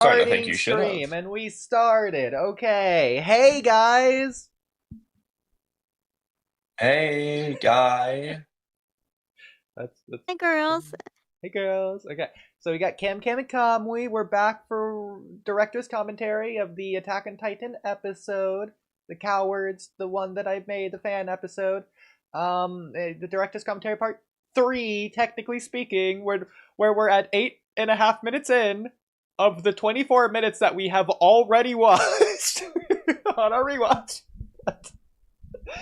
Starting to think Starting you should have. stream, and we started. Okay. Hey, guys. Hey, guy. That's. Hi, girls. Hey, girls. Okay. So we got Cam and Kamui. We're back for director's commentary of the Attack on Titan episode. The Cowards, the one that I made, the fan episode. The director's commentary part 3, technically speaking, where we're at 8.5 minutes in of the 24 minutes that we have already watched on our rewatch.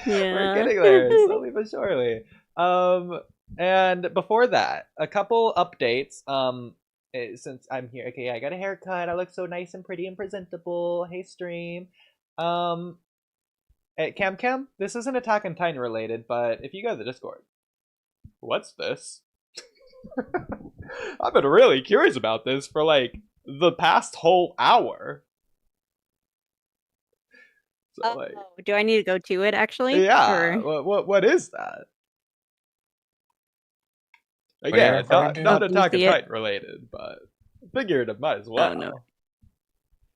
Yeah. We're getting there, slowly but surely. And before that, a couple updates. Since I'm here, okay, I got a haircut. I look so nice and pretty and presentable. Hey, stream. Cam, this isn't Attack on Titan related, but if you go to the Discord, what's this? I've been really curious about this for like the past whole hour. So, like, do I need to go to it actually? yeah. Or... What is that? Again, not Attack on Titan related, but figured it might as well. Oh no,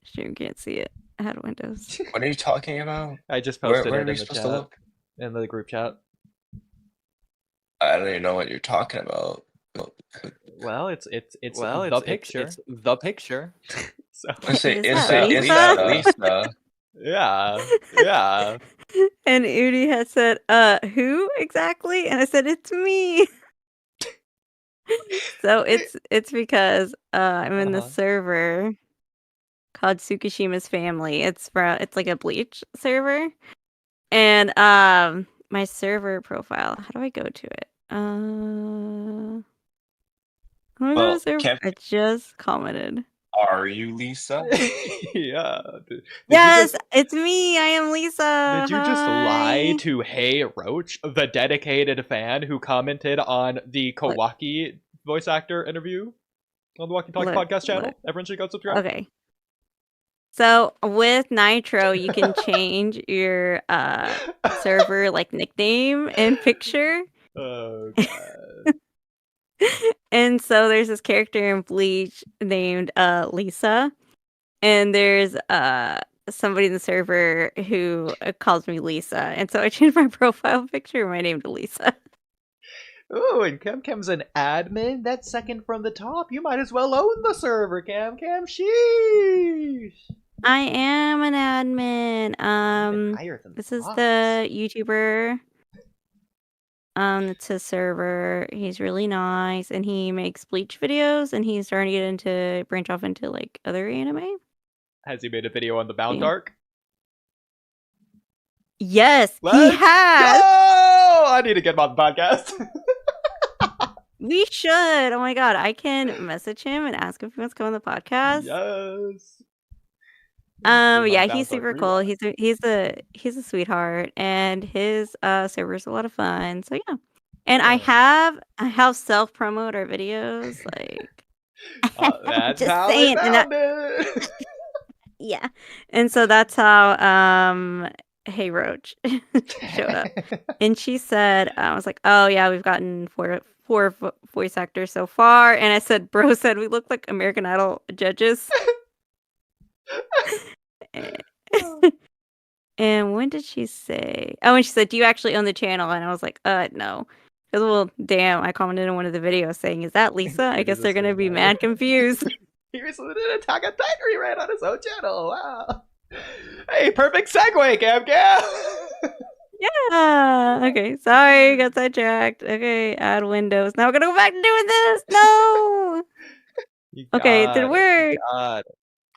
stream can't see it. I had Windows. What are you talking about? I just posted where it are in we the supposed chat, to look? in the group chat. I don't even know what you're talking about. Well, it's the picture. It's the picture. So Is it Lisa? Lisa? yeah. And Udi had said, who exactly? And I said, it's me. So it's because I'm in the server called Tsukishima's Family. It's like a Bleach server. And my server profile, how do I go to it? How do I go to server? I just commented. Are you Lisa? Yeah. Yes, it's me. I am Lisa. Did you just lie to Hey Roach, the dedicated fan who commented on the Kawaki voice actor interview on the Walkie Talkie podcast channel? Everyone should go subscribe. Okay. So with Nitro, you can change your server like nickname and picture. Oh god. And so there's this character in Bleach named Lisa, and there's somebody in the server who calls me Lisa, and so I changed my profile picture and my name to Lisa. Ooh, and Cam's an admin. That's second from the top. You might as well own the server, Cam. Sheesh. I am an admin. This is the YouTuber. It's his server. He's really nice, and he makes Bleach videos, and he's starting to get into branch off into like other anime. Has he made a video on the Bound arc? Yes, he has. Oh, I need to get him on the podcast. We should. Oh my god, I can message him and ask him if he wants to come on the podcast. Yes. Yeah, he's super cool. He's a sweetheart, and his server's a lot of fun. So yeah, and I have self promote our videos, like that's just how saying, it. Yeah, and so that's how Hey Roach showed up, and she said, I was like, oh yeah, we've gotten four voice actors so far, and I said, bro said we look like American Idol judges. And when did she say? Oh, and she said, do you actually own the channel? And I was like, no. Because, well, damn, I commented in one of the videos saying, is that Lisa? I guess they're going to be mad confused. He recently did an Attack on Titan rewrite on his own channel. Wow. Hey, perfect segue, Cam. Yeah. Okay, sorry, got sidetracked. Okay, add Windows. Now we're going to go back to doing this. No. Okay, it did work.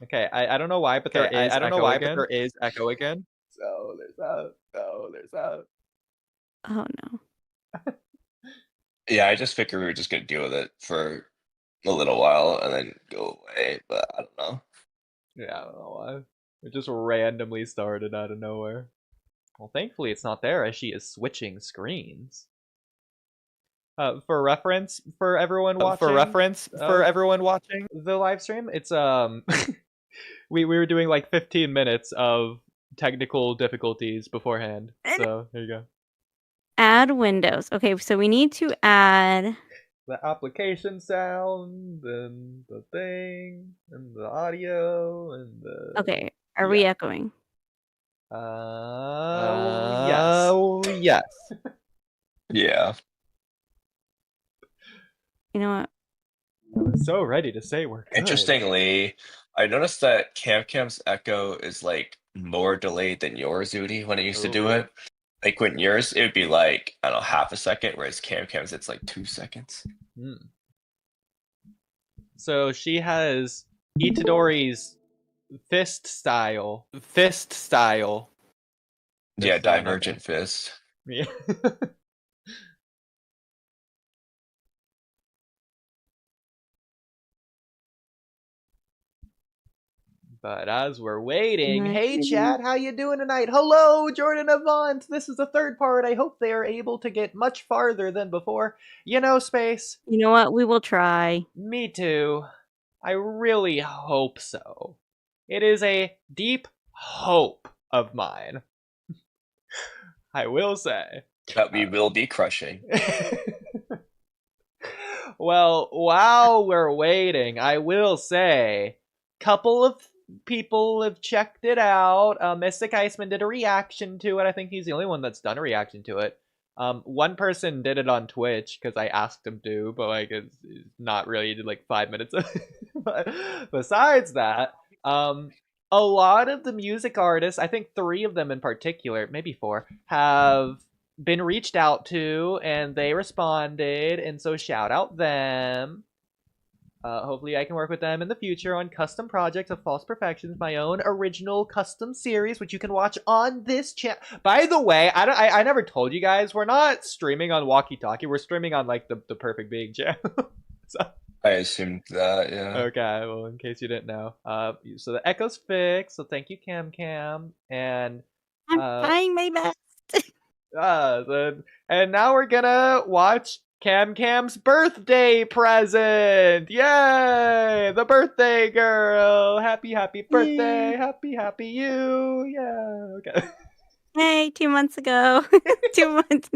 Okay, I don't know why, but there is echo again. So there's that. Oh no. Yeah, I just figured we were just gonna deal with it for a little while and then go away, but I don't know. Yeah, I don't know why. It just randomly started out of nowhere. Well, thankfully it's not there as she is switching screens. For reference, for everyone watching. The live stream, it's we were doing like 15 minutes of technical difficulties beforehand. So here you go. Add Windows. Okay, so we need to add the application sound and the thing and the audio and the Okay, are we echoing? Yes. Yes. Yeah. You know what? I was so ready to say we're good. Interestingly, I noticed that Cam's echo is like more delayed than yours, Udi, when it used to Oh, do really? it. Like when yours, it would be like, I don't know, half a second, whereas Cam's it's like 2 seconds. So she has Itadori's fist style. Yeah, Fist style, not divergent fist. Yeah. But as we're waiting, hey chat, how you doing tonight? Hello, Jordan Avant. This is the third part. I hope they are able to get much farther than before. You know, Space. You know what? We will try. Me too. I really hope so. It is a deep hope of mine. I will say. That we will be crushing. Well, while we're waiting, I will say, couple of people have checked it out. Mystic Iceman did a reaction to it. I think he's the only one that's done a reaction to it. One person did it on Twitch because I asked him to, but like it's not really. He did like 5 minutes. But besides that, a lot of the music artists, I think 3 of them in particular, maybe 4, have been reached out to and they responded, and so shout out them. Hopefully I can work with them in the future on custom projects of False Perfections, my own original custom series, which you can watch on this channel. By the way, I never told you guys, we're not streaming on Walkie Talkie, we're streaming on like the Perfect Being channel. So I assumed that, yeah. okay, well, in case you didn't know. So the echo's fixed, so thank you, Cam. And I'm trying my best. and now we're gonna watch Cam's birthday present. Yay! The birthday girl. Happy birthday. Yay. Happy you. Yeah. Okay. Hey, 2 months ago. 2 months.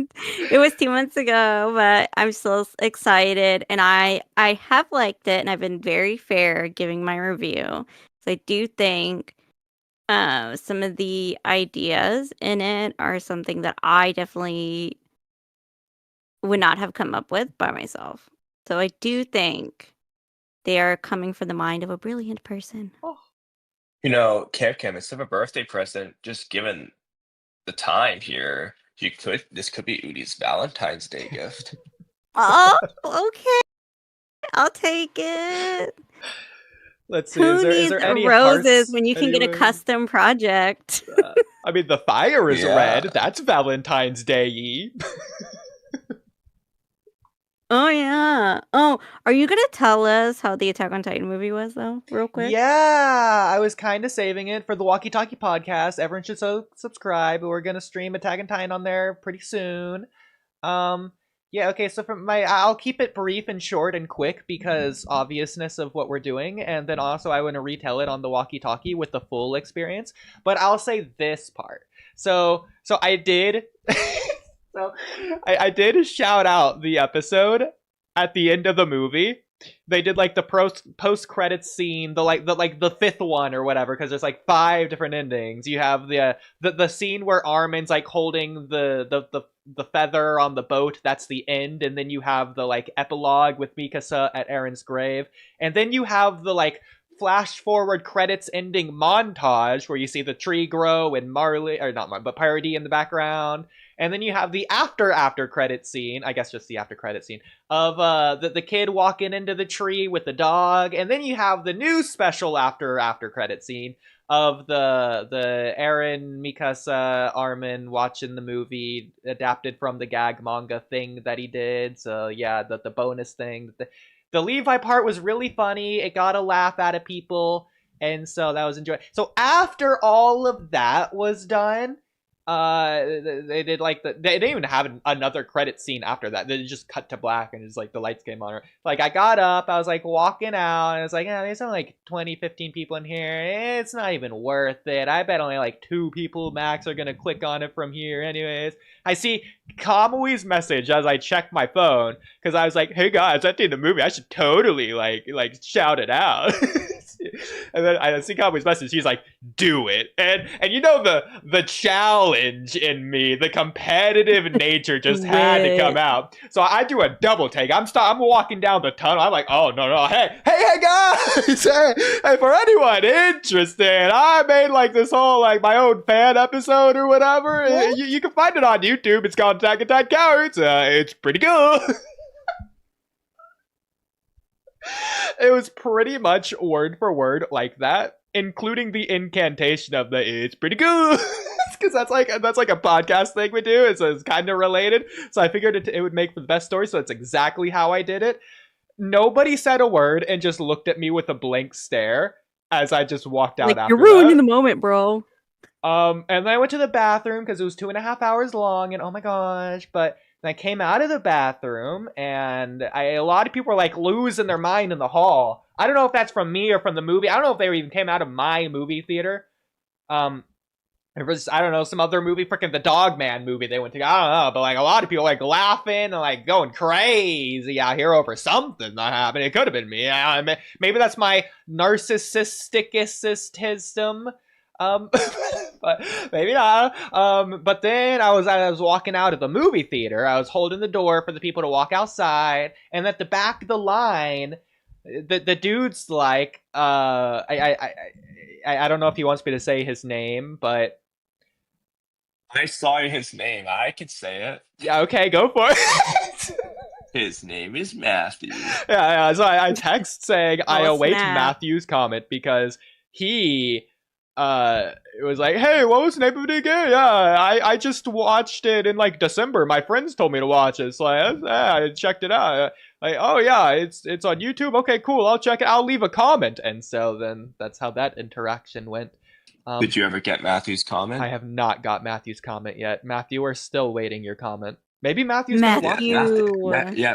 It was 2 months ago, but I'm still excited, and I have liked it, and I've been very fair giving my review. So I do think some of the ideas in it are something that I definitely would not have come up with by myself. So I do think they are coming from the mind of a brilliant person. Oh. You know, Cam, instead of a birthday present, just given the time here, this could be Udi's Valentine's Day gift. Oh, okay. I'll take it. Let's see. Who Is needs there any roses hearts when you can get a anywhere? custom project? I mean, the fire is Yeah. red. That's Valentine's Day. Oh, yeah. Oh, are you going to tell us how the Attack on Titan movie was, though, real quick? Yeah, I was kind of saving it for the Walkie Talkie podcast. Everyone should subscribe. We're gonna stream Attack on Titan on there pretty soon. Yeah, okay, so I'll keep it brief and short and quick because obviousness of what we're doing, and then also I want to retell it on the Walkie Talkie with the full experience. But I'll say this part. So I did, so I did shout out the episode at the end of the movie. They did like the post credits scene, the 5th one or whatever, because there's like 5 different endings. You have the scene where Armin's like holding the feather on the boat. That's the end, and then you have the like epilogue with Mikasa at Eren's grave, and then you have the like flash forward credits ending montage where you see the tree grow and Parody in the background. And then you have the after credit scene, I guess just the after credit scene, of the kid walking into the tree with the dog. And then you have the new special after credit scene of the Eren, Mikasa, Armin watching the movie adapted from the gag manga thing that he did. So yeah, the bonus thing. The Levi part was really funny. It got a laugh out of people. And so that was enjoyable. So after all of that was done, They did like they didn't even have another credit scene after that. They just cut to black and it's like the lights came on. Like I got up, I was like walking out, and it's like, yeah, there's only like 20, 15 people in here. It's not even worth it. I bet only like 2 people max are gonna click on it from here. Anyways, I see Kamui's message as I check my phone because I was like, hey guys, at the end of the movie, I should totally like shout it out. And then I see Kamui's message. He's like, do it. And you know the challenge in me, the competitive nature just had to come out. So I do a double take. I'm walking down the tunnel. I'm like, oh no, hey guys, hey, for anyone interested, I made like this whole like my own fan episode or whatever. You can find it on YouTube. It's called Attack on Titan Cowards. It's pretty good. It was pretty much word for word like that, including the incantation of the "it's pretty good," because that's like a podcast thing we do. It's kind of related, so I figured it would make for the best story. So it's exactly how I did it. Nobody said a word and just looked at me with a blank stare as I just walked out. Like, after you're ruining the moment, bro. And then I went to the bathroom because it was 2.5 hours long, and oh my gosh, but. And I came out of the bathroom, and a lot of people were like losing their mind in the hall. I don't know if that's from me or from the movie. I don't know if they even came out of my movie theater. It was, I don't know, some other movie, freaking the Dog Man movie they went to. I don't know, but like a lot of people like laughing and like going crazy out here over something that happened. It could have been me. Maybe that's my narcissism. But maybe not. But then I was walking out of the movie theater. I was holding the door for the people to walk outside, and at the back of the line, the dude's like, I don't know if he wants me to say his name, but I saw his name. I could say it. Yeah, okay, go for it. His name is Matthew. Yeah. So I text saying I await Matthew's comment because he. It was like, hey, what was the name of it again? Yeah, I just watched it in like December. My friends told me to watch it, so I checked it out. Like, oh yeah, it's on YouTube. Okay, cool. I'll check it. I'll leave a comment. And so then that's how that interaction went. Did you ever get Matthew's comment? I have not got Matthew's comment yet. Matthew, we're still waiting your comment. Maybe Matthew's not watching.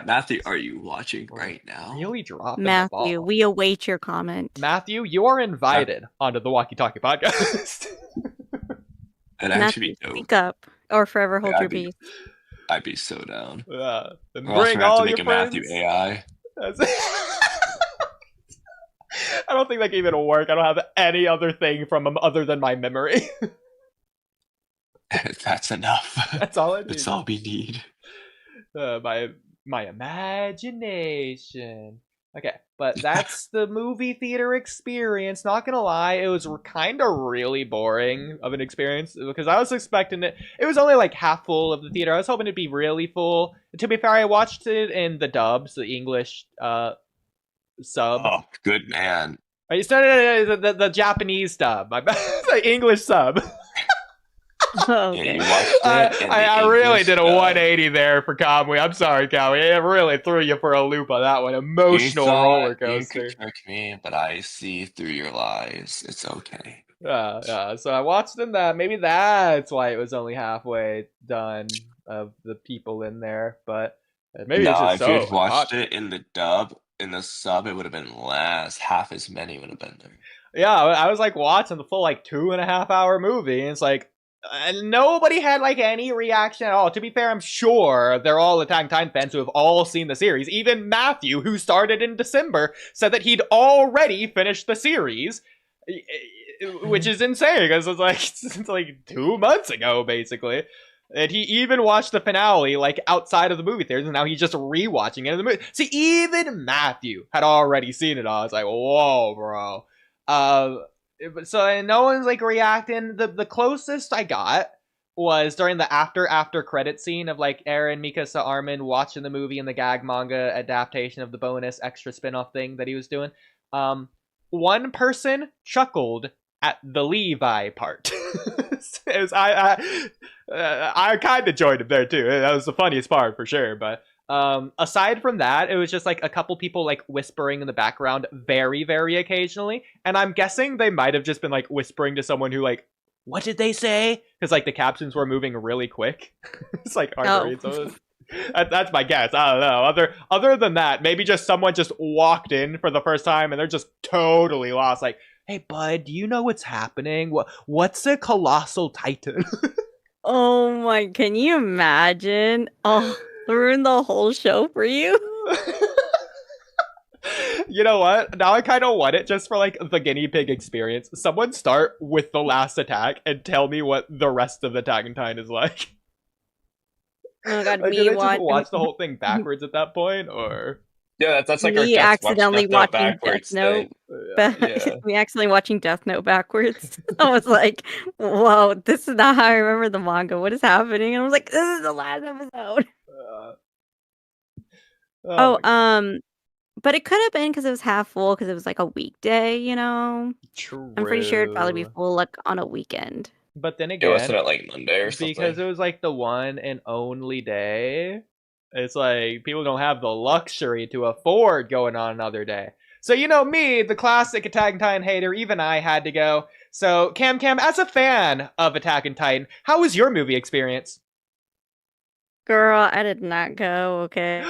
Matthew, are you watching right now? Really dropping Matthew, the ball. we await your comment. Matthew, you are invited onto the Walkie Talkie podcast. And actually, speak up or forever hold your peace. I'd be so down. And bring all your friends. Matthew AI. I don't think that can even work. I don't have any other thing from him other than my memory. That's enough. That's all I need. That's all we need. My imagination. Okay, but that's the movie theater experience. Not gonna lie, it was kind of really boring of an experience because I was expecting it. It was only like half full of the theater. I was hoping it'd be really full. To be fair, I watched it in the dubs, the English sub. Oh, good man. I started the Japanese dub. The English sub. Oh, okay. I really did a 180 there for Kamui. I'm sorry, Kamui. It really threw you for a loop on that one. Emotional roller coaster. You could trick me, but I see through your lies. It's okay. Yeah. So I watched in that. Maybe that's why it was only halfway done of the people in there. But maybe it's just if you'd watched it in the dub, in the sub, it would have been less. Half as many would have been there. Yeah, I was like watching the full like 2.5 hour movie, and it's like. Nobody had like any reaction at all. To be fair, I'm sure they're all Attack on Titan fans who have all seen the series. Even Matthew, who started in December, said that he'd already finished the series, which is insane because it's like 2 months ago, basically. And he even watched the finale like outside of the movie theaters, and now he's just rewatching it in the movie. See, even Matthew had already seen it all. It's like, whoa, bro. So no one's like reacting. The closest I got was during the after credit scene of like Eren, Mikasa, Armin watching the movie and the gag manga adaptation of the bonus extra spin-off thing that he was doing. One person chuckled at the Levi part. I kind of joined him there too. That was the funniest part for sure. But aside from that, it was just like a couple people like whispering in the background very, very occasionally. And I'm guessing they might have just been like whispering to someone who like what did they say? Because like the captions were moving really quick. It's like hard to read. So that's my guess. I don't know. Other than that, maybe just someone just walked in for the first time and they're just totally lost. Like, hey bud, do you know what's happening? What's a colossal titan? Oh my, can you imagine? Oh, ruined the whole show for you. You know what? Now I kind of want it just for like the guinea pig experience. Someone start with the last attack and tell me what the rest of the Attack on Titan is like. Oh god, Like, me do they just watch the whole thing backwards at that point, or? Yeah, that's like our me accidentally Death Note watching Death backwards Note. thing. Yeah. Me accidentally watching Death Note backwards. I was like, "Whoa, this is not how I remember the manga. What is happening?" And I was like, "This is the last episode." Oh, But it could have been because it was half full because it was like a weekday. You know, true. I'm pretty sure it'd probably be full like on a weekend. But then It again, wasn't it like Monday or something? because it was like the one and only day, it's like people don't have the luxury to afford going on another day. So you know me, the classic Attack on Titan hater, even I had to go. So Cam, as a fan of Attack on Titan, how was your movie experience? Girl, I did not go. Okay,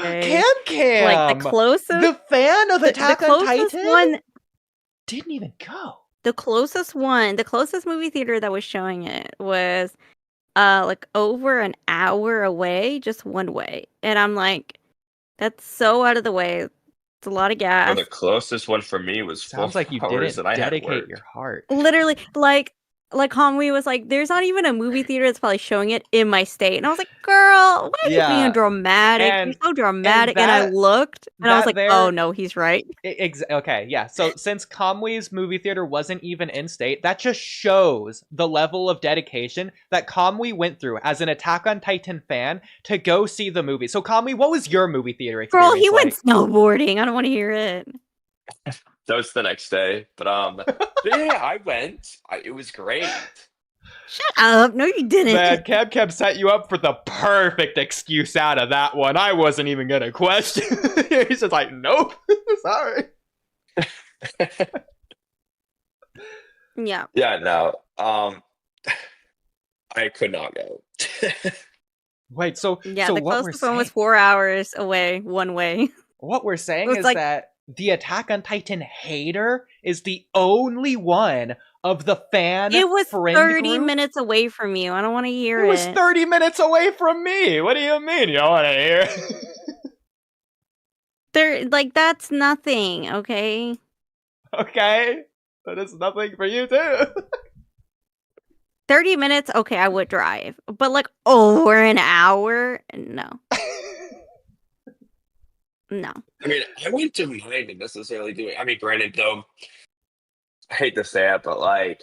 Cam, like the closest, the fan of Attack the on closest Titan, one, didn't even go. the closest movie theater that was showing it was like over an hour away, just one way. And I'm like, that's so out of the way. It's a lot of Or gas. the closest one for me was Sounds like you 12 hours didn't and I had dedicate work. your heart. Literally, like Homie was like, there's not even a movie theater that's probably showing it in my state. And I was like, girl, why are you being dramatic? You're so dramatic. And I looked and I was like, oh no, he's right. Okay, yeah. So since Kamwi's movie theater wasn't even in state, that just shows the level of dedication that Kamwi went through as an Attack on Titan fan to go see the movie. So Kamwi, what was your movie theater experience? Girl, he went snowboarding. I don't want to hear it. That was the next day, but yeah, I went. It was great. Shut up! No, you didn't. Man, Cab set you up for the perfect excuse out of that one. I wasn't even gonna question. He's just like, nope, sorry. Yeah. Yeah, no. I could not go. Wait, so yeah, so the what closest one was 4 hours away, one way. What we're saying is like, that the Attack on Titan hater is the only one of the fan it was friend 30 group? minutes away from you. I don't want to hear it. It was 30 minutes away from me. What do you mean you don't want to hear it? Like, that's nothing, okay? Okay. That is nothing for you too. 30 minutes, okay, I would drive. But like over an hour? No. No. I mean, I wouldn't mind necessarily doing. I mean, granted, though, I hate to say it, but like,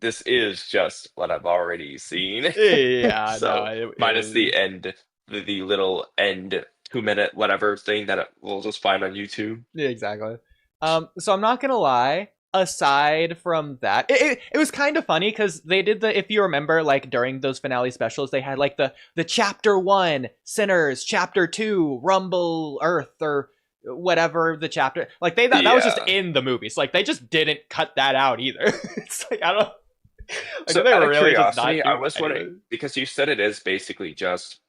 this is just what I've already seen. Yeah, so no, minus the end, the little end 2-minute whatever thing that we'll just find on YouTube. Yeah, exactly. So I'm not gonna lie. Aside from that, it was kind of funny because they did if you remember, like during those finale specials, they had like the chapter 1 Sinners, chapter 2 Rumble Earth, or whatever the chapter. Like that was just in the movies. Like they just didn't cut that out either. It's like I don't. Like, So they out were of really just curiosity, not I was wondering because you said it is basically just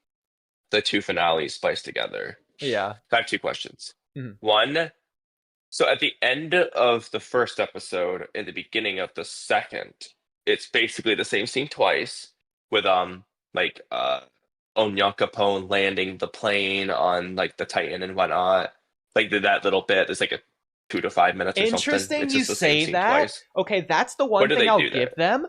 the 2 finales spliced together. Yeah. I have 2 questions. Mhm. One. So at the end of the first episode, in the beginning of the second, it's basically the same scene twice with Onyakapone landing the plane on like the Titan and whatnot. Like that little bit, there's like a 2 to 5 minutes or something. Interesting It's you just the same say scene that. twice. Okay, that's the one do thing they I'll do give there? them.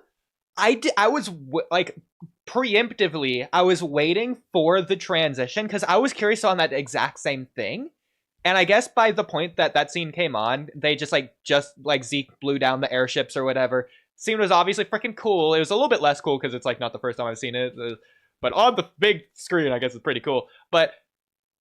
I was like preemptively, I was waiting for the transition because I was curious on that exact same thing. And I guess by the point that scene came on, they just like Zeke blew down the airships or whatever. Scene was obviously freaking cool. It was a little bit less cool because it's like not the first time I've seen it, but on the big screen, I guess it's pretty cool. But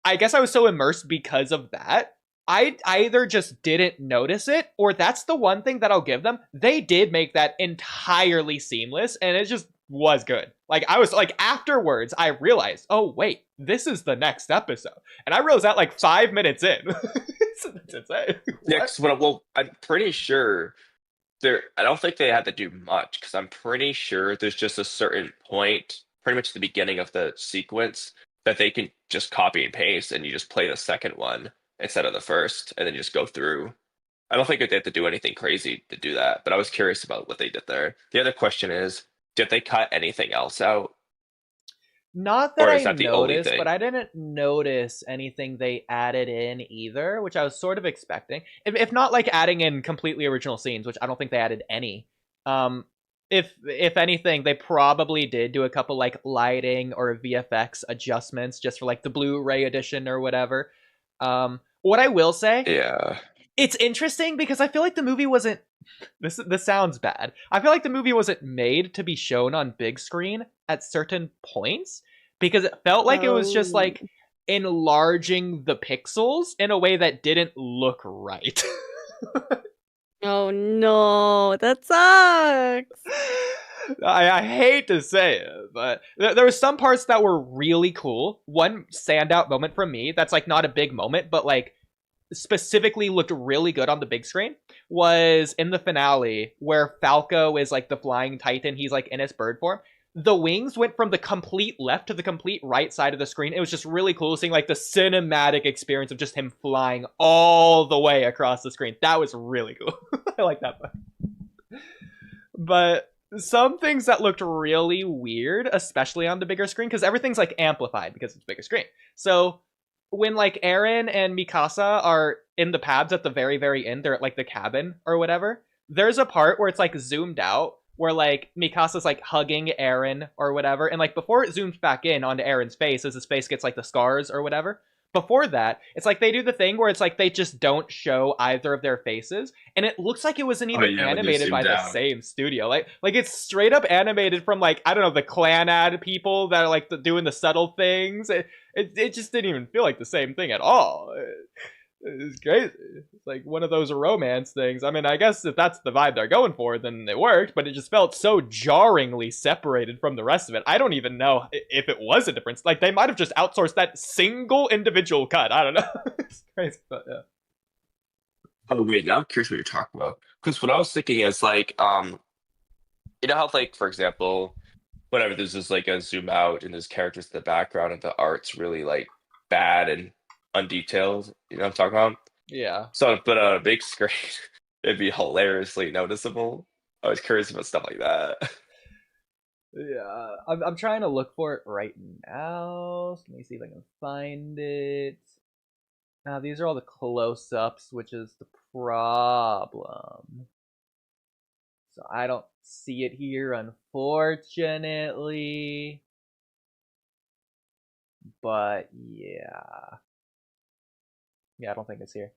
I guess I was so immersed because of that. I either just didn't notice it, or that's the one thing that I'll give them. They did make that entirely seamless, and it just was good. Like I was like afterwards, I realized, oh wait, this is the next episode, and I realized that like 5 minutes in. It's insane. Yeah, well, I'm pretty sure I don't think they had to do much because I'm pretty sure there's just a certain point, pretty much the beginning of the sequence, that they can just copy and paste, and you just play the second one instead of the first, and then just go through. I don't think that they have to do anything crazy to do that, but I was curious about what they did there. The other question is, did they cut anything else out, Not that or is I that the only noticed, but thing? I didn't notice anything they added in either, which I was sort of expecting. If not like adding in completely original scenes, which I don't think they added any. Um, if anything, they probably did do a couple like lighting or VFX adjustments just for like the Blu-ray edition or whatever. What I will say, Yeah. it's interesting because I feel like the movie wasn't. This sounds bad. I feel like the movie wasn't made to be shown on big screen at certain points because it felt like it was just Oh. like enlarging the pixels in a way that didn't look right. Oh no, that sucks. I hate to say it, but there were some parts that were really cool. One standout moment for me that's like not a big moment, but like specifically looked really good on the big screen was in the finale where Falco is like the flying titan. He's like in his bird form. The wings went from the complete left to the complete right side of the screen. It was just really cool seeing like the cinematic experience of just him flying all the way across the screen. That was really cool. I like that part. But some things that looked really weird, especially on the bigger screen, because everything's like amplified because it's a bigger screen. So when like Eren and Mikasa are in the pads at the very, very end, they're at like the cabin or whatever. There's a part where it's like zoomed out where like Mikasa's like hugging Eren or whatever, and like before it zooms back in onto Eren's face as his face gets like the scars or whatever. Before that, it's like they do the thing where it's like they just don't show either of their faces, and it looks like it wasn't Oh even yeah, when you animated by zoomed the out. same studio. Like it's straight up animated from like I don't know the clan ad people that are like doing the subtle things. It just didn't even feel like the same thing at all. It's crazy. It's like one of those romance things. I mean, I guess if that's the vibe they're going for, then it worked, but it just felt so jarringly separated from the rest of it. I don't even know if it was a difference. Like, they might have just outsourced that single individual cut. I don't know. It's crazy, but yeah. Oh wait, now I'm curious what you're talking about. Because what I was thinking is like, you know how like for example, whenever there's just like a zoom out and there's characters in the background and the art's really like bad and undetailed. You know what I'm talking about? Yeah. So, but on a big screen, it'd be hilariously noticeable. I was curious about stuff like that. Yeah. I'm trying to look for it right now. So let me see if I can find it. Now, these are all the close-ups, which is the problem. So I don't see it here, unfortunately. But yeah. Yeah, I don't think it's here.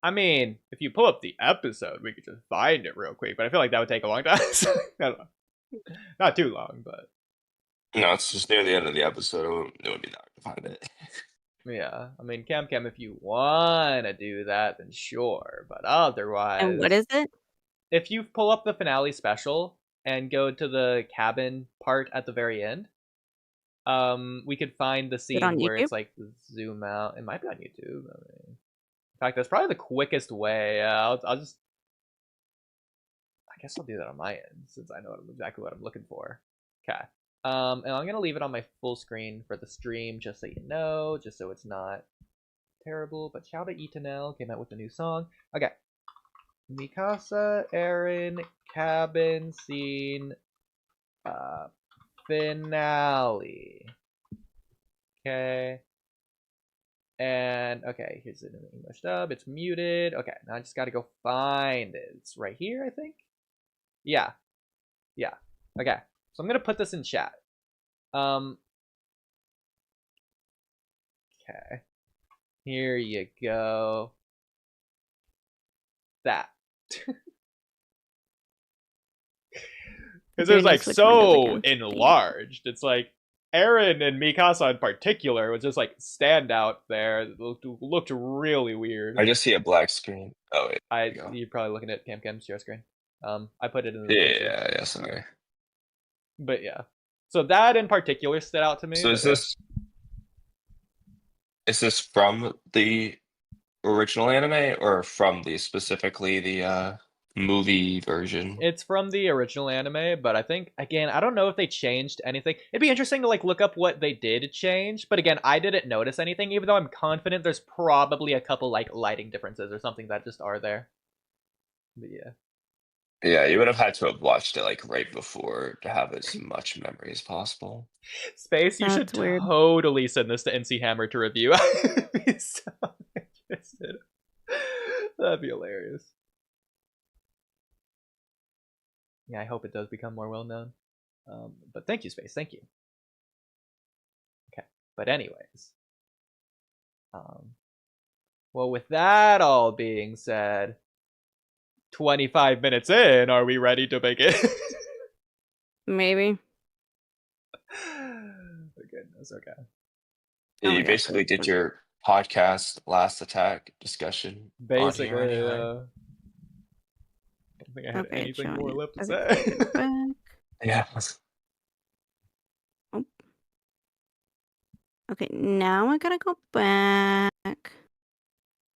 I mean, if you pull up the episode, we could just find it real quick, but I feel like that would take a long time. I don't know. Not too long, but No, it's just near the end of the episode. It would be not to find it. yeah. I mean, Cam, if you want to do that, then sure. But And what otherwise, is it? if you pull up the finale special and go to the cabin part at the very end, we could find the Is it on scene where YouTube? it's like zoom out. It might be on YouTube. I mean, in fact, that's probably the quickest way. I'll just, I guess I'll do that on my end since I know exactly what I'm looking for. Okay. And I'm gonna leave it on my full screen for the stream, just so you know, just so it's not terrible. But shout out Etanel came out with a new song. Okay. Mikasa, Eren, cabin scene, finale. Okay. And okay, here's it in the English dub. It's muted. Okay, now I just gotta go find it. It's right here, I think. Yeah. Yeah. Okay. So I'm gonna put this in chat. Okay. Here you go. That. Because it was like so enlarged. It's like Eren and Mikasa in particular was just like stand out there. It looked really weird. I just see a black screen. Oh wait. You're probably looking at Cam's share screen. I put it in the Yeah, sorry. But yeah. So that in particular stood out to me. So is this from the original anime or from the specifically the movie version. It's from the original anime, but I think, again, I don't know if they changed anything. It'd be interesting to like look up what they did change, but again, I didn't notice anything, even though I'm confident there's probably a couple like lighting differences or something that just are there. But yeah. Yeah, you would have had to have watched it like right before to have as much memory as possible. Space, you should That's weird. totally send this to NC Hammer to review. I'd be so interested. That'd be hilarious. Yeah, I hope it does become more well known. But thank you, Space. Thank you. Okay, but anyways. Well, with that all being said, 25 minutes in, are we ready to begin? Maybe. Oh, goodness, okay. Yeah, Oh my you gosh, basically did your podcast last attack discussion. Basically, audio anyway. I don't think I had Okay, anything showing more it. left to Okay, say. go back. Yeah. Okay, now I gotta go back.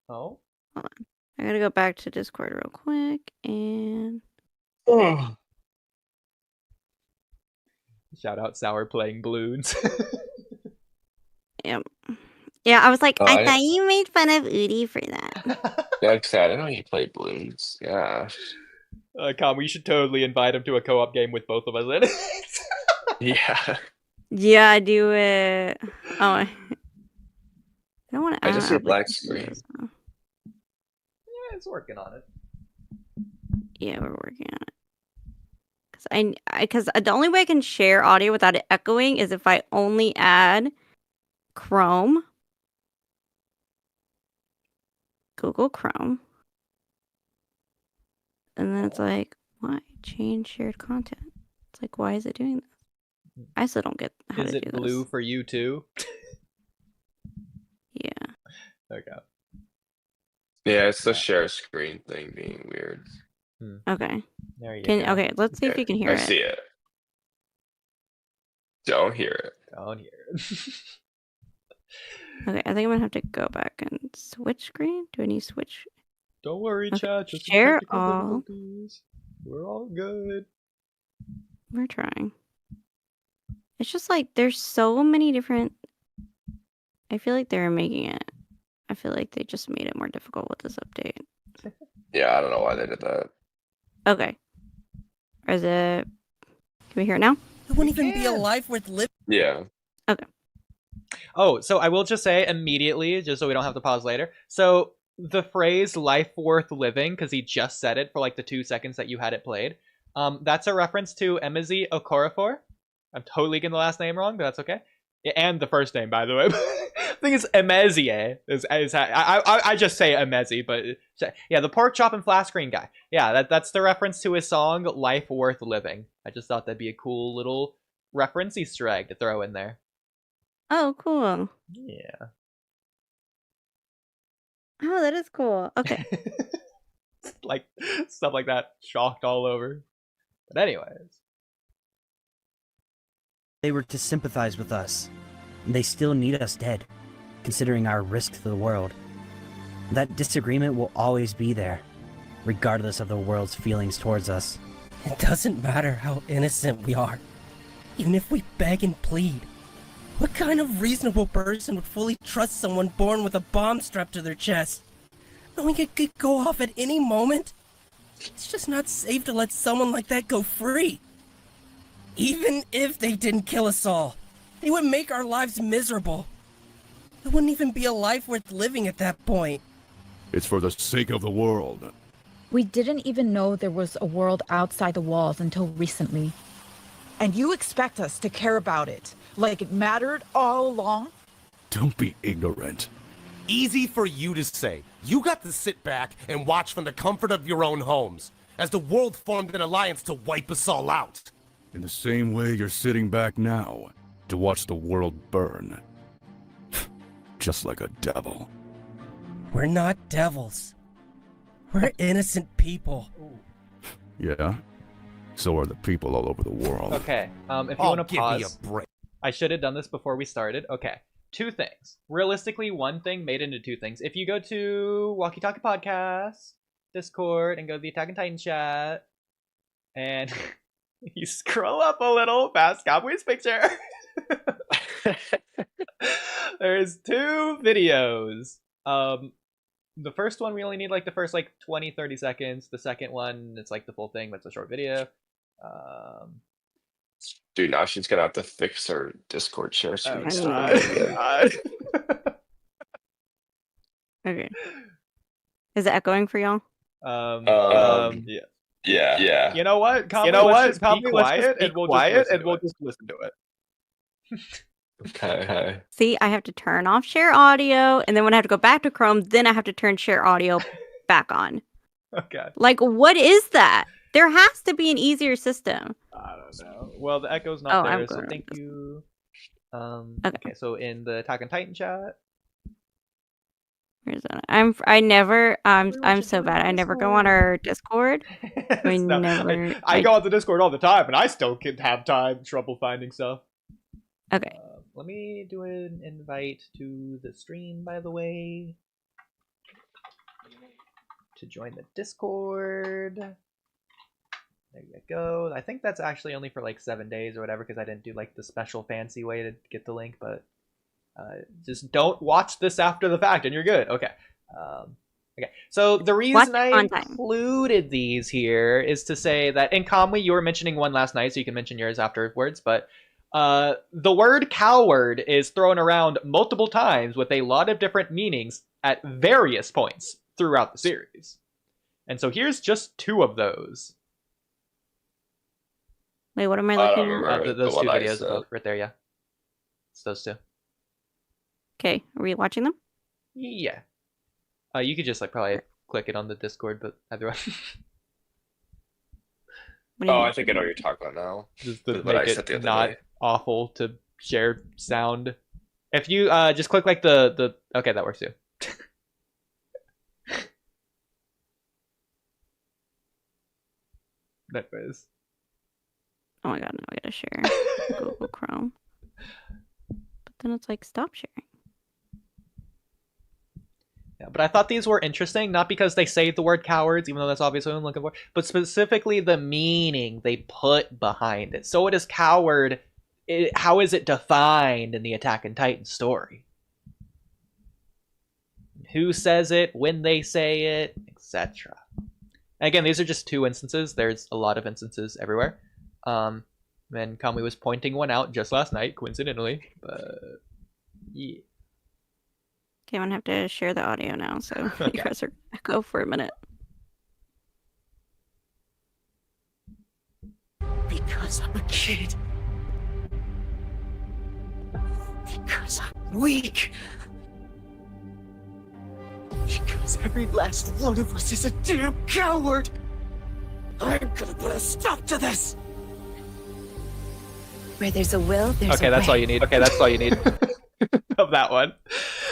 Oh? Hold on. I gotta go back to Discord real quick and Shout out Sour playing balloons. yep. Yeah, I was like, Oh, I thought you made fun of Udi for that. yeah, sad. I know you play balloons. Yeah. Com, we should totally invite him to a co-op game with both of us in it. Yeah. Yeah, do it. Oh, I don't want to. I just see a black screen. Yeah, it's working on it. Yeah, we're working on it. Because the only way I can share audio without it echoing is if I only add Chrome, Google Chrome, and then it's like, why change shared content? It's like, why is it doing this? I still don't get how to do this. Is it blue for you too? Yeah. Okay. Yeah, it's the share screen thing being weird. Okay. There you go. Okay, let's see if you can hear I it. see it. Don't hear it. Don't hear it. Okay, I think I'm gonna have to go back and switch screen. Do I need to switch? Don't worry, Okay, chat. Just share technical all. difficulties. We're all good. We're trying. It's just like there's so many different. I feel like they're making it. I feel like they just made it more difficult with this update. Yeah, I don't know why they did that. Okay. Or is it? Can we hear it now? It wouldn't even be a life worth living. Yeah. Okay. Oh, so I will just say immediately, just so we don't have to pause later. So the phrase "life worth living," because he just said it for like the 2 seconds that you had it played. That's a reference to Emezi Okorafor. I'm totally getting the last name wrong, but that's okay. And the first name, by the way. I think it's Emezie. I just say Emezi, but yeah, the pork chop and flat screen guy. Yeah, that's the reference to his song "Life Worth Living." I just thought that'd be a cool little reference Easter egg to throw in there. Oh, cool. Yeah. Oh, that is cool. Okay. Like stuff like that, shocked all over. But anyways. They were to sympathize with us. And they still need us dead, considering our risk to the world. That disagreement will always be there, regardless of the world's feelings towards us. It doesn't matter how innocent we are. Even if we beg and plead. What kind of reasonable person would fully trust someone born with a bomb strapped to their chest? Knowing it could go off at any moment? It's just not safe to let someone like that go free. Even if they didn't kill us all, it would make our lives miserable. It wouldn't even be a life worth living at that point. It's for the sake of the world. We didn't even know there was a world outside the walls until recently. And you expect us to care about it, like it mattered all along? Don't be ignorant. Easy for you to say. You got to sit back and watch from the comfort of your own homes, as the world formed an alliance to wipe us all out. In the same way you're sitting back now, to watch the world burn. Just like a devil. We're not devils. We're innocent people. Yeah? So are the people all over the world. Okay, if you want to give pause, me a break. I should have done this before we started. Okay, 2 things. Realistically, one thing made into 2 things. If you go to Walkie Talkie Podcast, Discord and go to the Attack on Titan chat, and you scroll up a little past Cowboy's picture. There's 2 videos. The first one, we only need like the first like 20-30 seconds. The second one, it's like the full thing, but it's a short video. Dude, now she's gonna have to fix her Discord share screen. God. Okay. Is it echoing for y'all? Yeah. Yeah. You know what? Be quiet, and we'll just listen to it. Okay. See, I have to turn off share audio, and then when I have to go back to Chrome, then I have to turn share audio back on. Okay. Like, what is that? There has to be an easier system. I don't know. Well, the echo's not there, I'm so going thank you. Okay, so in the Attack on Titan chat. where's that? I'm so bad. I never go on our Discord. I never. I go on the Discord all the time, and I still can have trouble finding stuff. Okay. Let me do an invite to the stream, by the way, to join the Discord. There you go. I think that's actually only for like 7 days or whatever, because I didn't do like the special fancy way to get the link, but just don't watch this after the fact and you're good. Okay. Okay. So the reason I included these here is to say that in Kamui, you were mentioning one last night, so you can mention yours afterwards, but the word coward is thrown around multiple times with a lot of different meanings at various points throughout the series. And so here's just 2 of those. Wait, what am I looking at? Those 2 videos right there, yeah. It's those 2. Okay, are we watching them? Yeah. You could just like probably click it on the Discord, but otherwise. I think I know what you're talking about now. Just to make it not awful to share sound. If you just click like the okay, that works too. Anyways. Oh my god, now I gotta share Google Chrome. But then it's like, stop sharing. Yeah, but I thought these were interesting, not because they say the word cowards, even though that's obviously what I'm looking for, but specifically the meaning they put behind it. So what is coward? How is it defined in the Attack on Titan story? Who says it, when they say it, etc. Again, these are just 2 instances. There's a lot of instances everywhere. And Kamui was pointing one out just last night, coincidentally, but yeah. Okay, I'm gonna have to share the audio now, so you guys are echo for a minute. Because I'm a kid. Because I'm weak. Because every last one of us is a damn coward. I'm gonna put a stop to this. Where there's a will, there's okay, a that's way. all you need. Okay, that's all you need of that one.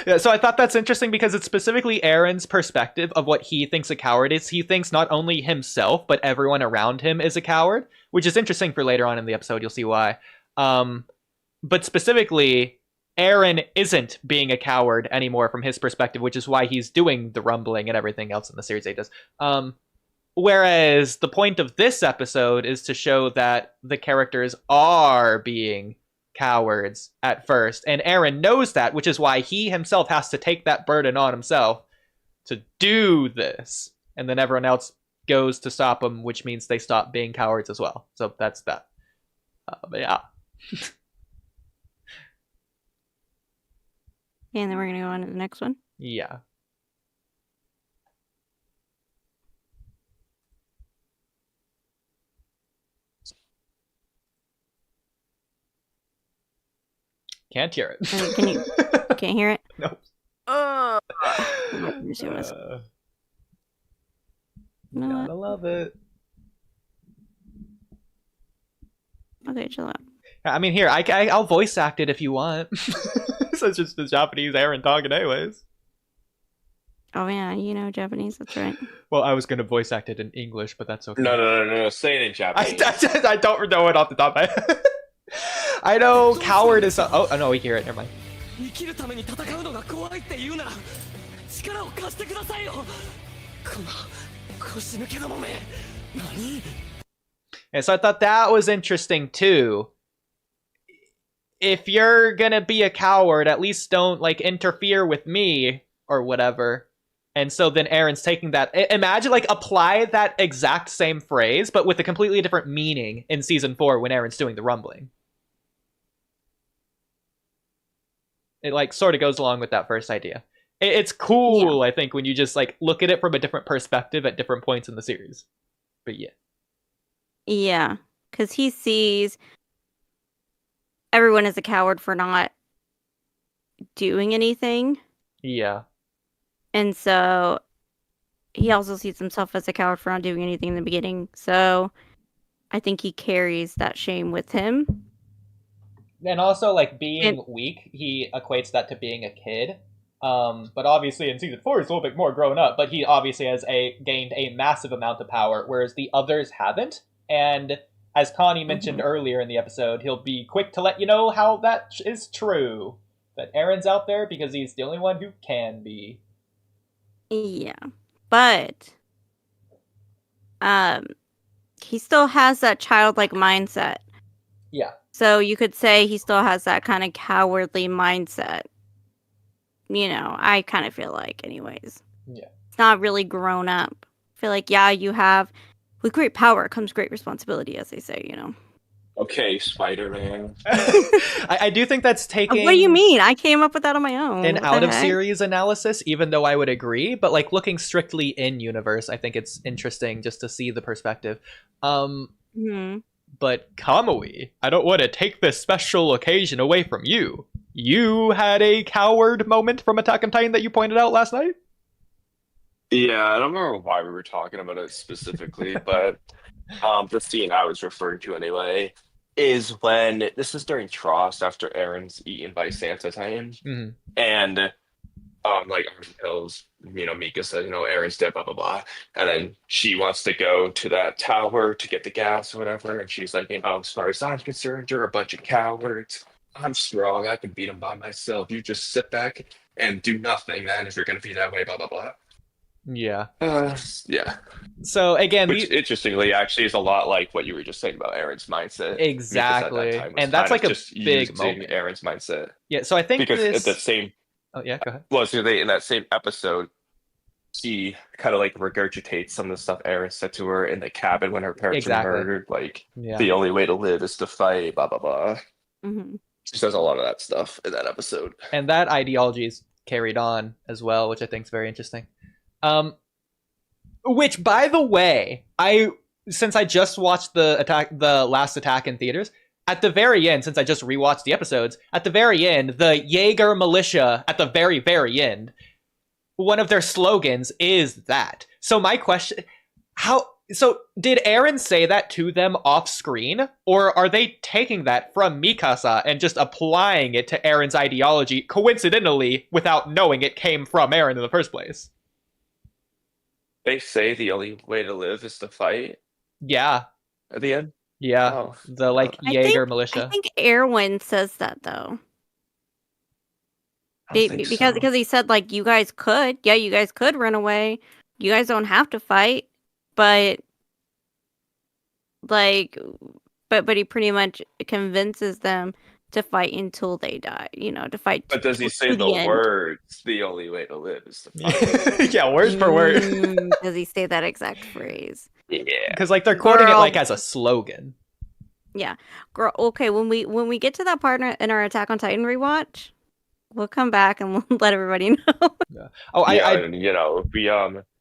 Yeah, so I thought that's interesting because it's specifically Eren's perspective of what he thinks a coward is. He thinks not only himself, but everyone around him is a coward, which is interesting for later on in the episode. You'll see why. But specifically, Eren isn't being a coward anymore from his perspective, which is why he's doing the rumbling and everything else in the series 8 does. Whereas the point of this episode is to show that the characters are being cowards at first, and Eren knows that, which is why he himself has to take that burden on himself to do this, and then everyone else goes to stop him, which means they stop being cowards as well. So that's that. But yeah. And then we're gonna go on to the next one. Yeah. Can't hear it. Can you can't hear it? Nope. Gotta love it. Okay, chill out. I mean, here, I'll voice act it if you want. So it's just the Japanese Eren talking anyways. Oh yeah, you know Japanese, that's right. Well, I was gonna voice act it in English, but that's okay. No. Say it in Japanese. I don't know it off the top of my head. I know coward is... Oh, no, we hear it. Never mind. And so I thought that was interesting too. If you're gonna be a coward, at least don't like interfere with me or whatever. And so then Eren's taking that. Imagine like apply that exact same phrase, but with a completely different meaning in season 4 when Eren's doing the rumbling. It like sort of goes along with that first idea. It's cool, yeah. I think, when you just like look at it from a different perspective at different points in the series. But yeah. Yeah, because he sees everyone as a coward for not doing anything. Yeah. And so he also sees himself as a coward for not doing anything in the beginning. So I think he carries that shame with him. And also, like, being weak, he equates that to being a kid. But obviously in season 4 he's a little bit more grown up, but he obviously has gained a massive amount of power, whereas the others haven't. And as Connie mentioned earlier in the episode, he'll be quick to let you know how that is true. That Eren's out there because he's the only one who can be. Yeah. But he still has that childlike mindset. Yeah. So you could say he still has that kind of cowardly mindset. You know, I kind of feel like, anyways. Yeah. It's not really grown up. I feel like, yeah, you have, with great power comes great responsibility, as they say, you know. Okay, Spider-Man. I do think that's taking... What do you mean? I came up with that on my own. An out-of-series analysis, even though I would agree. But, like, looking strictly in-universe, I think it's interesting just to see the perspective. But Kamui, I don't want to take this special occasion away from you. You had a coward moment from Attack on Titan that you pointed out last night? Yeah, I don't remember why we were talking about it specifically, but the scene I was referring to anyway is when this is during Trost after Eren's eaten by Santa Titan, and like Armin tells Mika says Eren's dead, blah blah blah, and then she wants to go to that tower to get the gas or whatever, and she's like, as far as I'm concerned, you're a bunch of cowards. I'm strong. I can beat him by myself. You just sit back and do nothing, man. If you're gonna be that way, blah blah blah. Yeah. Yeah. So again, which interestingly actually is a lot like what you were just saying about Eren's mindset. Exactly, and that's like a big moment. Eren's mindset. Yeah. So I think because at the same. Oh yeah, go ahead. Well, so in that same episode, she kind of like regurgitates some of the stuff Eren said to her in the cabin when her parents were murdered. Like the only way to live is to fight. Blah blah blah. She says a lot of that stuff in that episode, and that ideology is carried on as well, which I think is very interesting. Which, by the way, since I just watched the last attack in theaters, at the very end, since I just rewatched the episodes, at the very end, the Jaeger militia at the very, very end, one of their slogans is that. So my question, so did Eren say that to them off screen, or are they taking that from Mikasa and just applying it to Eren's ideology, coincidentally, without knowing it came from Eren in the first place? They say the only way to live is to fight. Yeah. At the end? Yeah. The Jaeger militia. I think Erwin says that though. Because he said you guys could. Yeah, you guys could run away. You guys don't have to fight. But but he pretty much convinces them to fight until they die, to fight. But does he say the words, the only way to live is to fight? Yeah, word for word. Does he say that exact phrase? Yeah. Because they're quoting it as a slogan. Yeah. Girl, okay, when we get to that part in our Attack on Titan rewatch, we'll come back and we'll let everybody know. Yeah. And,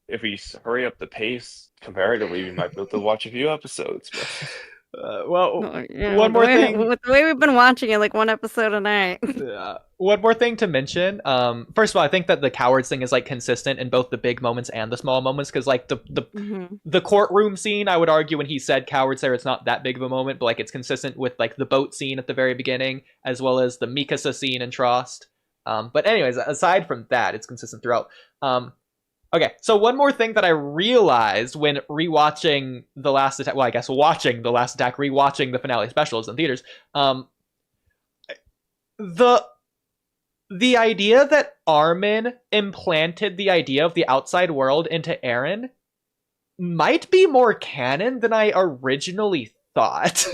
if we hurry up the pace comparatively, we might be able to watch a few episodes. One more thing. With the way we've been watching it, one episode a night. One more thing to mention. First of all, I think that the cowards thing is consistent in both the big moments and the small moments. Because the courtroom scene, I would argue when he said cowards there, it's not that big of a moment, but it's consistent with the boat scene at the very beginning, as well as the Mikasa scene in Trost. But anyways, aside from that, it's consistent throughout. Okay, so one more thing that I realized when rewatching The Last Attack, well, I guess watching The Last Attack, rewatching the finale specials in theaters, the idea that Armin implanted the idea of the outside world into Eren might be more canon than I originally thought.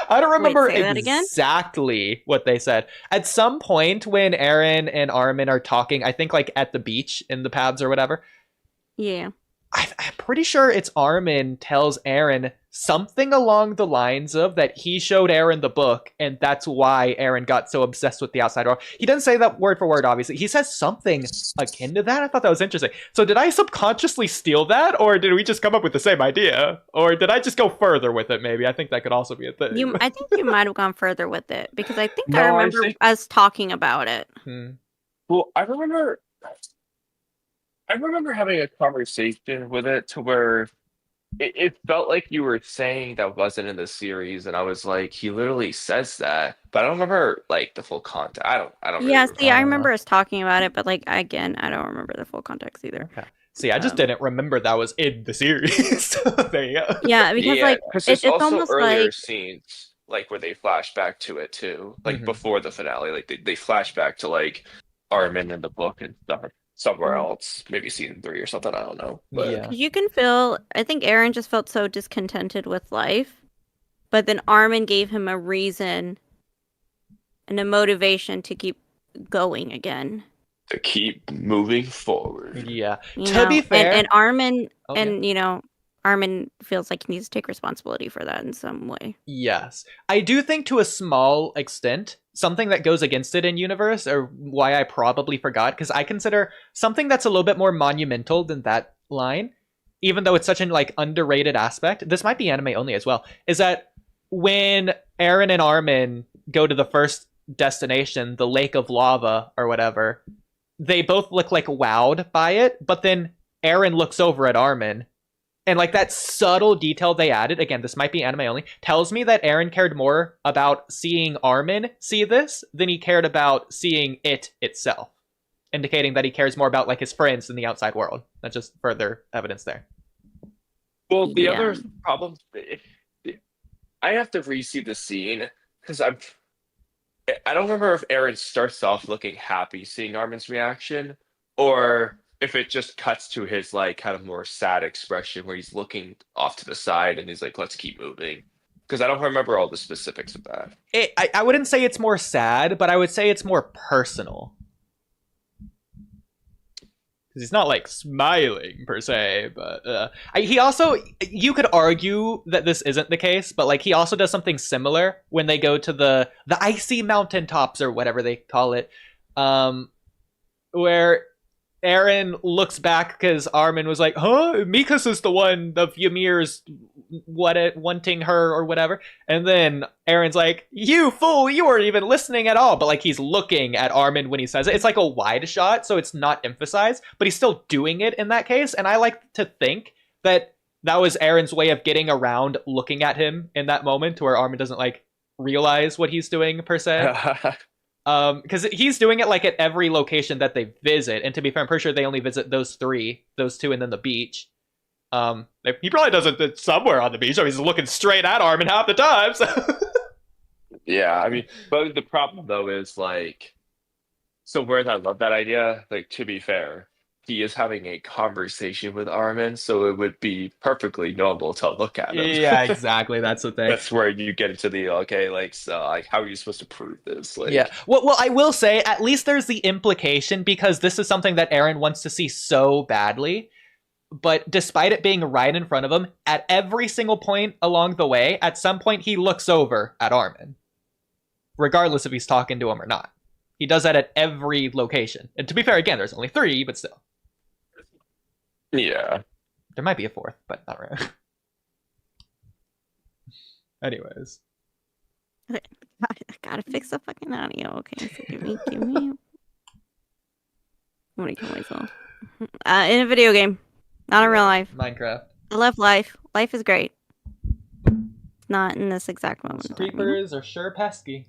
I don't remember say that again? exactly what they said. At some point when Eren and Armin are talking, I think like at the beach in the paths or whatever, Yeah. I'm pretty sure it's Armin tells Eren something along the lines of that he showed Eren the book, and that's why Eren got so obsessed with the outside world. He doesn't say that word for word, obviously. He says something akin to that. I thought that was interesting. So did I subconsciously steal that, or did we just come up with the same idea? Or did I just go further with it, maybe? I think that could also be a thing. I think you might have gone further with it because I think No, I I remember think- us talking about it. Well, I remember having a conversation with it to where it felt like you were saying that wasn't in the series, and I was like, he literally says that, but I don't remember like the full content. I don't Yeah, really see, I remember. remember us talking about it, but like again, I don't remember the full context either. Okay. See, I just didn't remember that was in the series. So there you go. Yeah, because like because it's there's also almost earlier like scenes like where they flash back to it too, like Mhm. before the finale, like they flash back to like Armin in the book and stuff somewhere else, maybe season 3 or something. I don't know, but Yeah. you can feel. I think Eren just felt so discontented with life, but then Armin gave him a reason and a motivation to keep going again. to keep moving forward. Yeah. You To know? be fair, and Armin Oh, yeah. and Armin feels like he needs to take responsibility for that in some way. Yes. I do think to a small extent, something that goes against it in universe, or why I probably forgot, because I consider something that's a little bit more monumental than that line, even though it's such an like underrated aspect, this might be anime only as well, is that when Eren and Armin go to the first destination, the lake of lava or whatever, they both look like wowed by it, but then Eren looks over at Armin. And like that subtle detail they added, again, this might be anime only, tells me that Eren cared more about seeing Armin see this than he cared about seeing it itself, indicating that he cares more about like his friends than the outside world. That's just further evidence there. Well, the Yeah. other problem, I have to re-see the scene because I don't remember if Eren starts off looking happy seeing Armin's reaction, or if it just cuts to his like kind of more sad expression where he's looking off to the side and he's like, "Let's keep moving." Because I don't remember all the specifics of that. I wouldn't say it's more sad, but I would say it's more personal. Because he's not like smiling per se, but he also, you could argue that this isn't the case, but like he also does something similar when they go to the icy mountaintops or whatever they call it, where Eren looks back because Armin was like, huh? Mikas is the one of Ymir's wanting her or whatever. And then Eren's like, you fool, you weren't even listening at all. But like he's looking at Armin when he says it. It's like a wide shot, so it's not emphasized, but he's still doing it in that case. And I like to think that that was Eren's way of getting around looking at him in that moment to where Armin doesn't like realize what he's doing per se. Because he's doing it like at every location that they visit, and to be fair, I'm pretty sure they only visit those two, and then the beach. He probably does it somewhere on the beach. I mean, he's looking straight at Armin half the time. So. Yeah, I mean, but the problem though is like, so whereas I love that idea, like to be fair, he is having a conversation with Armin, so it would be perfectly normal to look at him. Yeah, exactly. That's the thing. That's where you get into the okay, like, so like, how are you supposed to prove this? Like, Yeah. Well, I will say at least there's the implication because this is something that Eren wants to see so badly. But despite it being right in front of him, at every single point along the way, at some point he looks over at Armin, regardless if he's talking to him or not. He does that at every location. And to be fair, again, there's only 3, but still. yeah. There might be a 4th, but not right. Anyways. I gotta fix the fucking audio. Okay, so give me. I'm gonna kill myself. In a video game, not in real life. Minecraft. I love life. Life is great. Not in this exact moment. in time, you know? Creepers are sure pesky.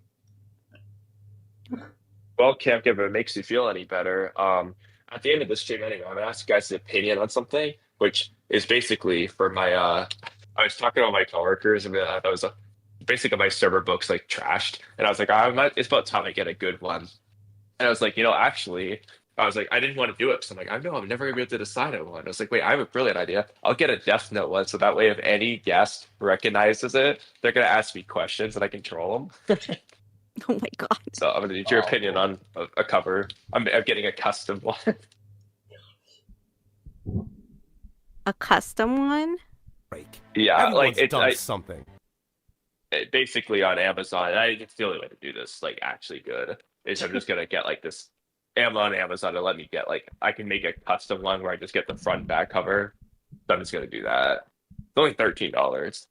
Well, Camp, if it makes you feel any better, at the end of this stream anyway, I'm gonna ask you guys' opinion on something, which is basically for my I was talking to my coworkers and that was basically my server book's like trashed, and I was like, it's about time I get a good one. And I was like, actually, I was like, I didn't want to do it because I'm like, I know I'm never gonna be able to decide on one. I was like, wait, I have a brilliant idea. I'll get a Death Note one, so that way, if any guest recognizes it, they're gonna ask me questions and I can troll them. Oh my god. So I'm gonna need your opinion on a cover. I'm getting a custom one. A custom one? Yeah, Everyone's like done something. basically on Amazon. It's the only way to do this, like actually good. Is I'm just gonna get like this on Amazon to let me get like I can make a custom one where I just get the front and back cover. So I'm just gonna do that. It's only $13. It's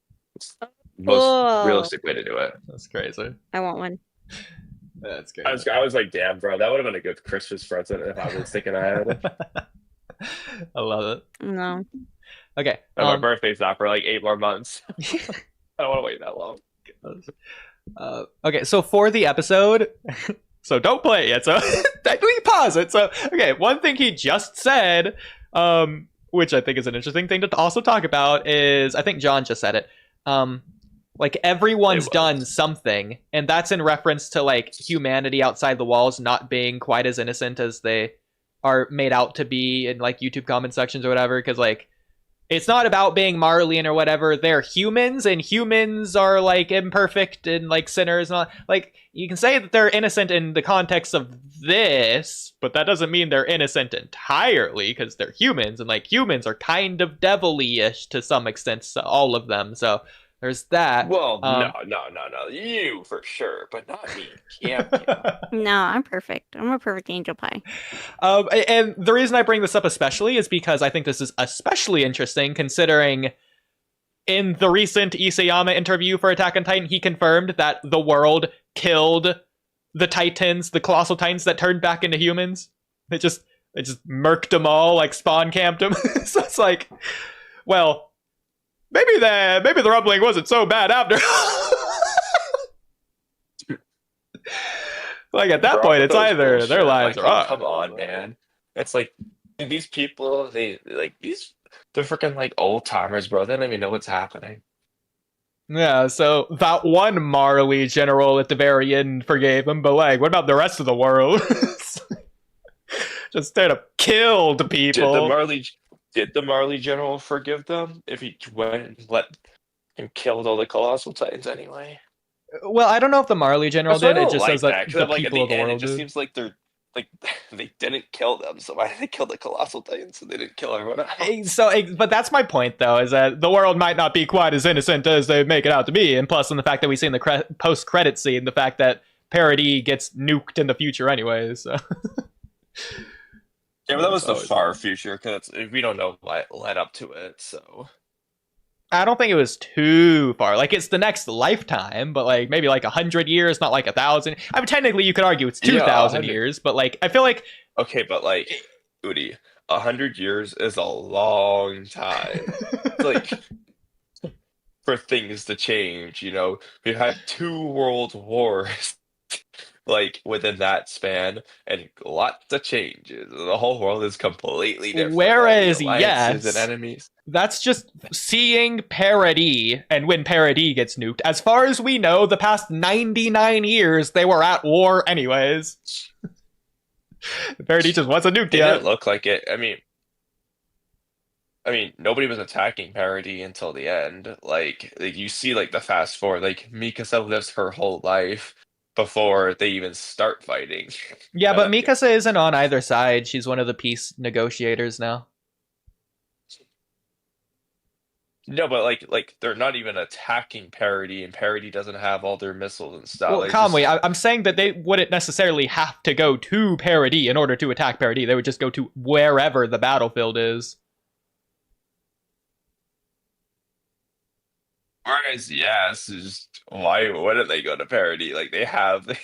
the most Whoa. realistic way to do it. That's crazy. I want one. That's good. I was like, damn, bro, that would have been a good Christmas present if I was thinking I had. I love it. No. Okay. And my birthday's not for like 8 more months. I don't want to wait that long. Okay, so for the episode, so don't play it yet. So we pause it. So okay, one thing he just said, which I think is an interesting thing to also talk about, is I think John just said it. Like everyone's done something, and that's in reference to like humanity outside the walls not being quite as innocent as they are made out to be in like YouTube comment sections or whatever. Because like it's not about being Marleyan or whatever. They're humans, and humans are like imperfect and like sinners. Not like you can say that they're innocent in the context of this, but that doesn't mean they're innocent entirely because they're humans, and like humans are kind of devilish to some extent. So all of them. So there's that. Well, no. You for sure, but not me. Yeah. No, I'm perfect. I'm a perfect angel pie. And the reason I bring this up especially is because I think this is especially interesting considering in the recent Isayama interview for Attack on Titan, he confirmed that the world killed the Titans, the colossal Titans that turned back into humans. They just murked them all, like spawn camped them. So it's like, well, maybe the rumbling wasn't so bad after all. Like at that point, it's either bullshit. their lives like, are up. Come on, man. It's like these people, they're freaking like old timers, bro. They don't even know what's happening. Yeah, so that one Marley general at the very end forgave him, but like, what about the rest of the world? Just straight up killed people. Did the Marley general forgive them if he went and killed all the colossal titans anyway? Well, I don't know if the Marley general did. It just says that the like, people of the world it just did. seems like they're like they didn't kill them, so why did they kill the colossal titans and they didn't kill everyone else? But that's my point, though, is that the world might not be quite as innocent as they make it out to be, and plus, in the fact that we see in the post-credit scene, the fact that Parody gets nuked in the future, anyways. So. Yeah, but that was the far future because we don't know what led up to it. So I don't think it was too far. Like it's the next lifetime, but like maybe like 100 years, not like 1,000. I mean, technically, you could argue it's 2,000 years, but like I feel like okay, but like Udi, 100 years is a long time. Like for things to change, we've had 2 world wars. Like within that span, and lots of changes. The whole world is completely different. Whereas, yes, and enemies. That's just seeing Parody, and when Parody gets nuked. As far as we know, the past 99 years they were at war, anyways. Parody just wasn't nuked yet. It didn't look like it. I mean, nobody was attacking Parody until the end. Like you see, like the fast forward, like Mikasa lives her whole life before they even start fighting. Yeah, but Mikasa isn't on either side. She's one of the peace negotiators now. No, but like they're not even attacking Parody, and Parody doesn't have all their missiles and stuff. Well, Conway, I'm saying that they wouldn't necessarily have to go to Parody in order to attack Parody. They would just go to wherever the battlefield is. Whereas, yes, why wouldn't they go to Parody? Like they have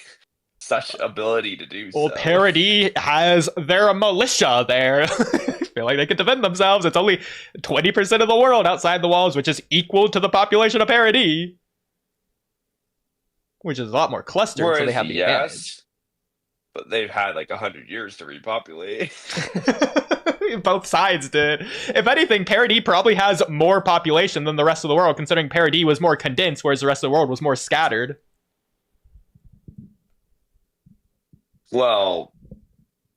such ability to do so. Well, Parody has their militia there. I feel like they can defend themselves. It's only 20% of the world outside the walls, which is equal to the population of Parody. Which is a lot more clustered, so they have the advantage. But they've had like 100 years to repopulate. Both sides did. If anything, Parody probably has more population than the rest of the world, considering Parody was more condensed, whereas the rest of the world was more scattered. Well,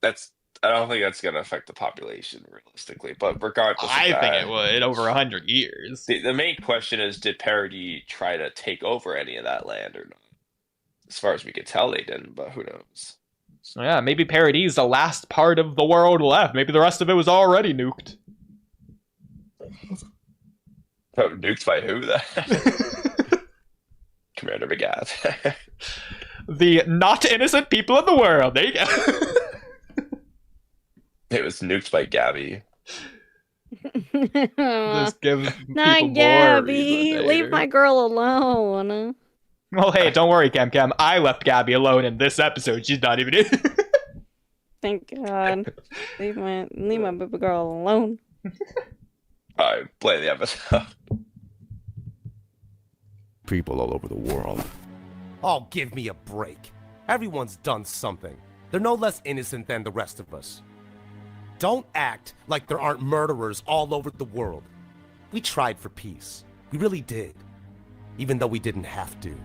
that's I don't think that's going to affect the population realistically, but regardless of I think that, it would over 100 years. the main question is, did Parody try to take over any of that land or not? As far as we could tell, they didn't, but who knows? So yeah, maybe Parody's the last part of the world left. Maybe the rest of it was already nuked. Oh, nuked by who then? Commander McGath. The not innocent people of the world. There you go. It was nuked by Gabby. Just give people Not more Gabby. reason to hate Leave her. my girl alone. Well, hey, don't worry, Cam. I left Gabby alone in this episode. She's not even in. Thank God. Leave my baby girl alone. Alright, play the episode. People all over the world. Oh, give me a break. Everyone's done something. They're no less innocent than the rest of us. Don't act like there aren't murderers all over the world. We tried for peace. We really did. Even though we didn't have to.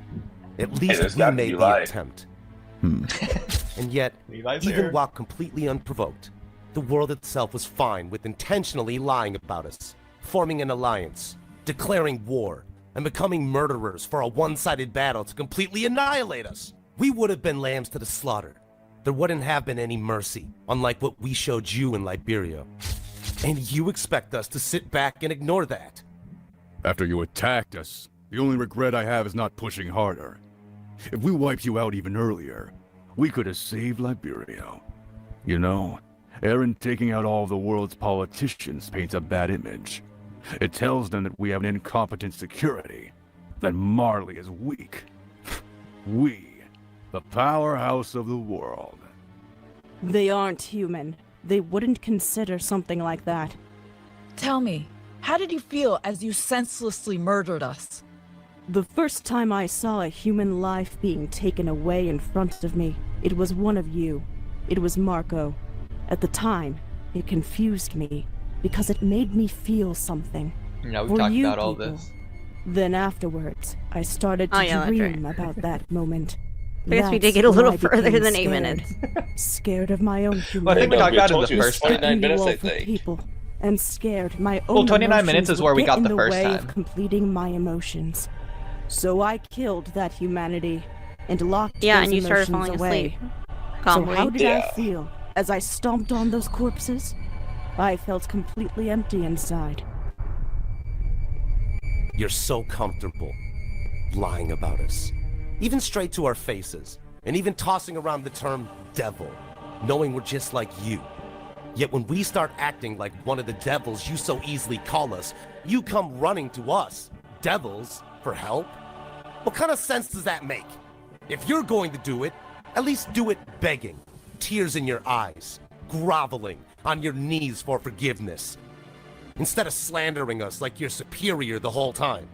At least there's we gotta made be the lie. attempt. Hmm. And yet, Levi's even here. while completely unprovoked, the world itself was fine with intentionally lying about us, forming an alliance, declaring war, and becoming murderers for a one-sided battle to completely annihilate us. We would have been lambs to the slaughter. There wouldn't have been any mercy, unlike what we showed you in Liberia. And you expect us to sit back and ignore that? After you attacked us, the only regret I have is not pushing harder. If we wiped you out even earlier, we could have saved Liberia. You know, Eren taking out all of the world's politicians paints a bad image. It tells them that we have an incompetent security, that Marley is weak. We, the powerhouse of the world. They aren't human. They wouldn't consider something like that. Tell me, how did you feel as you senselessly murdered us? The first time I saw a human life being taken away in front of me, it was one of you. It was Marco. At the time, it confused me, because it made me feel something. Yeah, we For talked you about all people. this. Then afterwards, I started to Oh, yeah, that's dream right. about that moment. I guess we did That's get a when little I further became than 8 scared. minutes. Scared of my own humanity. Well, I think we No, talked we about it told in you the it was first time. 29 minutes, I Awful think. people, and scared my own Well, 29 minutes emotions is where we would got get the in first way time. of completing my emotions. So I killed that humanity and locked Yeah, those and you started emotions falling away. asleep. So Calmly. how did Yeah. I feel as I stomped on those corpses? I felt completely empty inside. You're so comfortable lying about us. Even straight to our faces. And even tossing around the term devil, knowing we're just like you. Yet when we start acting like one of the devils you so easily call us, you come running to us, devils, for help? What kind of sense does that make? If you're going to do it, at least do it begging, tears in your eyes, groveling on your knees for forgiveness, instead of slandering us like you're superior the whole time.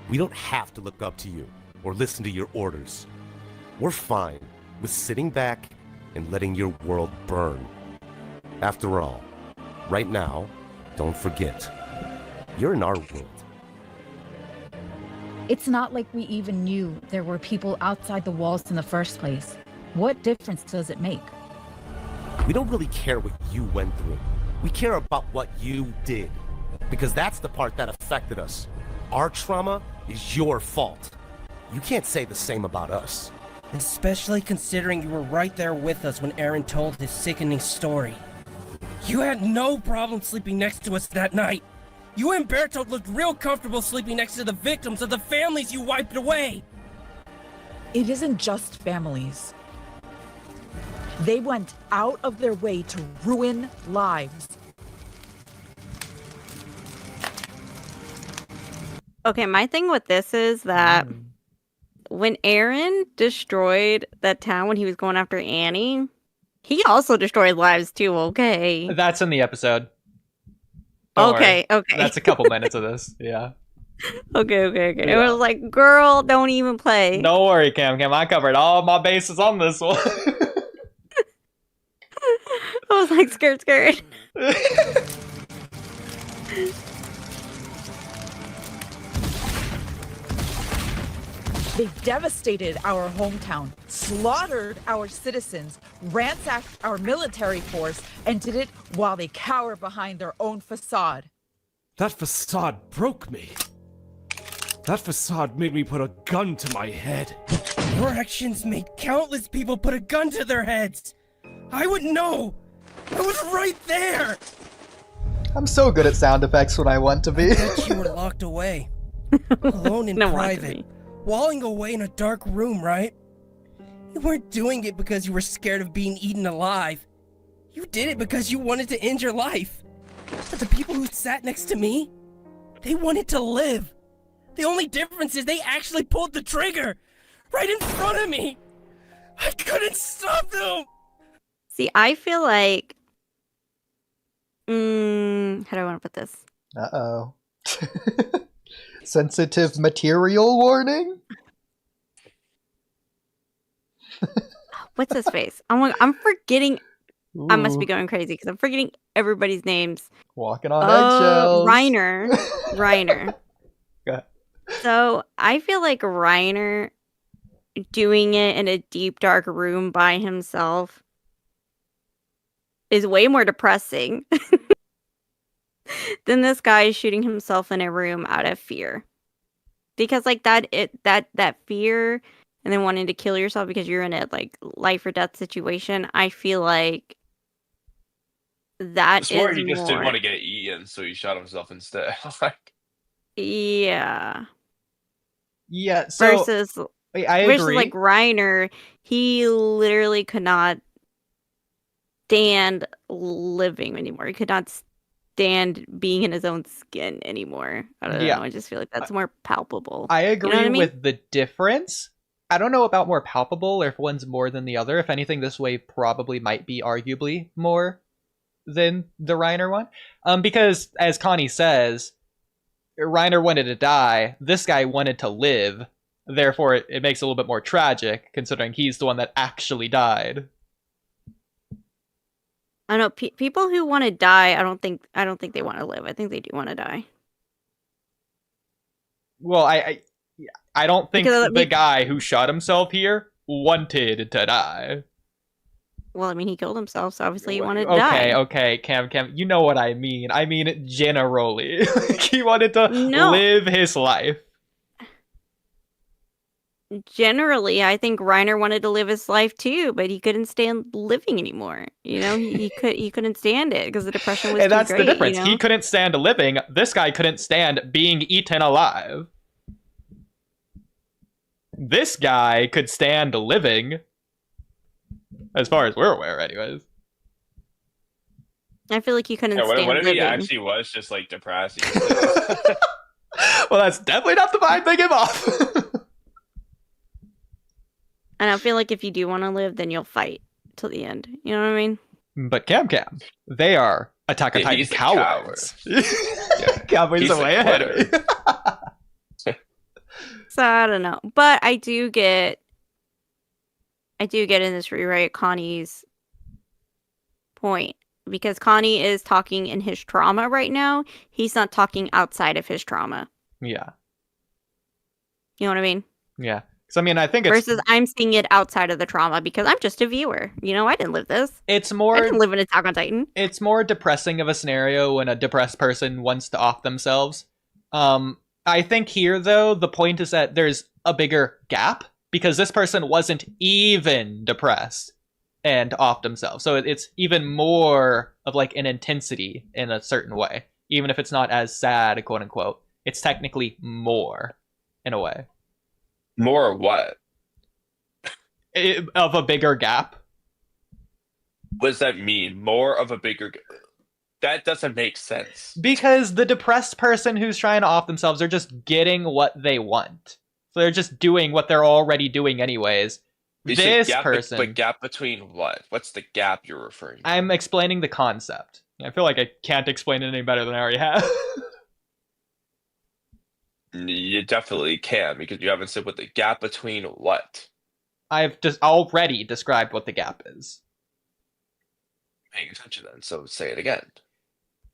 We don't have to look up to you or listen to your orders. We're fine with sitting back and letting your world burn. After all, right now, don't forget, you're in our world. It's not like we even knew there were people outside the walls in the first place. What difference does it make? We don't really care what you went through. We care about what you did. Because that's the part that affected us. Our trauma is your fault. You can't say the same about us. Especially considering you were right there with us when Eren told his sickening story. You had no problem sleeping next to us that night. You and Bertolt looked real comfortable sleeping next to the victims of the families you wiped away. It isn't just families. They went out of their way to ruin lives. Okay, my thing with this is that when Eren destroyed that town when he was going after Annie, he also destroyed lives too, okay? That's in the episode. Don't Okay, worry. okay. That's a couple minutes of this. Yeah. Okay. It Yeah. was like, girl, don't even play. Don't worry, Cam. I covered all my bases on this one. I was like, scared. They devastated our hometown, slaughtered our citizens, ransacked our military force, and did it while they cower behind their own facade. That facade broke me. That facade made me put a gun to my head. Your actions made countless people put a gun to their heads. I would know. I was right there. I'm so good at sound effects when I want to be. I bet you were locked away, alone in private, walling away in a dark room, right? You weren't doing it because you were scared of being eaten alive. You did it because you wanted to end your life. But the people who sat next to me, they wanted to live. The only difference is they actually pulled the trigger right in front of me. I couldn't stop them. See, I feel like... how do I want to put this? Uh-oh. Sensitive material warning? What's his face? I'm forgetting... Ooh. I must be going crazy because I'm forgetting everybody's names. Walking on eggshells. Reiner. So I feel like Reiner doing it in a deep, dark room by himself is way more depressing than this guy shooting himself in a room out of fear. Because like that fear and then wanting to kill yourself because you're in a like life or death situation, I feel like that it's is more he just more... didn't want to get eaten, so he shot himself instead. Yeah. Yeah, so versus I agree. like Reiner, he literally could not stand living anymore. He could not stand being in his own skin anymore. I don't know. I just feel like that's more palpable. I agree you know what I mean? with the difference. I don't know about more palpable or if one's more than the other. If anything, this way probably might be arguably more than the Reiner one. Because as Connie says, Reiner wanted to die. This guy wanted to live. Therefore, it makes it a little bit more tragic, considering he's the one that actually died. I know people who want to die. I don't think they want to live. I think they do want to die. Well, I don't think the guy who shot himself here wanted to die. Well, I mean, he killed himself, so obviously he wanted to die. Okay, Cam, you know what I mean. I mean, generally. He wanted to live his life. Generally, I think Reiner wanted to live his life too, but he couldn't stand living anymore. You know, he couldn't stand it because the depression was and too that's great, the difference. You know? He couldn't stand living. This guy couldn't stand being eaten alive. This guy could stand living. As far as we're aware, anyways. I feel like you couldn't stand what if living. he actually was just like depressed? Well, that's definitely not the vibe they give off. And I feel like if you do want to live, then you'll fight till the end. You know what I mean? But Cam, they are Attack on Titan cowards. Cowboys are way ahead of me. So I don't know, but I do get in this rewrite Connie's point, because Connie is talking in his trauma right now. He's not talking outside of his trauma. Yeah. You know what I mean? Yeah. So I mean, I think it's... Versus I'm seeing it outside of the trauma because I'm just a viewer. You know, I didn't live this. It's more... I didn't live in Attack on Titan. It's more depressing of a scenario when a depressed person wants to off themselves. I think here, though, the point is that there's a bigger gap because this person wasn't even depressed and offed themselves. So it's even more of like an intensity in a certain way. Even if it's not as sad, quote unquote. It's technically more in a way. More what? Of a bigger gap. What does that mean? More of a bigger... That doesn't make sense. Because the depressed person who's trying to off themselves are just getting what they want. So they're just doing what they're already doing anyways. This person... But gap between what? What's the gap you're referring to? I'm explaining the concept. I feel like I can't explain it any better than I already have. You definitely can, because you haven't said what the gap between what? I've just already described what the gap is. Paying attention then, so say it again.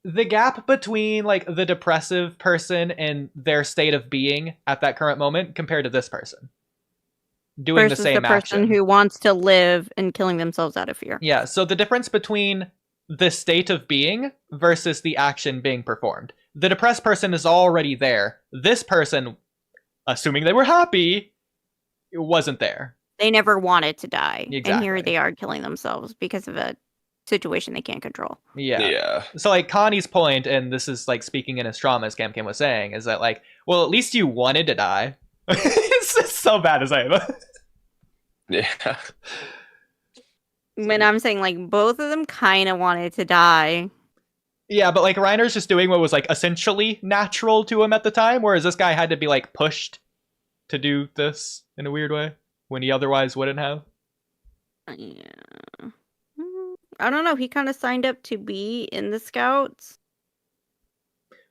The gap between like the depressive person and their state of being at that current moment compared to this person. doing versus the same the person action. who wants to live and killing themselves out of fear. Yeah, so the difference between the state of being versus the action being performed. The depressed person is already there. This person, assuming they were happy, it wasn't there. They never wanted to die. Exactly. And here they are killing themselves because of a situation they can't control. Yeah. So like Connie's point, and this is like speaking in his trauma, as Cam was saying, is that like, well, at least you wanted to die. It's so bad to say, but Yeah. When I'm saying like both of them kind of wanted to die. Yeah, but like Reiner's just doing what was like essentially natural to him at the time, whereas this guy had to be like pushed to do this in a weird way when he otherwise wouldn't have. Yeah. I don't know. He kind of signed up to be in the Scouts.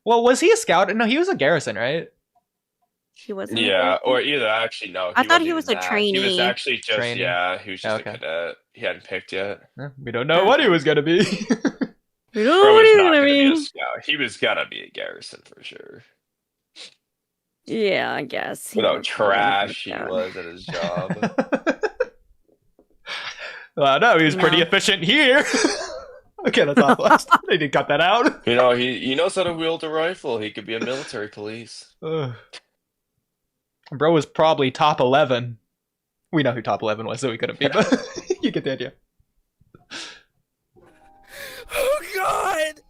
Well, was he a scout? No, he was a garrison, right? He wasn't. Yeah, or either actually no. I thought he wasn't was even a that. trainee. He was actually just Trainee? he was just a cadet. He hadn't picked yet. We don't know what he was gonna be. We don't Or know what was he's not gonna gonna be a be. scout. He was gonna be a garrison for sure. Yeah, I guess. What how trash he was at his job. Well, no, he was pretty efficient here. Okay, that's awful. They did cut that out. You know, he knows how to wield a rifle. He could be a military police. Ugh. Bro was probably top 11. We know who top 11 was, so we couldn't be, but you get the idea. Oh God!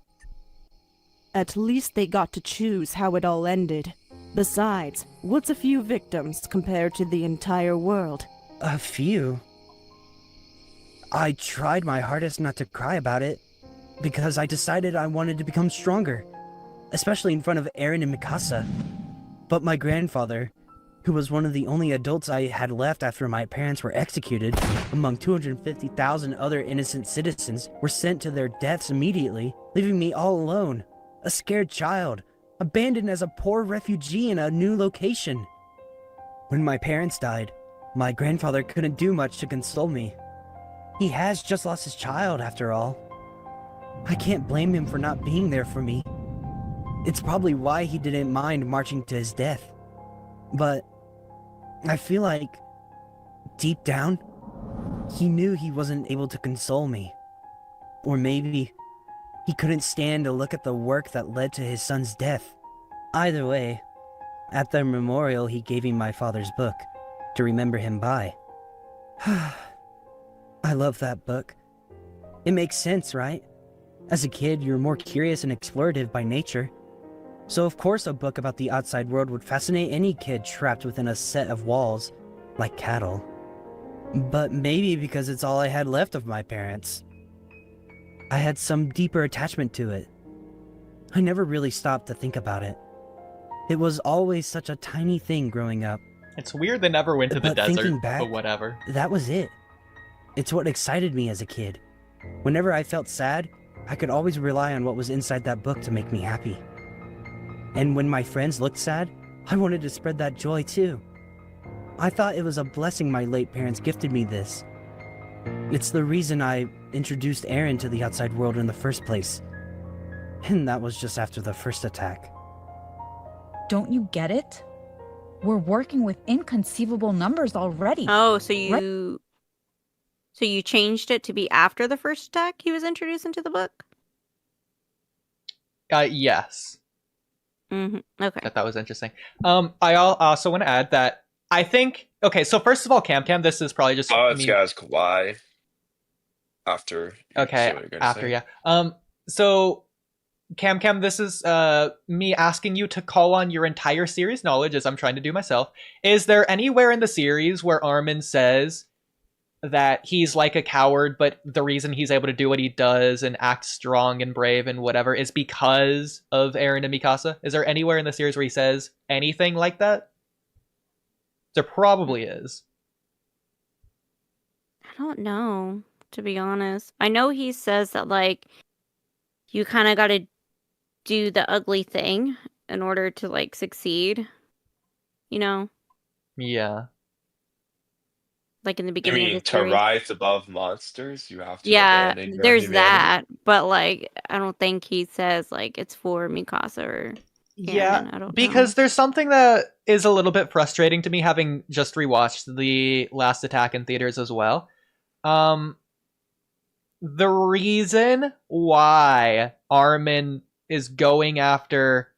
At least they got to choose how it all ended. Besides, what's a few victims compared to the entire world? A few? I tried my hardest not to cry about it, because I decided I wanted to become stronger, especially in front of Eren and Mikasa. But my grandfather, who was one of the only adults I had left after my parents were executed, among 250,000 other innocent citizens, were sent to their deaths immediately, leaving me all alone, a scared child, abandoned as a poor refugee in a new location. When my parents died, my grandfather couldn't do much to console me. He has just lost his child, after all. I can't blame him for not being there for me. It's probably why he didn't mind marching to his death. But I feel like, deep down, he knew he wasn't able to console me. Or maybe he couldn't stand to look at the work that led to his son's death. Either way, at the memorial he gave me my father's book to remember him by. I love that book. It makes sense, right? As a kid, you're more curious and explorative by nature. So of course a book about the outside world would fascinate any kid trapped within a set of walls, like cattle. But maybe because it's all I had left of my parents, I had some deeper attachment to it. I never really stopped to think about it. It was always such a tiny thing growing up. It's weird they never went to the But desert, thinking back, but whatever. That was it. It's what excited me as a kid. Whenever I felt sad, I could always rely on what was inside that book to make me happy. And when my friends looked sad, I wanted to spread that joy too. I thought it was a blessing my late parents gifted me this. It's the reason I introduced Eren to the outside world in the first place. And that was just after the first attack. Don't you get it? We're working with inconceivable numbers already. Oh, so you changed it to be after the first attack he was introduced into the book? Yes. Mm-hmm. Okay. That was interesting. I also want to add that I think, okay, so first of all, Cam, this is probably just... Oh, it's guys, why? After. Okay, after, yeah. So, Cam, this is me asking you to call on your entire series knowledge, as I'm trying to do myself. Is there anywhere in the series where Armin says that he's like a coward, but the reason he's able to do what he does and act strong and brave and whatever is because of Eren and Mikasa? Is there anywhere in the series where he says anything like that? There probably is. I don't know, to be honest. I know he says that, like, you kind of got to do the ugly thing in order to, like, succeed. You know? Yeah. Like in the You beginning mean of the to series. rise above monsters, you have to Yeah, abandon your there's humanity? that, but like I don't think he says like it's for Mikasa or Yeah, Eren, I don't because know. there's something that is a little bit frustrating to me, having just rewatched the last attack in theaters as well. Um, the reason why Armin is going after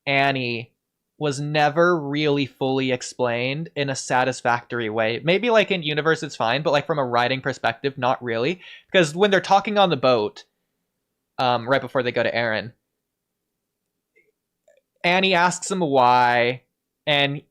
Annie was never really fully explained in a satisfactory way. Maybe like in universe it's fine, but like from a writing perspective, not really. Because when they're talking on the boat, right before they go to Eren, Annie asks him why, and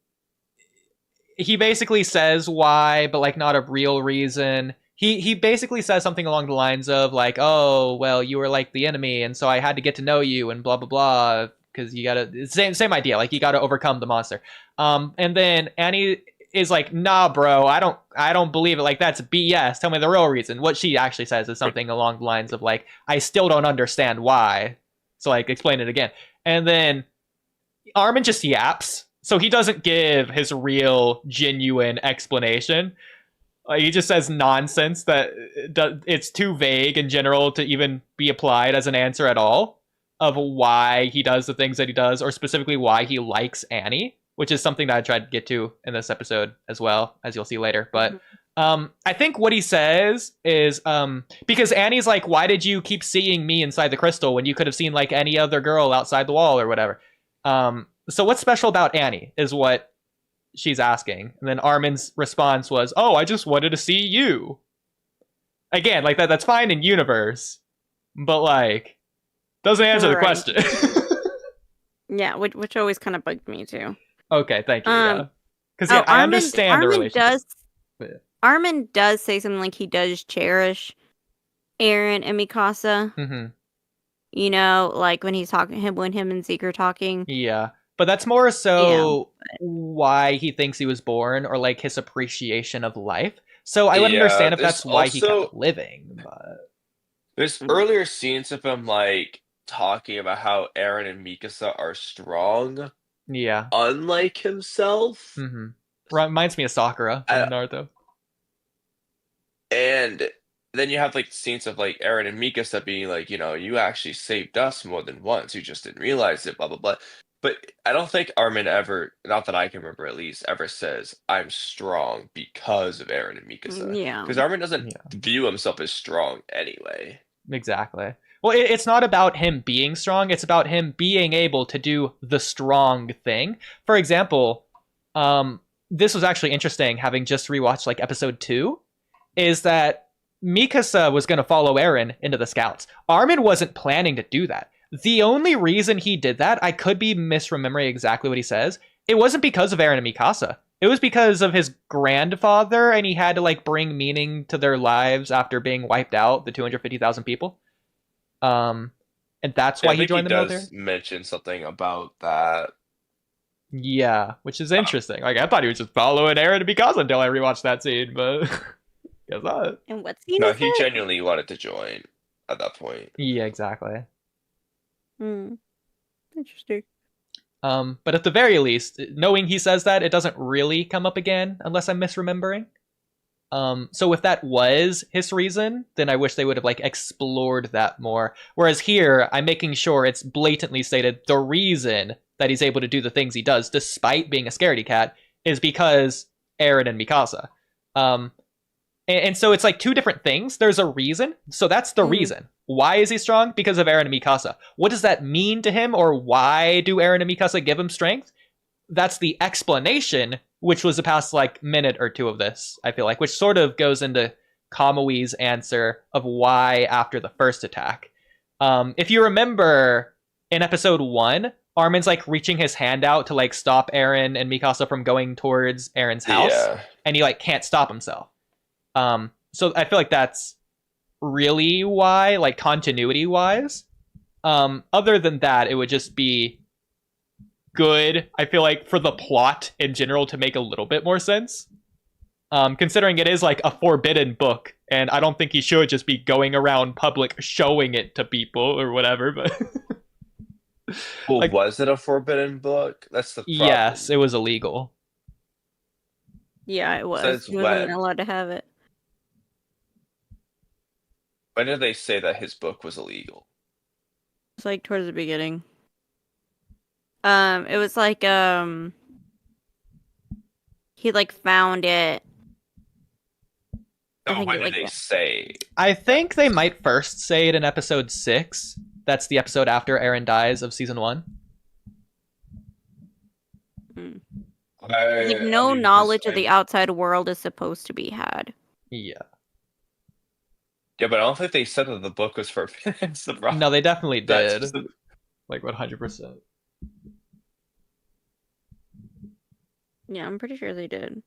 he basically says why, but like not a real reason. He basically says something along the lines of like, "Oh, well, you were like the enemy, and so I had to get to know you, and blah blah blah." Because you gotta same idea, like you gotta overcome the monster. And then Annie is like, "Nah, bro, I don't believe it. Like that's BS. Tell me the real reason." What she actually says is something along the lines of like, "I still don't understand why." So like, explain it again. And then Armin just yaps. So he doesn't give his real, genuine explanation. He just says nonsense that it's too vague in general to even be applied as an answer at all of why he does the things that he does, or specifically why he likes Annie, which is something that I tried to get to in this episode as well, as you'll see later. But I think what he says is because Annie's like, why did you keep seeing me inside the crystal when you could have seen like any other girl outside the wall or whatever? So what's special about Annie is what she's asking. And then Armin's response was, "Oh, I just wanted to see you." Again, like that's fine in universe, but like doesn't answer the question. Yeah, which always kind of bugged me too. Okay, thank you. Yeah. Because I understand the relationship. Armin does say something like he does cherish Eren and Mikasa. Mm-hmm. You know, like when he's talking when him and Zeke are talking. Yeah. But that's more so why he thinks he was born, or like his appreciation of life. So I would understand if that's why he kept living. But there's earlier scenes of him like talking about how Eren and Mikasa are strong. Yeah. Unlike himself. Mm-hmm. Reminds me of Sakura from Naruto. And then you have like scenes of like Eren and Mikasa being like, you know, you actually saved us more than once. You just didn't realize it, blah blah blah. But I don't think Armin ever, not that I can remember at least, ever says, "I'm strong because of Eren and Mikasa." Yeah. Because Armin doesn't view himself as strong anyway. Exactly. Well, it's not about him being strong. It's about him being able to do the strong thing. For example, this was actually interesting, having just rewatched like episode 2, is that Mikasa was going to follow Eren into the scouts. Armin wasn't planning to do that. The only reason he did that, I could be misremembering exactly what he says, it wasn't because of Eren and Mikasa. It was because of his grandfather, and he had to like bring meaning to their lives after being wiped out, the 250,000 people. And that's why he joined the military. Does mention something about that. Yeah, which is interesting. Like I thought he was just following Eren and Mikasa until I rewatched that scene, but guess not. And what scene? No, he genuinely wanted to join at that point. Yeah, exactly. Interesting. But at the very least, knowing he says that, it doesn't really come up again unless I'm misremembering. So if that was his reason, then I wish they would have like explored that more. Whereas here, I'm making sure it's blatantly stated the reason that he's able to do the things he does, despite being a scaredy cat, is because Eren and Mikasa. And so it's like two different things. There's a reason. So that's the reason. Why is he strong? Because of Eren and Mikasa. What does that mean to him, or why do Eren and Mikasa give him strength? That's the explanation, which was the past like minute or two of this, I feel like, which sort of goes into Kamui's answer of why after the first attack. If you remember in episode 1, Armin's like reaching his hand out to like stop Eren and Mikasa from going towards Eren's house, and he like can't stop himself. So I feel like that's really why, like continuity wise. Other than that, it would just be good, I feel like, for the plot in general to make a little bit more sense. Considering it is like a forbidden book, and I don't think he should just be going around public showing it to people or whatever, but well, like, was it a forbidden book? That's the problem. Yes, it was illegal. Yeah, it was. Since He wasn't allowed to have it. When did they say that his book was illegal? It's like towards the beginning. It was like he like found it. I Oh, think when it, did like they say? I think they might first say it in episode 6. That's the episode after Eren dies of season 1. mm. I Like no mean, 'cause knowledge of the outside world is supposed to be had. Yeah. Yeah, but I don't think they said that the book was for it's the problem. No, they definitely That's did. Like 100%. Yeah, I'm pretty sure they did.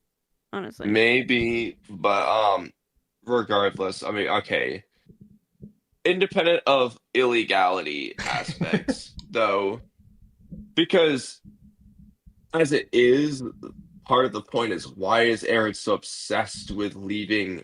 Honestly. maybe, but regardless, I mean, okay. Independent of illegality aspects, though, because as it is, part of the point is why is Eren so obsessed with leaving,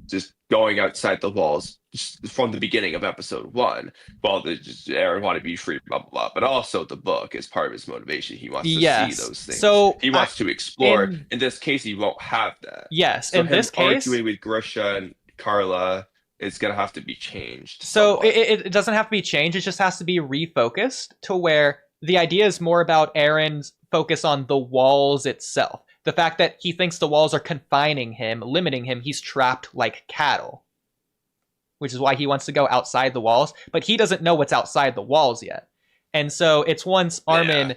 just going outside the walls just from the beginning of episode 1? Well, Eren wanted to be free, blah blah blah, but also the book is part of his motivation. He wants to see Yes. those things. So He wants to explore. in- In this case, he won't have that. Yes, So in him this case, arguing with Grisha and Carla is gonna have to be changed. so somewhat. it doesn't have to be changed. It just has to be refocused to where the idea is more about Eren's focus on the walls itself. The fact that he thinks the walls are confining him, limiting him, he's trapped like cattle. Which is why he wants to go outside the walls, but he doesn't know what's outside the walls yet. And so it's once Armin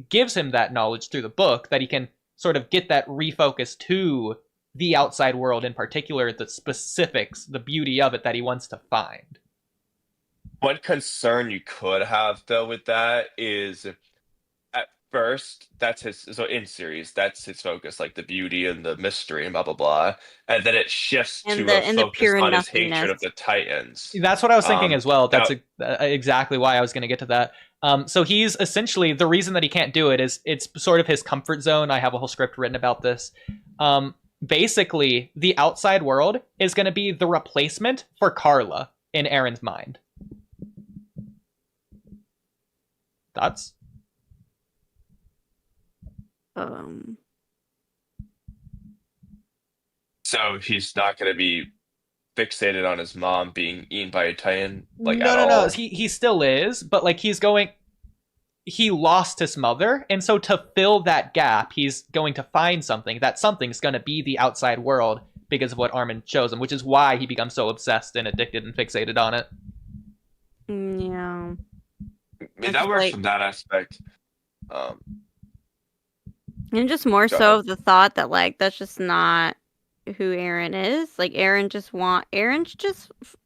gives him that knowledge through the book that he can sort of get that refocus to the outside world, in particular, the specifics, the beauty of it that he wants to find. One concern you could have though with that is at first that's his, so in series that's his focus, like the beauty and the mystery and blah blah blah, and then it shifts And to the a focus pure on his hatred nothingness. of the Titans. That's what I was thinking as well. That's now- exactly why I was going to get to that. So he's essentially, the reason that he can't do it is it's sort of his comfort zone. I have a whole script written about this. Basically, the outside world is going to be the replacement for Carla in Eren's mind. Thoughts? So he's not going to be fixated on his mom being eaten by a Titan, like no, at no, all. no. He still is, but like he lost his mother, and so to fill that gap, he's going to find something. That something's going to be the outside world because of what Armin shows him, which is why he becomes so obsessed and addicted and fixated on it. Yeah. I mean, that works from that aspect. And just more Go so ahead. of the thought that like that's just not who Eren is. Like Eren's just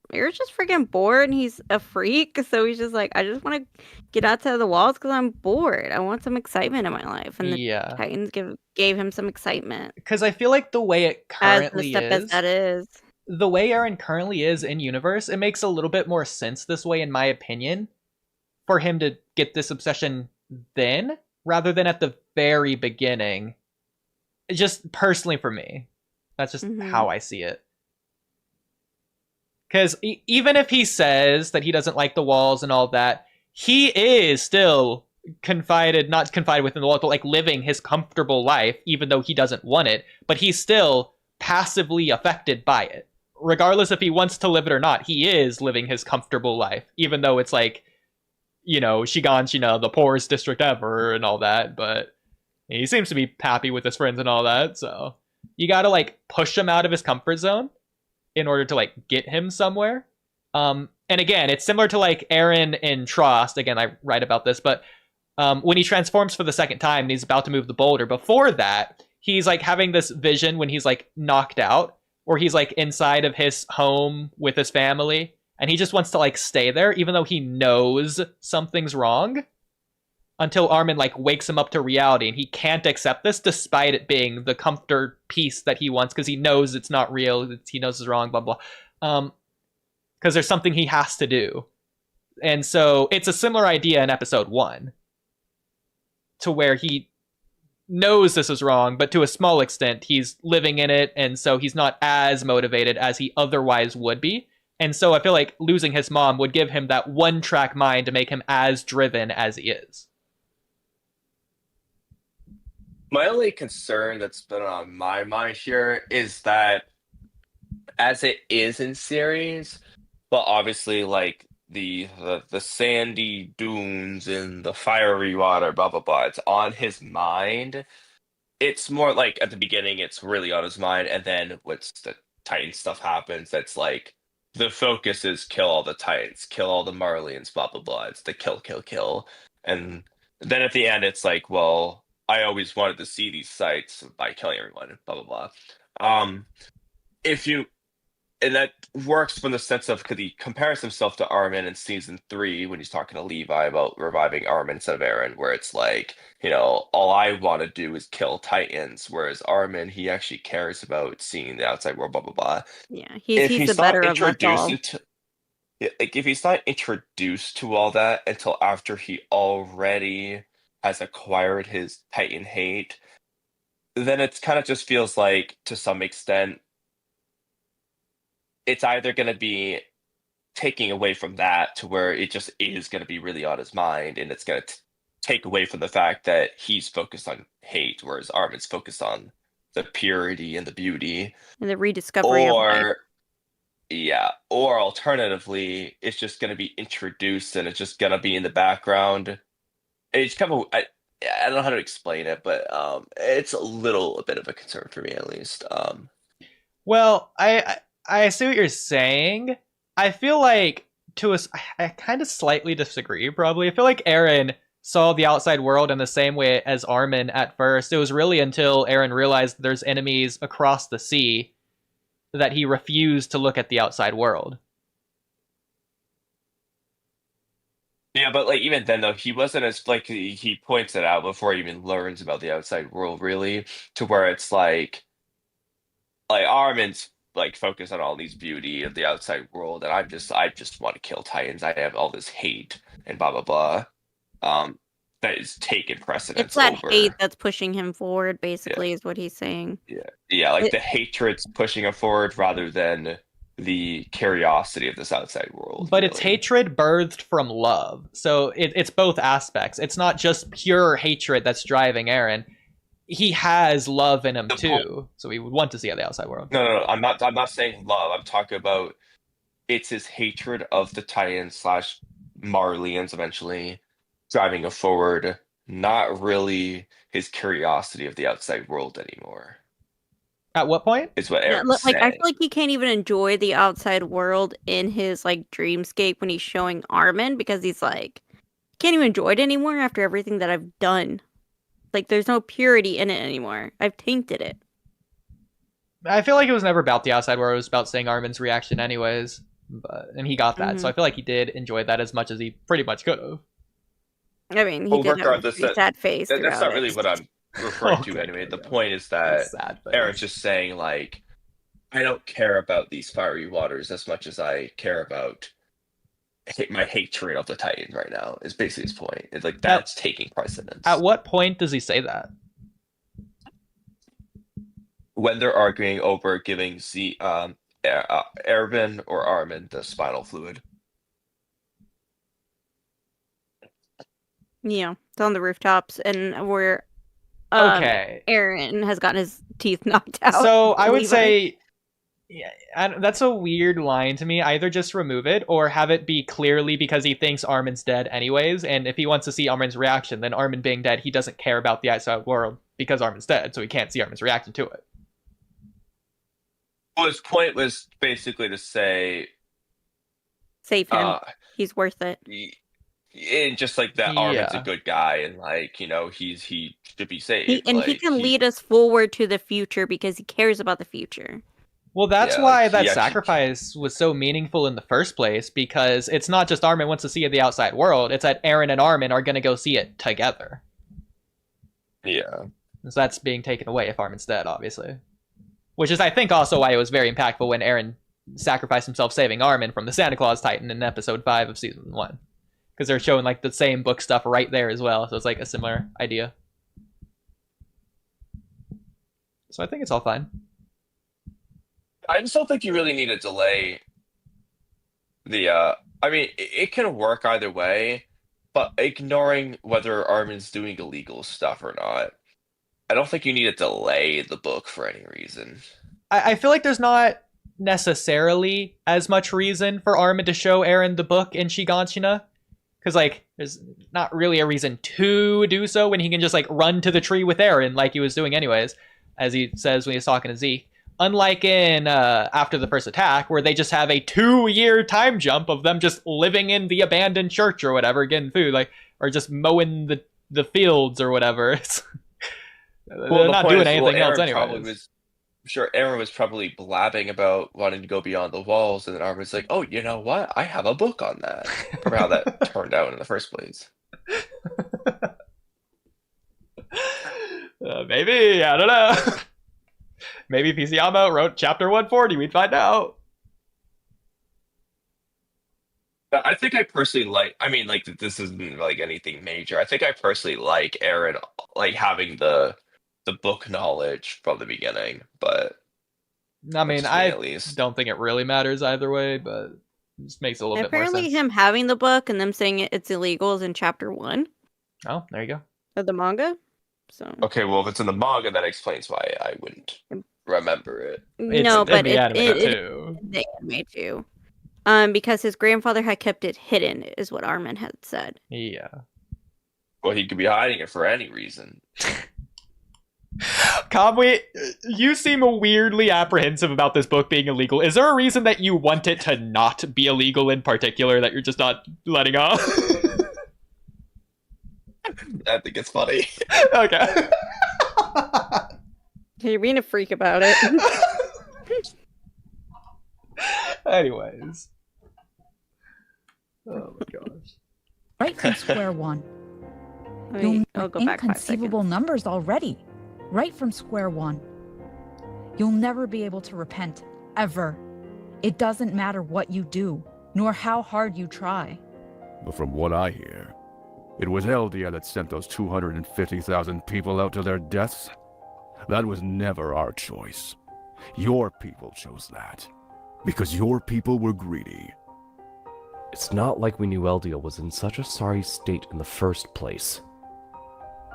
freaking bored and he's a freak. So he's just like, I just want to get outside of the walls because I'm bored. I want some excitement in my life. And the Titans gave him some excitement. Because I feel like the way it currently as that is. The way Eren currently is in universe, it makes a little bit more sense this way, in my opinion, for him to get this obsession then, rather than at the very beginning. Just personally for me. That's just how I see it. Because even if he says that he doesn't like the walls and all that, he is still not confined within the walls, but like living his comfortable life, even though he doesn't want it. But he's still passively affected by it. Regardless if he wants to live it or not, he is living his comfortable life, even though it's like, Shiganshina, the poorest district ever and all that. But he seems to be happy with his friends and all that, so you gotta like push him out of his comfort zone in order to like get him somewhere. And again, it's similar to like Eren in Trost. Again, I write about this, but when he transforms for the second time and he's about to move the boulder, before that, he's like having this vision when he's like knocked out, where he's like inside of his home with his family, and he just wants to like stay there, even though he knows something's wrong, until Armin like wakes him up to reality, and he can't accept this despite it being the comfort piece that he wants, because he knows it's not real, he knows it's wrong, blah blah. Because there's something he has to do, and so it's a similar idea in episode 1, to where he knows this is wrong, but to a small extent he's living in it, and so he's not as motivated as he otherwise would be. And so I feel like losing his mom would give him that one-track mind to make him as driven as he is. My only concern that's been on my mind here is that as it is in series, but obviously like the sandy dunes and the fiery water, blah blah blah. It's on his mind. It's more like at the beginning, it's really on his mind, and then once the Titan stuff happens, that's like the focus is kill all the Titans, kill all the Marleyans, blah blah blah. It's the kill, kill, kill, and then at the end, it's like, well, I always wanted to see these sites by killing everyone, blah blah blah. If you and that works from the sense of because he compares himself to Armin in season 3 when he's talking to Levi about reviving Armin instead of Eren, where it's like, all I want to do is kill Titans, whereas Armin, he actually cares about seeing the outside world, blah blah blah. Yeah, If he's the he's not better of us introduced all. into, yeah, like if he's not introduced to all that until after he already has acquired his Titan hate, then it kind of just feels like, to some extent, it's either going to be taking away from that to where it just is going to be really on his mind, and it's going to take away from the fact that he's focused on hate, whereas Armin's focused on the purity and the beauty. And the rediscovery of life. Or, yeah, or alternatively, it's just going to be introduced and it's just going to be in the background. It's kind of, I don't know how to explain it, but it's a bit of a concern for me, at least. Well, I see what you're saying. I feel like I kind of slightly disagree, probably. I feel like Eren saw the outside world in the same way as Armin at first. It was really until Eren realized there's enemies across the sea that he refused to look at the outside world. Yeah, but like even then though, he wasn't as like he points it out before he even learns about the outside world, really, to where it's like Armin's like focused on all these beauty of the outside world, and I just want to kill Titans. I have all this hate and blah blah blah. That is taking precedence. It's that over. hate that's pushing him forward, basically, is what he's saying. Yeah, like the hatred's pushing him forward rather than the curiosity of this outside world. But it's hatred birthed from love. So it's both aspects. It's not just pure hatred that's driving Eren. He has love in him too. So he would want to see the outside world. No. I'm not saying love. I'm talking about it's his hatred of the Titans / Marleyans eventually driving him forward, not really his curiosity of the outside world anymore. At what point? Is what Eren's saying. I feel like he can't even enjoy the outside world in his like dreamscape when he's showing Armin, because he's like, can't even enjoy it anymore after everything that I've done. Like, there's no purity in it anymore. I've tainted it. I feel like it was never about the outside world. It was about seeing Armin's reaction anyways. And he got that. So I feel like he did enjoy that as much as he pretty much could have. I mean, he did have a sad face. That's not really what I'm referring to anyway. The point is that Eren's just saying, like, I don't care about these fiery waters as much as I care about my hatred of the Titans right now, is basically his point. It's like, that's taking precedence. At what point does he say that? When they're arguing over giving Erwin or Armin the spinal fluid. Yeah, it's on the rooftops, and where okay, Eren has gotten his teeth knocked out. So I would say, that's a weird line to me. Either just remove it, or have it be clearly because he thinks Armin's dead anyways, and if he wants to see Armin's reaction, then Armin being dead, he doesn't care about the outside world because Armin's dead, so he can't see Armin's reaction to it. Well, his point was basically to say, save him. He's worth it. And just like that, Armin's a good guy, and like, he should be saved. He can lead us forward to the future because he cares about the future. Well, that's why that sacrifice was so meaningful in the first place, because it's not just Armin wants to see the outside world, it's that Eren and Armin are going to go see it together. Yeah. So that's being taken away if Armin's dead, obviously. Which is, I think, also why it was very impactful when Eren sacrificed himself saving Armin from the Santa Claus Titan in episode 5 of season 1. Because they're showing like the same book stuff right there as well, so it's like a similar idea. So I think it's all fine. I just don't think you really need to delay the I mean, it can work either way, but ignoring whether Armin's doing illegal stuff or not, I don't think you need to delay the book for any reason. I feel like there's not necessarily as much reason for Armin to show Eren the book in Shiganshina. Because, like, there's not really a reason to do so when he can just, like, run to the tree with Eren like he was doing anyways, as he says when he's talking to Zeke. Unlike in After the First Attack, where they just have a 2-year time jump of them just living in the abandoned church or whatever, getting food, like, or just mowing the fields or whatever. They're not doing anything else anyway. Sure, Eren was probably blabbing about wanting to go beyond the walls, and then Armin was like, "Oh, you know what? I have a book on that." Remember how that turned out in the first place? Maybe, I don't know. Maybe Pisayama wrote chapter 140. We'd find out. I think I personally like. I mean, like, this isn't like anything major. I think I personally like Eren, like, having the book knowledge from the beginning, but I mean, at least don't think it really matters either way, but it just makes it a little bit more sense. Apparently him having the book and them saying it's illegal is in chapter 1 Oh, there you go. of the manga. So okay, well, if it's in the manga, that explains why I wouldn't remember it. no, but the anime too. The anime too. Because his grandfather had kept it hidden, is what Armin had said. Yeah. Well, he could be hiding it for any reason. Kamui, you seem weirdly apprehensive about this book being illegal. Is there a reason that you want it to not be illegal in particular that you're just not letting off? I think it's funny. Okay. You're being a freak about it. Anyways. Oh my gosh. Right from square one. I'll go back 5 Inconceivable seconds. numbers already. Right from square one. You'll never be able to repent, ever. It doesn't matter what you do, nor how hard you try. But from what I hear, it was Eldia that sent those 250,000 people out to their deaths. That was never our choice. Your people chose that. Because your people were greedy. It's not like we knew Eldia was in such a sorry state in the first place.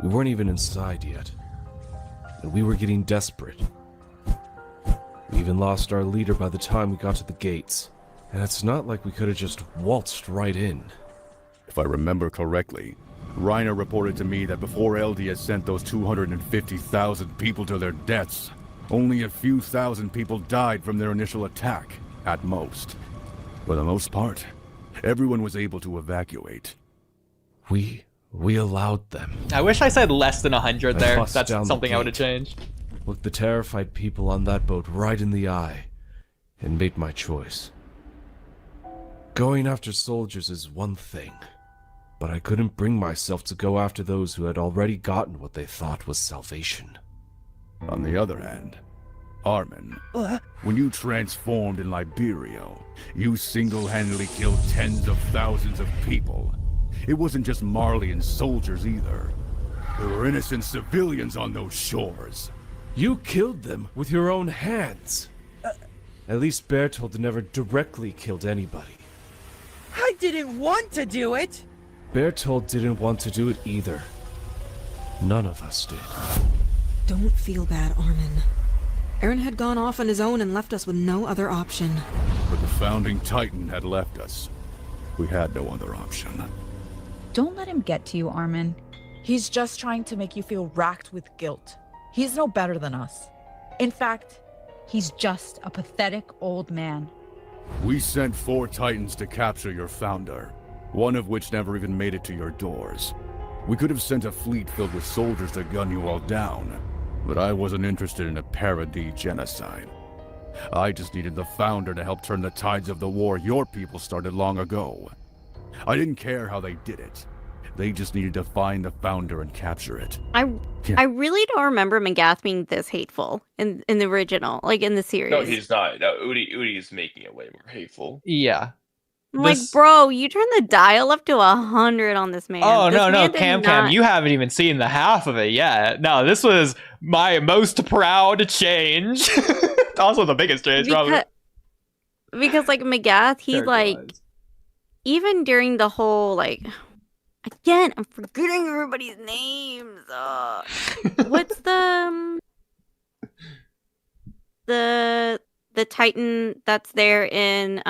We weren't even inside yet. And we were getting desperate. We even lost our leader by the time we got to the gates. And it's not like we could have just waltzed right in. If I remember correctly, Reiner reported to me that before Eldia sent those 250,000 people to their deaths, only a few thousand people died from their initial attack, at most. For the most part, everyone was able to evacuate. We allowed them. I wish I said less than 100 there. bust That's down the something I would have gate. changed. Looked the terrified people on that boat right in the eye, and made my choice. Going after soldiers is one thing, but I couldn't bring myself to go after those who had already gotten what they thought was salvation. On the other hand, Armin, when you transformed in Liberio, you single-handedly killed tens of thousands of people. It wasn't just Marleyan soldiers either. There were innocent civilians on those shores. You killed them with your own hands. At least Bertold never directly killed anybody. I didn't want to do it! Bertold didn't want to do it either. None of us did. Don't feel bad, Armin. Eren had gone off on his own and left us with no other option. But the founding Titan had left us. We had no other option. Don't let him get to you, Armin. He's just trying to make you feel racked with guilt. He's no better than us. In fact, He's just a pathetic old man. We sent 4 Titans to capture your founder, one of which never even made it to your doors. We could have sent a fleet filled with soldiers to gun you all down, but I wasn't interested in a paradis genocide. I just needed the founder to help turn the tides of the war your people started long ago. I didn't care how they did it. They just needed to find the founder and capture it. I really don't remember Magath being this hateful in the original, like in the series. No, he's not. No, Udi is making it way more hateful. Yeah. I'm like, bro, you turn the dial up to 100 on this man. Oh, This no, man did Cam, not- you haven't even seen the half of it yet. No, this was my most proud change. Also the biggest change, probably. Because like Magath, he like, even during the whole like, again, I'm forgetting everybody's names. What's the the Titan that's there in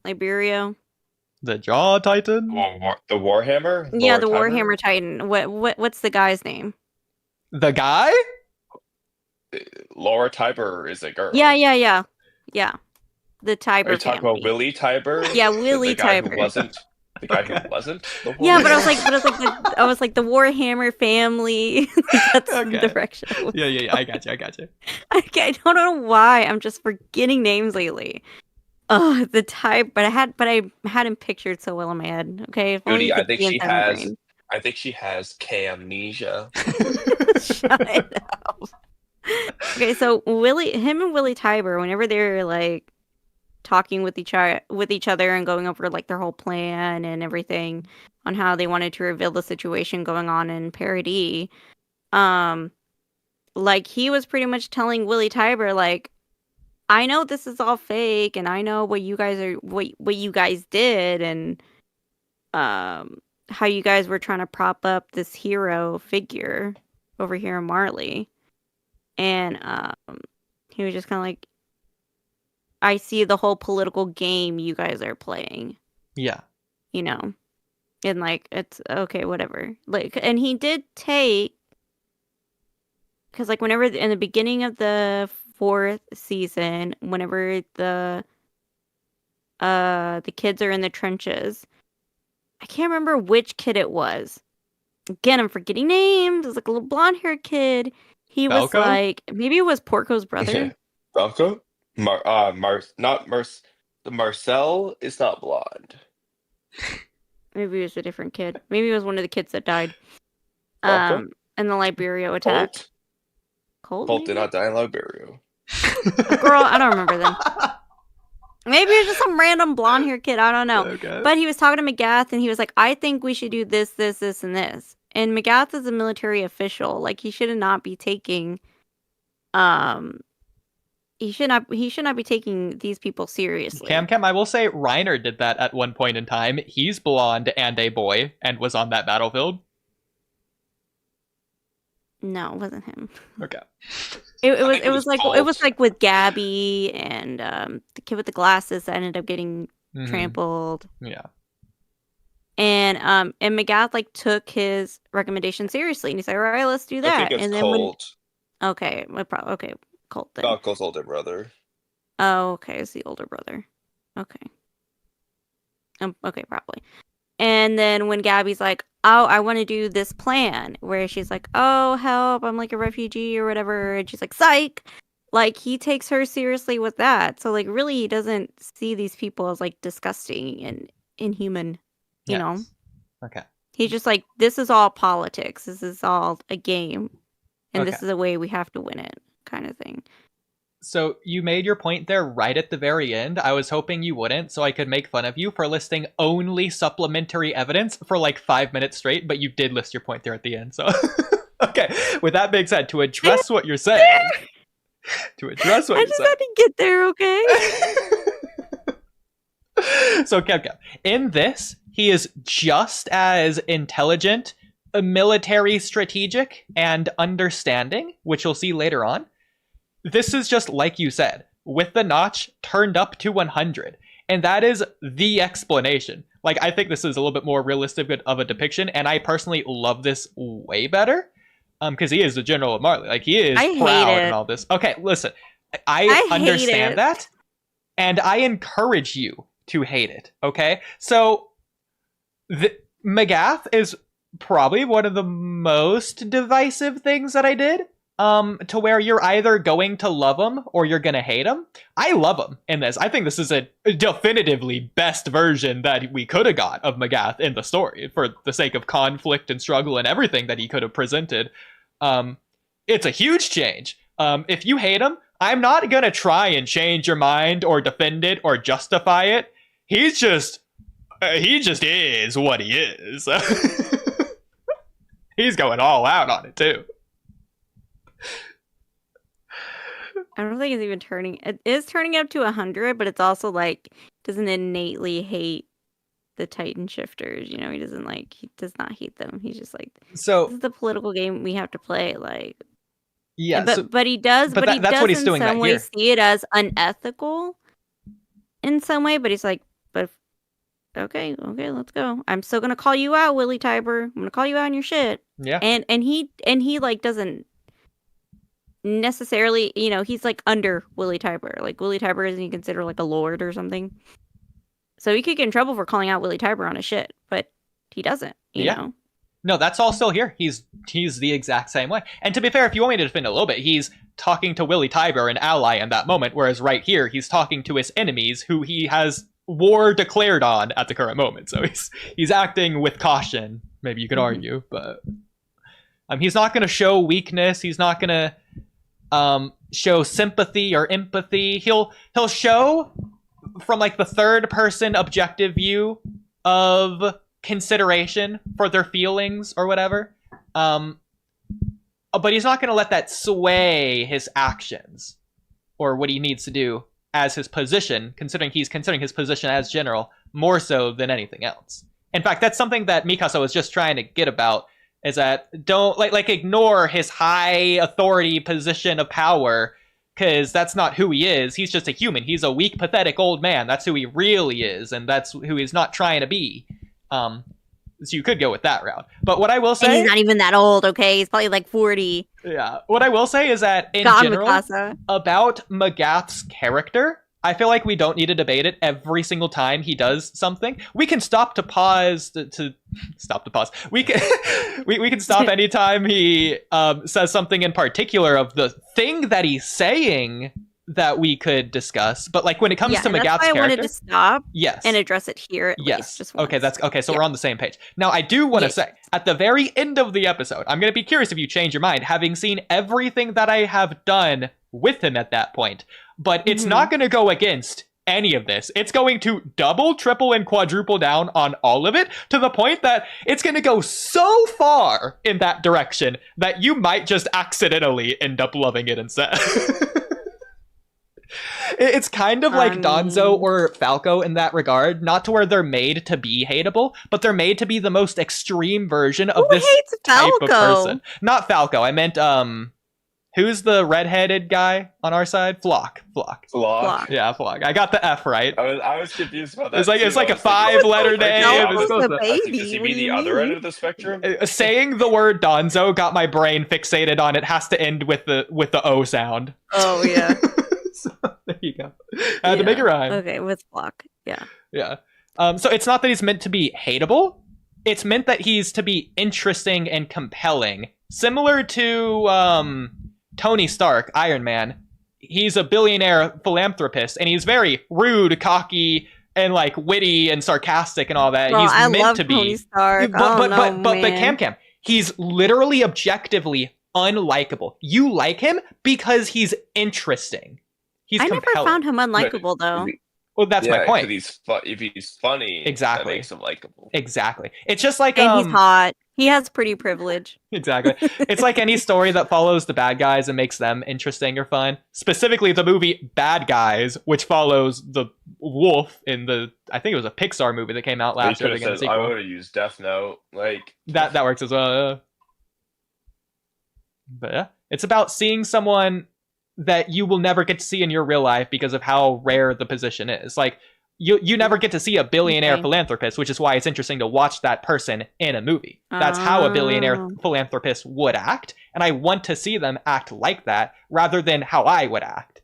Liberia. The Jaw Titan? The Warhammer? Yeah, the Laura Timer? Warhammer Titan. What's the guy's name? The guy? Laura Tiber is a girl. Yeah. The Tiber Are you talking family. about Willie Tiber? Yeah, Willie the guy Tiber. Who wasn't the guy who wasn't the Yeah, but I Warhammer? was like the Warhammer family. That's the direction. Yeah. I got you. Okay, I don't know why. I'm just forgetting names lately. Oh, the type, but I had him pictured so well in my head. Okay, if only Judy, you I could think see she inside my has. brain. I think she has camnesia. Shut up. Okay, so him and Willie Tiber, whenever they're like talking with each other and going over like their whole plan and everything on how they wanted to reveal the situation going on in Parody, like he was pretty much telling Willie Tiber like, I know this is all fake, and I know what you guys did, and how you guys were trying to prop up this hero figure over here in Marley, and he was just kind of like, I see the whole political game you guys are playing. Yeah. You know, and like it's okay, whatever. Like, and he did take, because like whenever in the beginning of the 4th season, whenever the kids are in the trenches, I can't remember which kid it was. Again, I'm forgetting names. It was like a little blonde-haired kid. He was like, maybe it was Porco's brother. Falco? Marcel is not blonde. Maybe it was a different kid. Maybe it was one of the kids that died. Falco? In the Liberio attack. Colt did not die in Liberio. Girl, I don't remember them. Maybe it was just some random blonde-haired kid. I don't know. Okay. But he was talking to McGath, and he was like, I think we should do this, this, this, and this. And McGath is a military official. Like, he should not be taking... He should not be taking these people seriously. Cam, I will say Reiner did that at one point in time. He's blonde and a boy and was on that battlefield. No, it wasn't him. Okay. It was like with Gabby and the kid with the glasses that ended up getting trampled. Yeah. And McGath like took his recommendation seriously, and he said, "All right, let's do that." I think it's and then Colt. Okay, Colt then. Falco's older brother. Oh, okay, it's the older brother. Okay. Okay, probably. And then when Gabby's like, oh, I want to do this plan, where she's like, oh, help, I'm like a refugee or whatever. And she's like, psych. Like, he takes her seriously with that. So, like, really, he doesn't see these people as, like, disgusting and inhuman, you know? Okay. He's just like, this is all politics. This is all a game. And this is the way we have to win it, kind of thing. So you made your point there right at the very end. I was hoping you wouldn't, so I could make fun of you for listing only supplementary evidence for like 5 minutes straight, but you did list your point there at the end. So, okay. With that being said, to address what you're saying, I just had to get there, okay? So, Kev, in this, he is just as intelligent, military strategic, and understanding, which you'll see later on. This is just like you said, with the notch turned up to 100. And that is the explanation. Like, I think this is a little bit more realistic of a depiction, and I personally love this way better. Because he is the general of Marley. Like, he is proud and all this. Okay, listen. I understand that, and I encourage you to hate it, okay? So, McGath is probably one of the most divisive things that I did. To where you're either going to love him or you're gonna hate him. I love him in this. I think this is a definitively best version that we could have got of McGath in the story for the sake of conflict and struggle and everything that he could have presented. It's a huge change. If you hate him, I'm not gonna try and change your mind or defend it or justify it. He just is what he is. He's going all out on it too. I don't think it's even turning. It is turning up to 100, but it's also like doesn't innately hate the Titan shifters. You know, he does not hate them. He's just like, so this is the political game we have to play. Like, Yeah, but he does. But he that's does what he's in doing some that way year. see it as unethical. In some way, but he's like, but okay, let's go. I'm still gonna call you out, Willie Tiber. I'm gonna call you out on your shit. Yeah. And he like doesn't necessarily, he's like under Willie Tiber. Like Willie Tiber isn't he considered like a lord or something? So he could get in trouble for calling out Willie Tiber on his shit, but he doesn't. You know. No, that's all still here. He's the exact same way. And to be fair, if you want me to defend a little bit, he's talking to Willie Tiber, an ally in that moment, whereas right here, he's talking to his enemies who he has war declared on at the current moment. So he's acting with caution, maybe you could argue, but he's not going to show weakness. He's not going to show sympathy or empathy. He'll show from like the third person objective view of consideration for their feelings or whatever, but he's not going to let that sway his actions or what he needs to do as his position, considering he's considering his position as general more so than anything else. In fact, that's something that Mikasa was just trying to get about, is that don't like ignore his high authority position of power, because that's not who he is. He's just a human. He's a weak, pathetic old man. That's who he really is, and that's who he's not trying to be. So you could go with that route. But what I will say... And he's not even that old, okay? He's probably like 40. Yeah. What I will say is that, in general, Mikasa. about Magath's character, I feel like we don't need to debate it every single time he does something. We can stop to pause to stop to pause. We can we can stop anytime he says something in particular of the thing that he's saying that we could discuss. But like when it comes to Magath's character, I wanted to stop yes, and address it here at least, just once. Okay, that's okay. So we're on the same page. Now I do want to say at the very end of the episode, I'm going to be curious if you change your mind, having seen everything that I have done with him at that point. But it's not going to go against any of this. It's going to double, triple, and quadruple down on all of it, to the point that it's going to go so far in that direction that you might just accidentally end up loving it instead. It's kind of like Danzo or Falco in that regard, not to where they're made to be hateable, but they're made to be the most extreme version of this type of person. Not Falco, I meant who's the redheaded guy on our side? Flock. Yeah, Flock. I got the F right. I was confused about that. It's like a 5-letter name. Does he mean the other end of the spectrum? Saying the word Danzo got my brain fixated on it has to end with the O sound. Oh yeah. So, there you go. I had to make it rhyme. Okay, with Flock. Yeah. Yeah. So it's not that he's meant to be hateable. It's meant that he's to be interesting and compelling. Similar to Tony Stark, Iron Man. He's a billionaire philanthropist, and he's very rude, cocky, and like witty and sarcastic and all that. Well, he's meant love to be. Tony Stark. But Cam, he's literally objectively unlikable. You like him because he's interesting. I never found him unlikable, though. Well, that's my point. If he's funny, exactly, that makes him likable. Exactly. It's just like and he's hot. He has pretty privilege. Exactly. It's like any story that follows the bad guys and makes them interesting or fun. Specifically, the movie Bad Guys, which follows the wolf in I think it was a Pixar movie that came out last year. I would have used Death Note. Like that works as well. But yeah, it's about seeing someone that you will never get to see in your real life because of how rare the position is. Like you never get to see a billionaire philanthropist, which is why it's interesting to watch that person in a movie. That's how a billionaire philanthropist would act, and I want to see them act like that rather than how I would act.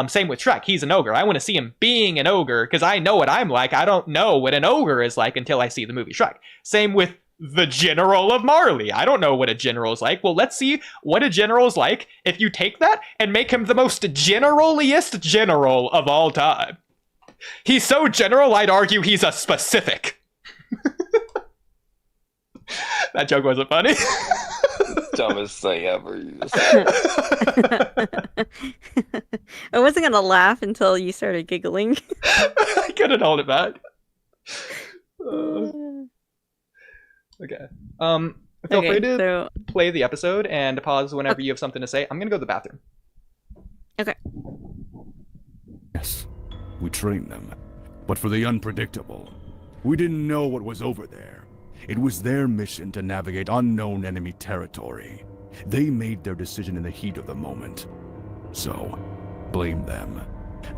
Same with Shrek. He's an ogre. I want to see him being an ogre because I know what I'm like. I don't know what an ogre is like until I see the movie Shrek. Same with the General of Marley. I don't know what a general is like. Well, let's see what a general is like if you take that and make him the most generaliest general of all time. He's so general, I'd argue he's a specific. That joke wasn't funny. Dumbest thing ever. I wasn't going to laugh until you started giggling. I couldn't hold it back. Okay. Feel free to play the episode and pause whenever you have something to say. I'm gonna go to the bathroom. Okay. Yes, we trained them, but for the unpredictable. We didn't know what was over there. It was their mission to navigate unknown enemy territory. They made their decision in the heat of the moment. So, blame them.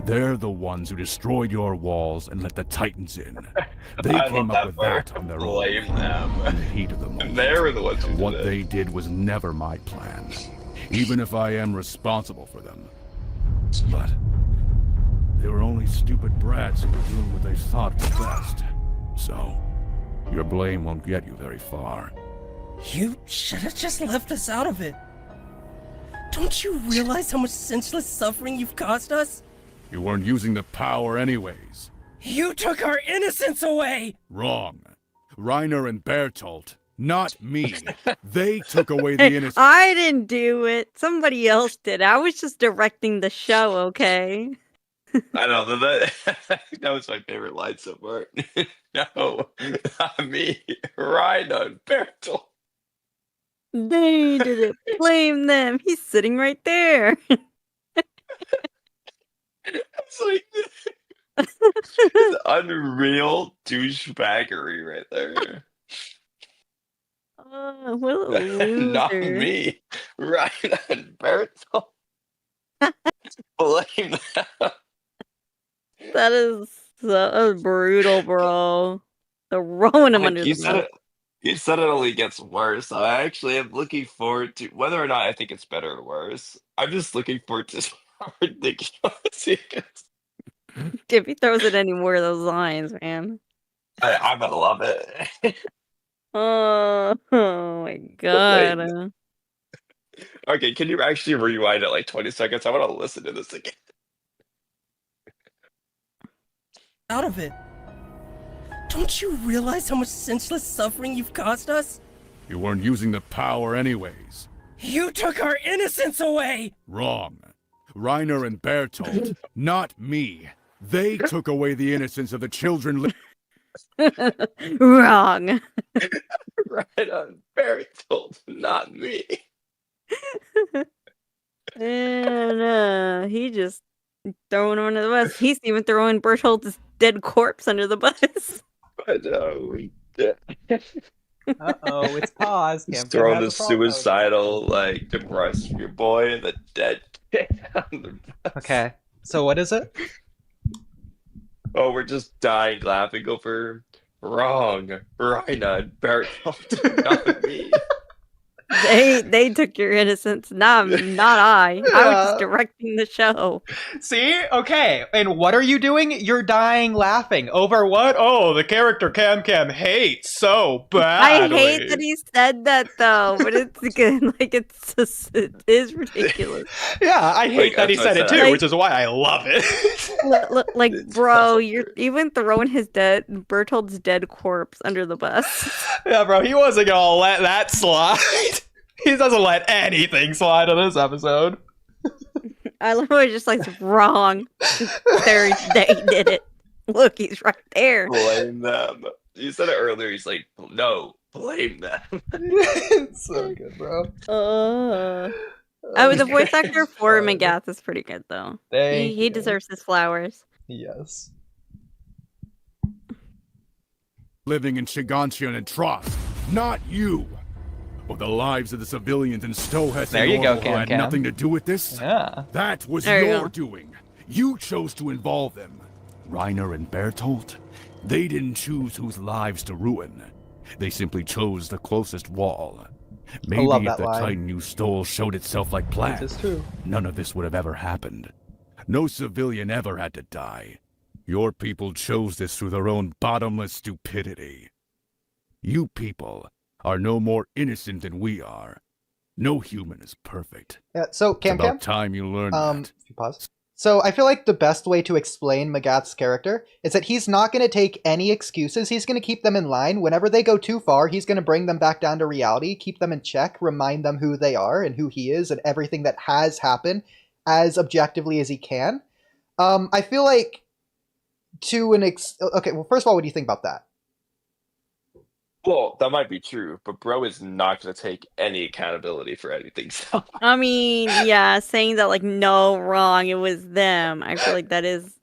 They're the ones who destroyed your walls and let the Titans in. They I came love up with word. that on their Blame own. them. In the heat of the moment. They were the ones who What did it. they did was never my plan. Even if I am responsible for them. But they were only stupid brats who were doing what they thought was best. So, your blame won't get you very far. You should have just left us out of it. Don't you realize how much senseless suffering you've caused us? You weren't using the power anyways. You took our innocence away! Wrong. Reiner and Bertolt, not me. They took away the innocence. I didn't do it. Somebody else did. I was just directing the show, okay? I know that was my favorite line so far. No, not me. Rhino and Bertolt. They did it. Blame them. He's sitting right there. It's like it's unreal douchebaggery right there. What a loser. Not me. Rhino and Bertolt. Blame them. That is so brutal, bro. Throwing him Like, under you the said bus. it. You said it only gets worse. I actually am looking forward to whether or not I think it's better or worse. I'm just looking forward to how ridiculous it gets. If he throws it any more of those lines, man. I'm gonna love it. Oh my god. Okay, can you actually rewind it like 20 seconds? I want to listen to this again. Out of it. Don't you realize how much senseless suffering you've caused us? You weren't using the power anyways. You took our innocence away! Wrong. Reiner and Bertolt, not me. They took away the innocence of the children. Wrong. Right on Bertolt, not me. And he just throwing him under the bus. He's even throwing Berthold's dead corpse under the bus. But Uh-oh, it's pause. Just Cam throwing has the a problem. suicidal, like, depressed your boy and the dead kid on the bus. Okay, so what is it? Oh, we're just dying laughing over wrong. Rhina and Bertolt, not me. They took your innocence, not I. I was just directing the show. See? Okay. And what are you doing? You're dying laughing. Over what? Oh, the character Cam hates so badly. I hate that he said that though, but it's good. Like it is ridiculous. Yeah, I hate that he said it too, Like- which is why I love it. Like, bro, you're even throwing Bertold's dead corpse under the bus. Yeah, bro, he wasn't gonna let that slide. He doesn't let anything slide on this episode. I love how he's just like wrong. They did it. Look, he's right there. Blame them. You said it earlier. He's like, no, blame them. It's so good, bro. I mean, the voice actor for Magath is pretty good though. He You. deserves his flowers. Yes. Living in Shigantian and Trost, not you. Well, the lives of the civilians in Stohess There and you go, Orval had Cam. nothing to do with this? Yeah. That was There you your go. doing. You chose to involve them. Reiner and Bertolt, they didn't choose whose lives to ruin. They simply chose the closest wall. Maybe love if that the line. Titan you stole showed itself like planned, This is true. none of this would have ever happened. No civilian ever had to die. Your people chose this through their own bottomless stupidity. You people are no more innocent than we are. No human is perfect. Yeah, so It's Cam about time you learned that. if you pause. So I feel like the best way to explain Magath's character is that he's not going to take any excuses. He's going to keep them in line. Whenever they go too far, he's going to bring them back down to reality, keep them in check, remind them who they are and who he is and everything that has happened as objectively as he can. I feel like okay, well, first of all, what do you think about that? Well, that might be true, but bro is not going to take any accountability for anything. So I mean, yeah, saying that like no, wrong, it was them. I feel like that is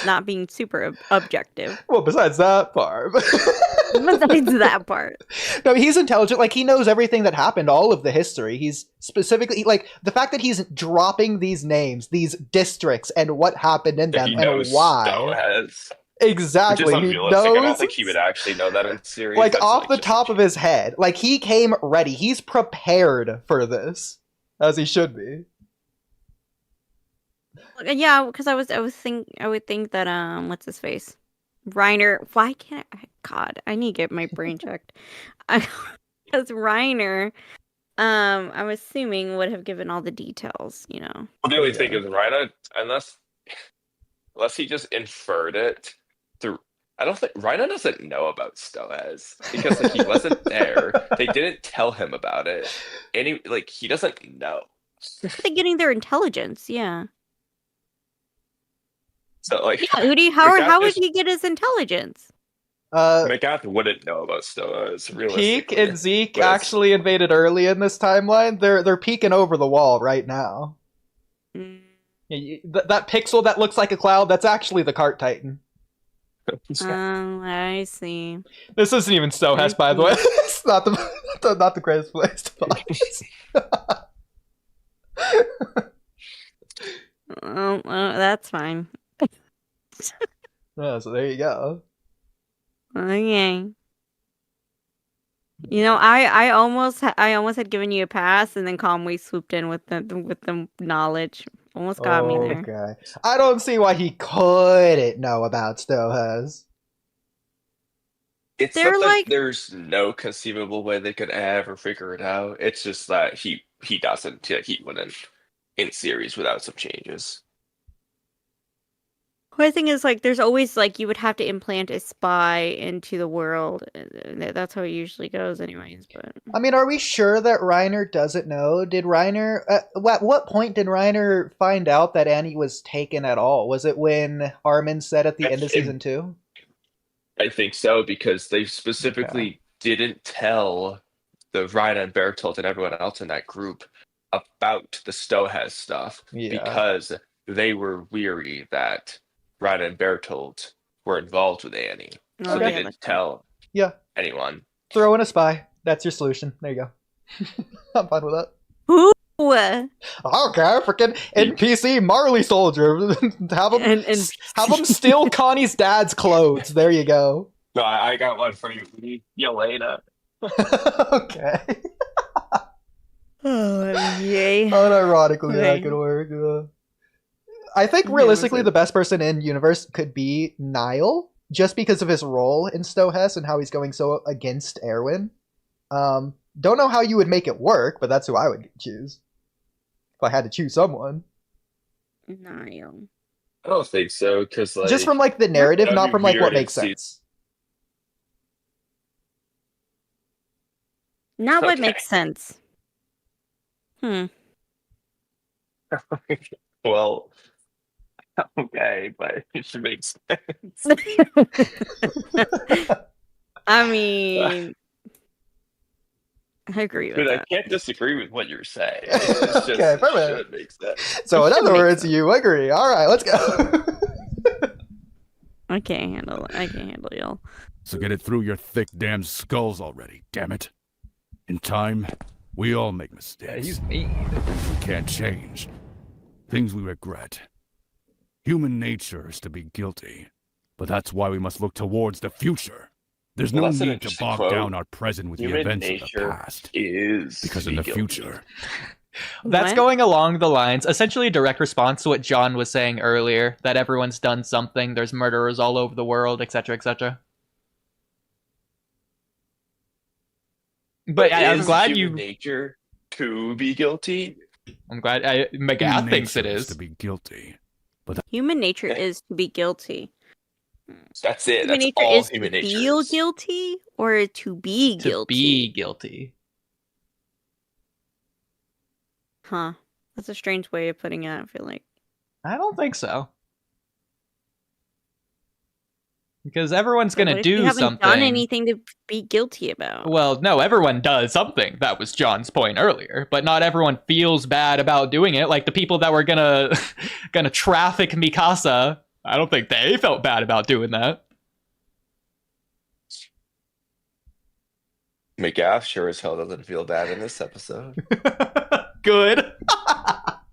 not being super objective. Well, besides that part. Besides that part. No, he's intelligent. Like, he knows everything that happened, all of the history. He's specifically, like, the fact that he's dropping these names, these districts, and what happened in them, and why. Exactly. Which is He unrealistic. I knows, don't think he would actually know that in series. like, That's, off the just top of his head. Like, he came ready. He's prepared for this, as he should be. Yeah, because I would think that what's his face? Reiner. Why can't I? God, I need to get my brain checked. Because Reiner, I'm assuming would have given all the details, you know. Well, the only thing is, Reiner, unless he just inferred it through. I don't think Reiner doesn't know about Stoaz because like, he wasn't there. They didn't tell him about it. He doesn't know. They're getting their intelligence, yeah. So like, Yeah, Udi, how would he get his intelligence? McGath wouldn't know about Stoaz. Realistically, Peek and Zeke actually invaded early in this timeline. They're peeking over the wall right now. Yeah, that pixel that looks like a cloud, that's actually the cart titan. Oh, I see. This isn't even Stohess, by the way. It's not the greatest place to find this. Oh, that's fine. Oh, so there you go. Okay. You know, I almost had given you a pass, and then Conway swooped in with the knowledge. Almost got me there. Okay. I don't see why he couldn't know about Stohess. It's not that there's no conceivable way they could ever figure it out. It's just that he doesn't. He wouldn't in series without some changes. The thing is, like, there's always, like, you would have to implant a spy into the world. That's how it usually goes anyways, but... I mean, are we sure that Reiner doesn't know? Did Reiner... at what point did Reiner find out that Annie was taken at all? Was it when Armin said at the end of Season 2? I think so, because they specifically didn't tell the Reiner and Bertolt and everyone else in that group about the Stohess stuff, because they were weary that Reiner and Bertolt were involved with Annie. So they didn't tell anyone. Throw in a spy. That's your solution. There you go. I'm fine with that. Who? Okay, freaking NPC Marley soldier. have him steal Connie's dad's clothes. There you go. No, I got one for you. Yelena. Okay. Oh, yay. Unironically, that could work. I think realistically the best person in universe could be Niall, just because of his role in Stohess and how he's going so against Erwin. Don't know how you would make it work, but that's who I would choose. If I had to choose someone. Niall. I don't think so, because like... Just from like the narrative, not from like what makes sense. Not what makes sense. Well... Okay, but it should make sense. I mean, I agree with that. I can't disagree with what you're saying. It's just, okay, perfect. It should make sense. So in other words, you agree. All right, let's go. I can't handle y'all. So get it through your thick damn skulls already, damn it. In time, we all make mistakes. Yeah, he's mean. We can't change. Things we regret. Human nature is to be guilty, but that's why we must look towards the future. There's no need to bog down our present with the events of the past. Because in the future... That's going along the lines, essentially a direct response to what John was saying earlier, that everyone's done something, there's murderers all over the world, etc., etc. But I'm glad you... nature to be guilty? I'm glad McGath thinks it is. To be guilty. Human nature is to be guilty. That's it. Human That's nature all is human to nature feel is. guilty or to be guilty? To be guilty. Huh. That's a strange way of putting it, I feel like. I don't think so. Because everyone's going to do you haven't something. done anything to be guilty about. Well, no, everyone does something. That was John's point earlier. But not everyone feels bad about doing it. Like the people that were gonna traffic Mikasa, I don't think they felt bad about doing that. McGaff sure as hell doesn't feel bad in this episode. Good.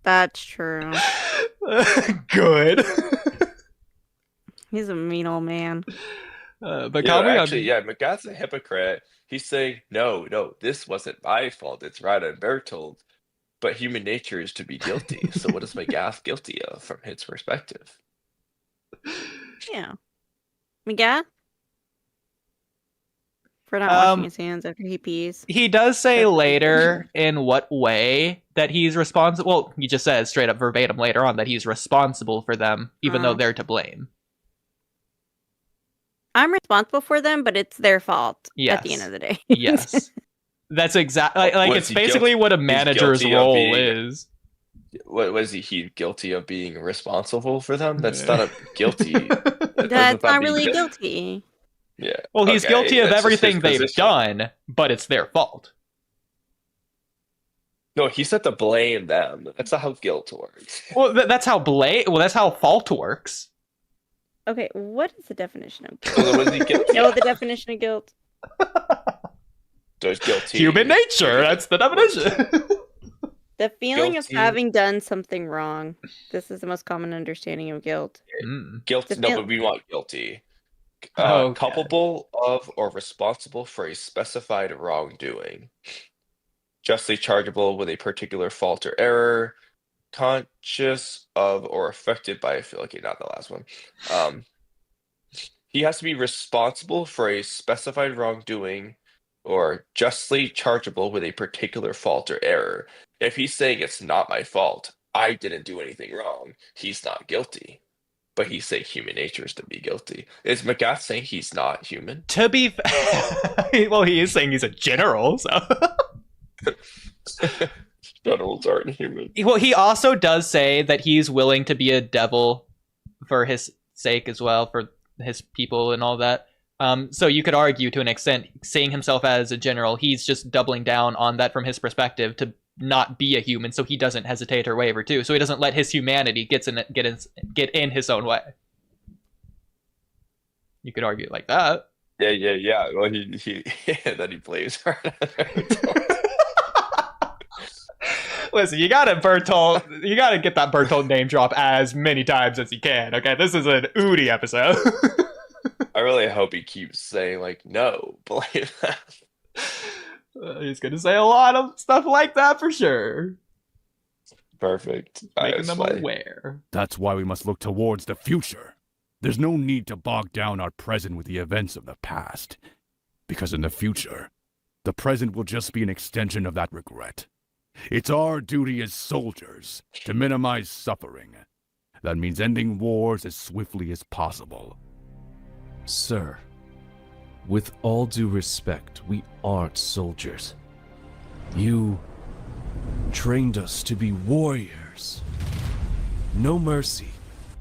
That's true. Good. He's a mean old man. But Yeah, Kamui actually, yeah, McGaff's a hypocrite. He's saying, no, this wasn't my fault. It's Rada and Bertold. But human nature is to be guilty. So what is McGaff guilty of from his perspective? Yeah. Miguel? For not washing his hands after he pees. He does say later in what way that he's responsible. Well, he just says straight up verbatim later on that he's responsible for them, even though they're to blame. I'm responsible for them, but it's their fault Yes. at the end of the day. Yes. That's exactly like Was it's he basically what a he's manager's guilty of role being- is. What was he guilty of being responsible for them? That's not a guilty. That's not really guilty. Yeah. Well, he's Okay, guilty of that's just everything his they've position. done, but it's their fault. No, he said to blame them. That's not how guilt works. Well, that's how that's how fault works. Okay, what is the definition of guilt? So was he guilty? No, the definition of guilt. There's guilty. Human nature. That's the definition. The feeling Guilty. of having done something wrong. This is the most common understanding of guilt. Guilty. The No, feel- but we want guilty. Okay. Culpable of or responsible for a specified wrongdoing. Justly chargeable with a particular fault or error. Conscious of or affected by. I feel like not the last one. He has to be responsible for a specified wrongdoing or justly chargeable with a particular fault or error. If he's saying it's not my fault, I didn't do anything wrong, he's not guilty. But he's saying human nature is to be guilty. Is McGaff saying he's not human? To be well, he is saying he's a general, so Generals aren't human. well, he also does say that he's willing to be a devil for his sake as well, for his people and all that. So you could argue to an extent, seeing himself as a general, he's just doubling down on that from his perspective to not be a human, so he doesn't hesitate or waver too. So he doesn't let his humanity get in his own way. You could argue it like that. Yeah. Well, he then he blames her. Listen, you gotta get that Bertold name drop as many times as you can. Okay, this is an Udi episode. I really hope he keeps saying like, no, blame that. He's gonna say a lot of stuff like that for sure. Perfect. Making them aware. That's why we must look towards the future. There's no need to bog down our present with the events of the past. Because in the future, the present will just be an extension of that regret. It's our duty as soldiers to minimize suffering. That means ending wars as swiftly as possible. Sir, with all due respect, we aren't soldiers. You trained us to be warriors. No mercy.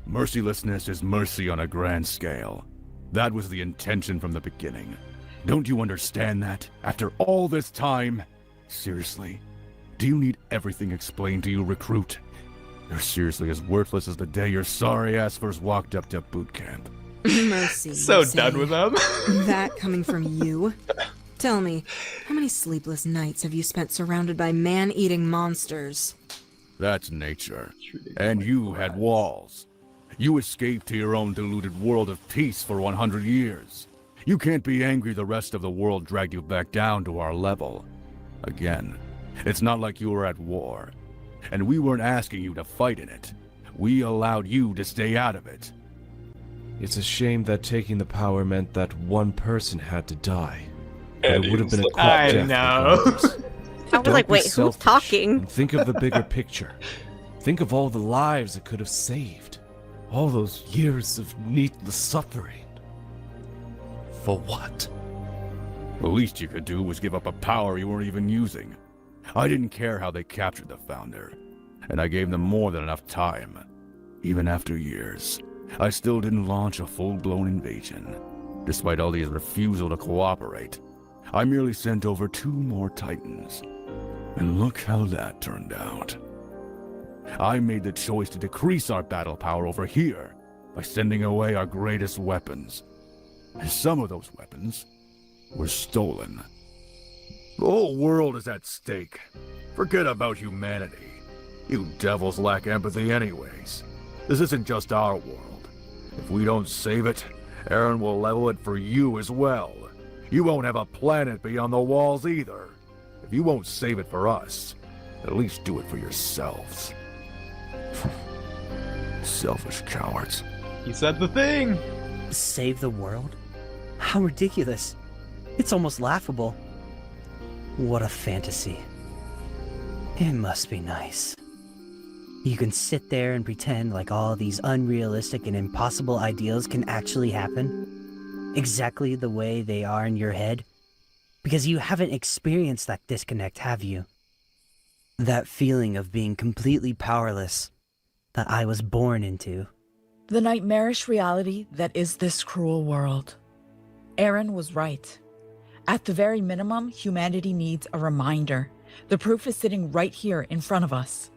Mercilessness is mercy on a grand scale. That was the intention from the beginning. Don't you understand that? After all this time? Seriously? Do you need everything explained to you, recruit? You're seriously as worthless as the day your sorry ass first walked up to boot camp. Mercy. So you say? done with them. That coming from you? Tell me, how many sleepless nights have you spent surrounded by man-eating monsters? That's nature. And you had walls. You escaped to your own deluded world of peace for 100 years. You can't be angry the rest of the world dragged you back down to our level. Again, it's not like you were at war. And we weren't asking you to fight in it. We allowed you to stay out of it. It's a shame that taking the power meant that one person had to die. But And it would have been a quick I death know. regardless. I was Don't like, be wait, who's selfish talking? and think of the bigger picture. Think of all the lives it could have saved. All those years of needless suffering. For what? The least you could do was give up a power you weren't even using. I didn't care how they captured the Founder, and I gave them more than enough time. Even after years, I still didn't launch a full-blown invasion. Despite Ali's refusal to cooperate, I merely sent over 2 more Titans. And look how that turned out. I made the choice to decrease our battle power over here by sending away our greatest weapons. And some of those weapons were stolen. The whole world is at stake. Forget about humanity. You devils lack empathy anyways. This isn't just our world. If we don't save it, Eren will level it for you as well. You won't have a planet beyond the walls either. If you won't save it for us, at least do it for yourselves. Selfish cowards. He said the thing! Save the world? How ridiculous. It's almost laughable. What a fantasy. It must be nice. You can sit there and pretend like all these unrealistic and impossible ideals can actually happen, exactly the way they are in your head, because you haven't experienced that disconnect, have you? That feeling of being completely powerless that I was born into. The nightmarish reality that is this cruel world. Eren was right. At the very minimum, humanity needs a reminder. The proof is sitting right here in front of us.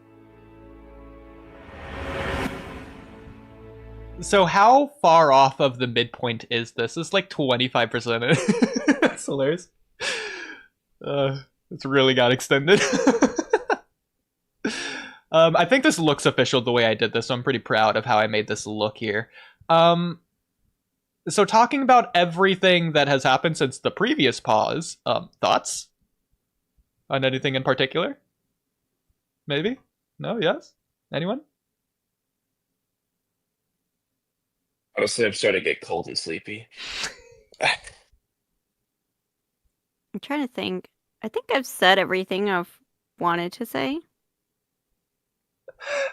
So how far off of the midpoint is this? It's like 25%. That's hilarious. It's really got extended. I think this looks official the way I did this, so I'm pretty proud of how I made this look here. So talking about everything that has happened since the previous pause, thoughts on anything in particular? Maybe? No? Yes? Anyone? Honestly, I'm starting to get cold and sleepy. I'm trying to think. I think I've said everything I've wanted to say.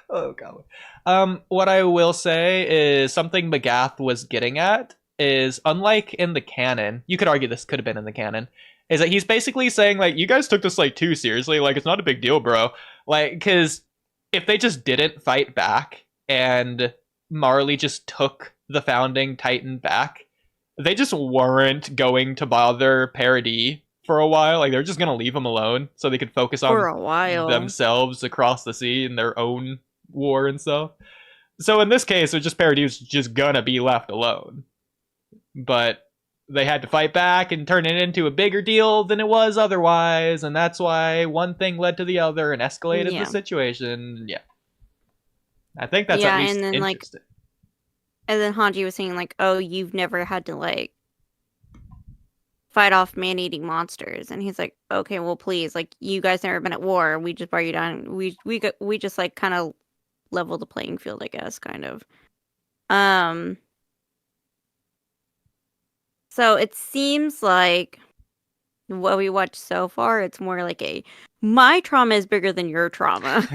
Oh god. What I will say is something Magath was getting at is, unlike in the canon, you could argue this could have been in the canon, is that he's basically saying, like, you guys took this like too seriously, like it's not a big deal, bro. Like, because if they just didn't fight back and Marley just took the founding Titan back, they just weren't going to bother Paradis for a while. Like, they're just gonna leave him alone so they could focus on For a while. themselves across the sea in their own war and stuff. So in this case, it's just Paradis just gonna be left alone. But they had to fight back and turn it into a bigger deal than it was otherwise, and that's why one thing led to the other and escalated the situation. Yeah. I think that's at least and then interesting. And then Hanji was saying, like, oh, you've never had to, like, fight off man-eating monsters. And he's like, okay, well, please, like, you guys never been at war. We just brought you down. We just, like, kind of level the playing field, I guess, kind of. So it seems like what we watched so far, it's more like my trauma is bigger than your trauma.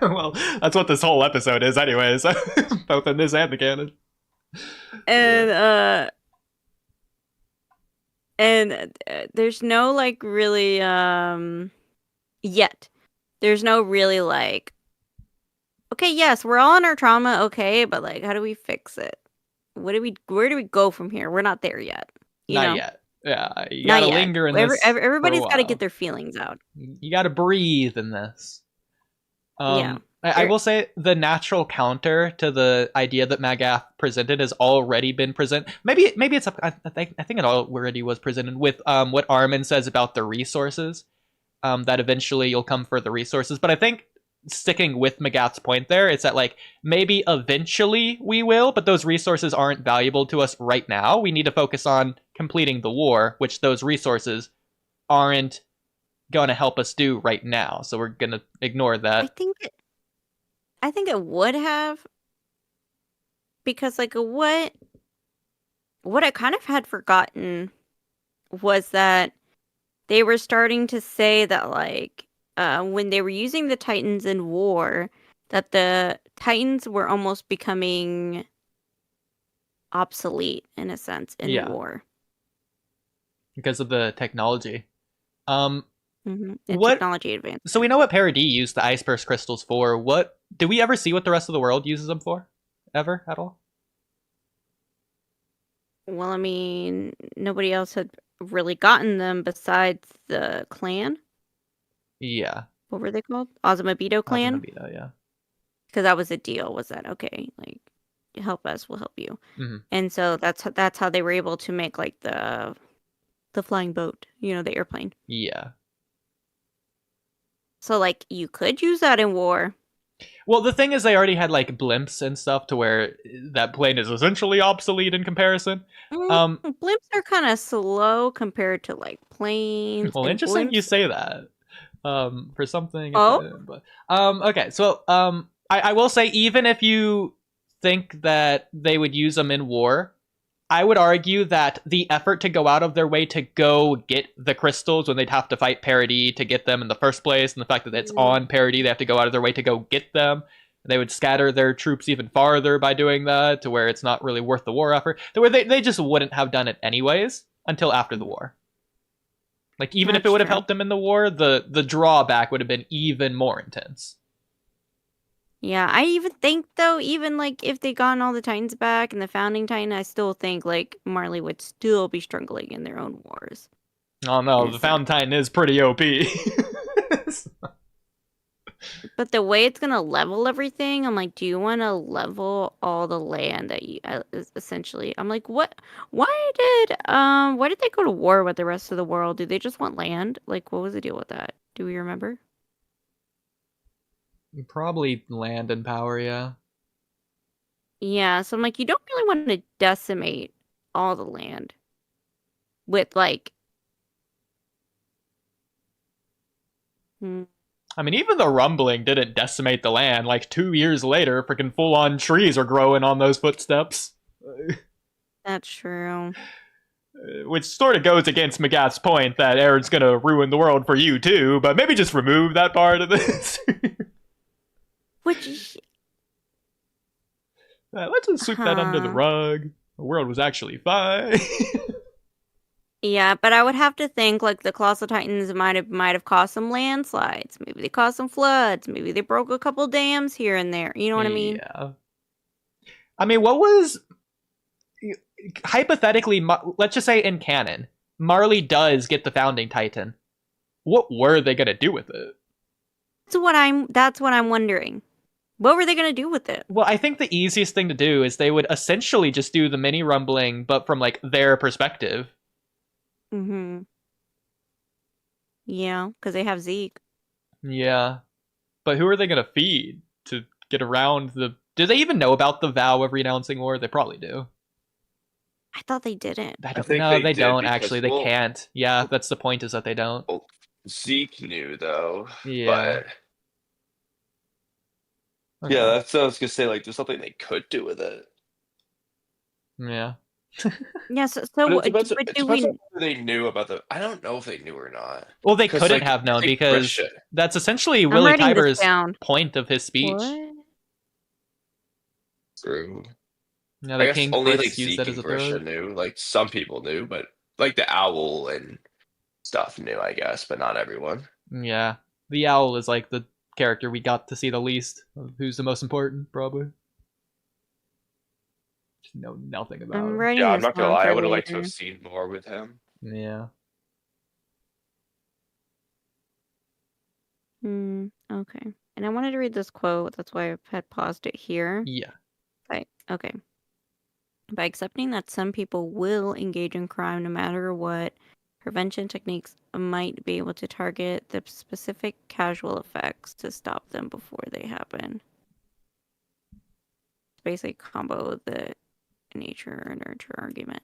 Well, that's what this whole episode is anyways. Both in this and the canon. And there's no, like, really, yet. There's no really, like, okay, yes, we're all in our trauma, okay, but, like, how do we fix it? Where do we go from here? We're not there yet. Not yet. Yeah, you gotta linger in this. Everybody's got to get their feelings out. You gotta breathe in this. Yeah. I will say the natural counter to the idea that Magath presented has already been presented. Maybe it's I think it already was presented with what Armin says about the resources. That eventually you'll come for the resources. But I think sticking with Magath's point there, it's that, like, maybe eventually we will, but those resources aren't valuable to us right now. We need to focus on completing the war, which those resources aren't going to help us do right now. So we're going to ignore that. I think it would have, because, like, what I kind of had forgotten was that they were starting to say that, like, when they were using the Titans in war, that the Titans were almost becoming obsolete, in a sense, in war. Because of the technology. Technology advance. So we know what Paradis used the Ice Burst crystals for. What do we ever see what the rest of the world uses them for? Ever at all? Well, I mean, nobody else had really gotten them besides the clan. Yeah. What were they called? Ozumabito clan? Ozumabito, yeah. Because that was the deal, was that, okay, like, help us, we'll help you. Mm-hmm. And so that's how they were able to make, like, the flying boat, you know, the airplane. Yeah. So, like, you could use that in war. Well, the thing is, they already had like blimps and stuff to where that plane is essentially obsolete in comparison. Blimps are kind of slow compared to like planes. Well, and interesting you blimps. say that. For something. Oh. But okay. So I will say, even if you think that they would use them in war, I would argue that the effort to go out of their way to go get the crystals when they'd have to fight Parody to get them in the first place, and the fact that it's on Parody, they have to go out of their way to go get them. They would scatter their troops even farther by doing that, to where it's not really worth the war effort. To where they just wouldn't have done it anyways until after the war. Like, even if it would have helped them in the war, the drawback would have been even more intense. Yeah, I even think, though, even, like, if they gotten all the Titans back and the Founding Titan, I still think, like, Marley would still be struggling in their own wars. Oh, no, the Founding Titan is pretty OP. But the way it's gonna level everything, I'm like, do you want to level all the land that you, essentially? I'm like, what? Why did they go to war with the rest of the world? Do they just want land? Like, what was the deal with that? Do we remember? Probably land and power, yeah. Yeah, so I'm like, you don't really want to decimate all the land with, like... I mean, even the rumbling didn't decimate the land. Like, 2 years later, freaking full-on trees are growing on those footsteps. That's true. Which sort of goes against McGath's point that Eren's gonna ruin the world for you, too, but maybe just remove that part of this. Which... let's just sweep that under the rug. The world was actually fine. Yeah, but I would have to think, like, the Colossal Titans might have caused some landslides. Maybe they caused some floods. Maybe they broke a couple dams here and there. You know what I mean? Yeah. I mean, what was... Hypothetically, let's just say in canon, Marley does get the Founding Titan. What were they gonna do with it? That's what I'm wondering. What were they gonna do with it? Well, I think the easiest thing to do is they would essentially just do the mini rumbling, but from, like, their perspective. Mm-hmm. Yeah, because they have Zeke. Yeah. But who are they going to feed to get around the... Do they even know about the vow of renouncing war? They probably do. I thought they didn't. No, they don't, actually. They can't. Yeah, that's the point, is that they don't. Well, Zeke knew, though. Yeah. But... Yeah, that's what I was going to say. Like, there's something they could do with it. Yeah. Yeah, so it depends on whether they knew about the... I don't know if they knew or not. Well, they couldn't have known, because that's essentially Willie Tiber's point of his speech. What? True. Yeah, the King only, like, used that as a threat. knew. Like, some people knew, but like the owl and stuff knew, I guess, but not everyone. Yeah. The owl is like the character we got to see the least. Who's the most important, probably. Just know nothing about him. Yeah, I'm not gonna lie, I would have liked to have seen more with him. Yeah. Okay. And I wanted to read this quote, that's why I had paused it here. Yeah. Okay. By accepting that some people will engage in crime no matter what, prevention techniques might be able to target the specific causal effects to stop them before they happen. It's basically combo the nature or nurture argument.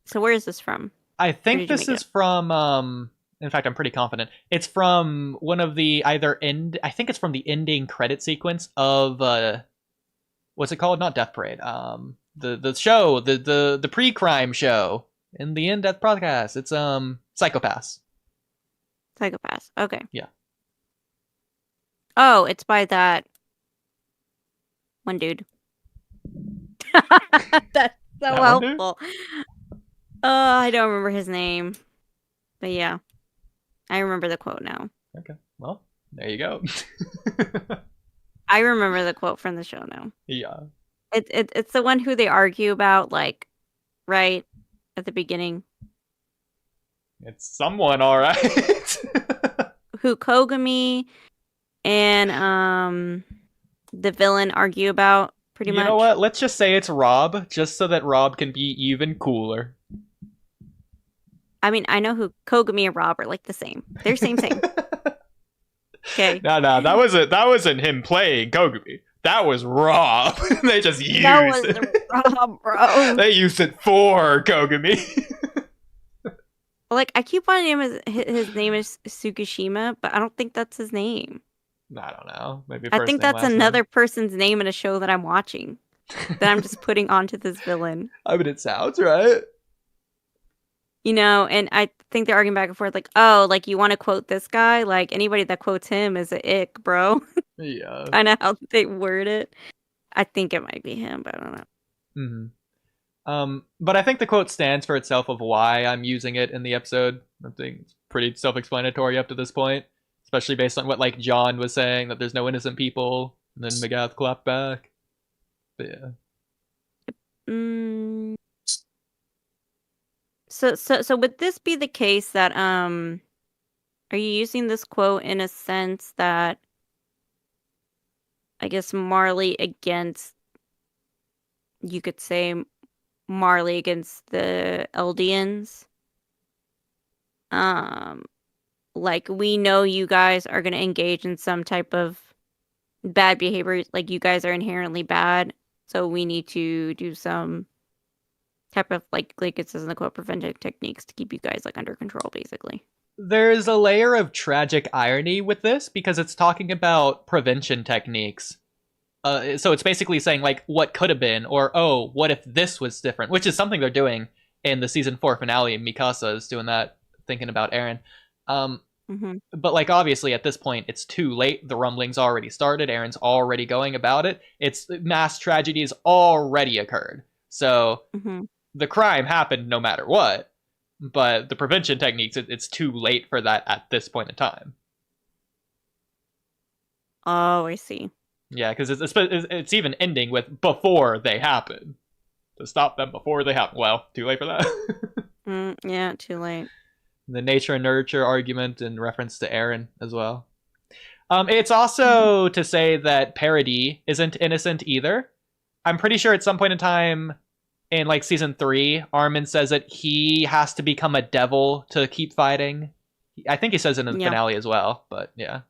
So where is this from? I think this is from, in fact, I'm pretty confident. It's from one of the I think it's from the ending credit sequence of, what's it called? Not Death Parade. The show, the pre-crime show. In the in-depth podcast. It's, Psychopaths. Psychopaths. Okay. Yeah. Oh, it's by that one dude. That's so helpful. I don't remember his name. But yeah. I remember the quote now. Okay. Well, there you go. I remember the quote from the show now. Yeah. It's the one who they argue about, like, right at the beginning. It's someone, all right. Who Kogami and the villain argue about, pretty much. You know what? Let's just say it's Rob, just so that Rob can be even cooler. I mean, I know who Kogami and Rob are, like, the same. They're same. Okay. No, that wasn't him playing Kogumi. That was Rob. They just used That was it. Rob, bro. They used it for Kogumi. Like, I keep wanting his name is Tsukishima, but I don't think that's his name. I don't know. Maybe I first think name, that's last another name. person's name in a show that I'm watching that I'm just putting onto this villain. I mean, it sounds right. You know, and I think they're arguing back and forth, like, oh, like, you want to quote this guy? Like, anybody that quotes him is an ick, bro. Yeah. I know how they word it. I think it might be him, but I don't know. Mm-hmm. But I think the quote stands for itself of why I'm using it in the episode. I think it's pretty self-explanatory up to this point, especially based on what like John was saying, that there's no innocent people, and then Magath clapped back. But yeah. So would this be the case that are you using this quote in a sense that I guess Marley against, you could say Marley against the Eldians? Like, we know you guys are going to engage in some type of bad behavior, like you guys are inherently bad, so we need to do some type of like it says in the quote, preventive techniques to keep you guys like under control, basically. There's a layer of tragic irony with this because it's talking about prevention techniques. So it's basically saying like what could have been, or oh, what if this was different, which is something they're doing in the season 4 finale. Mikasa is doing that, thinking about Eren. But like obviously at this point it's too late. The rumbling's already started. Eren's already going about it. It's mass tragedy has already occurred. So the crime happened no matter what. But the prevention techniques, it's too late for that at this point in time. Oh, I see. Yeah, because it's even ending with before they happen. To stop them before they happen. Well, too late for that. Yeah, too late. The nature and nurture argument in reference to Eren as well. It's also to say that Parody isn't innocent either. I'm pretty sure at some point in time in like season 3, Armin says that he has to become a devil to keep fighting. I think he says it in the finale as well, but yeah.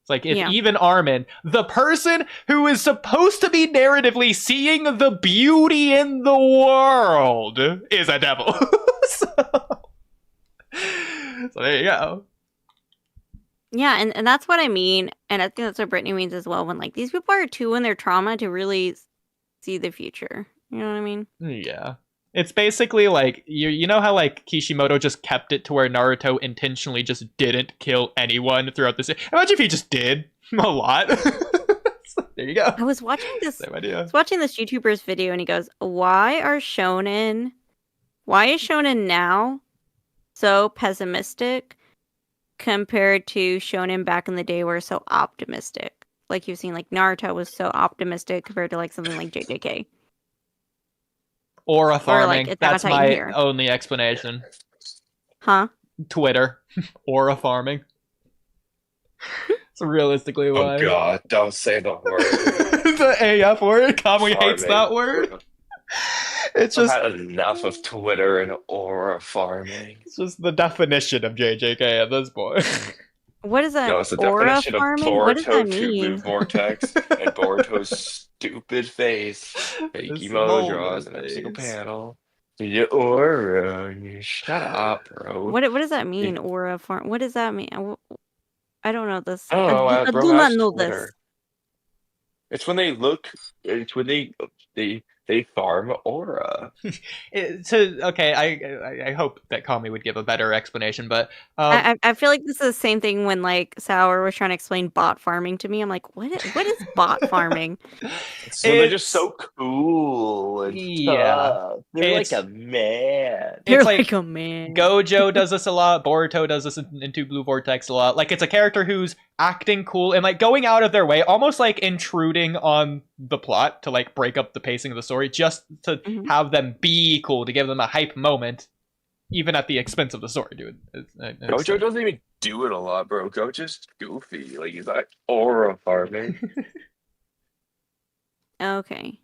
It's like if even Armin, the person who is supposed to be narratively seeing the beauty in the world, is a devil. So there you go. Yeah, and that's what I mean, and I think that's what Brittany means as well, when like these people are too in their trauma to really see the future. You know what I mean? Yeah. It's basically like, you know how like Kishimoto just kept it to where Naruto intentionally just didn't kill anyone throughout this. Imagine if he just did a lot. There you go. I was watching this. Same idea. I was watching this YouTuber's video, and he goes, why is shonen now so pessimistic compared to shonen back in the day where it's so optimistic? Like you've seen, like Naruto was so optimistic compared to like something like JJK. Aura farming. Like, that's my only explanation. Huh? Twitter. Aura farming. It's realistically why. Oh god, don't say the word. The AF word? Kamui hates that word. It's just I've had enough of Twitter and aura farming. It's just the definition of JJK at this point. What is that? No, it's the aura definition farming? of What does Boruto that to mean? Blue Vortex and Boruto's stupid face. Fake emo draws in every single panel. Your aura, you shut up, bro. What does that mean? Aura farm? What does that mean? I don't know this. I don't know. I bro, do not ask know Twitter. this. It's when they look. It's when they farm aura. I hope that Kami would give a better explanation, but I feel like this is the same thing when like Sour was trying to explain bot farming to me. I'm like, what is bot farming? So they're just so cool and tough. They're like a man. They're It's like a man. Gojo does this a lot. Boruto does this into Blue Vortex a lot. Like it's a character who's acting cool and like going out of their way, almost like intruding on the plot to like break up the pacing of the story, just to have them be cool, to give them a hype moment, even at the expense of the story, dude. Gojo doesn't even do it a lot, bro. Gojo's goofy. Like he's like aura farming. Okay.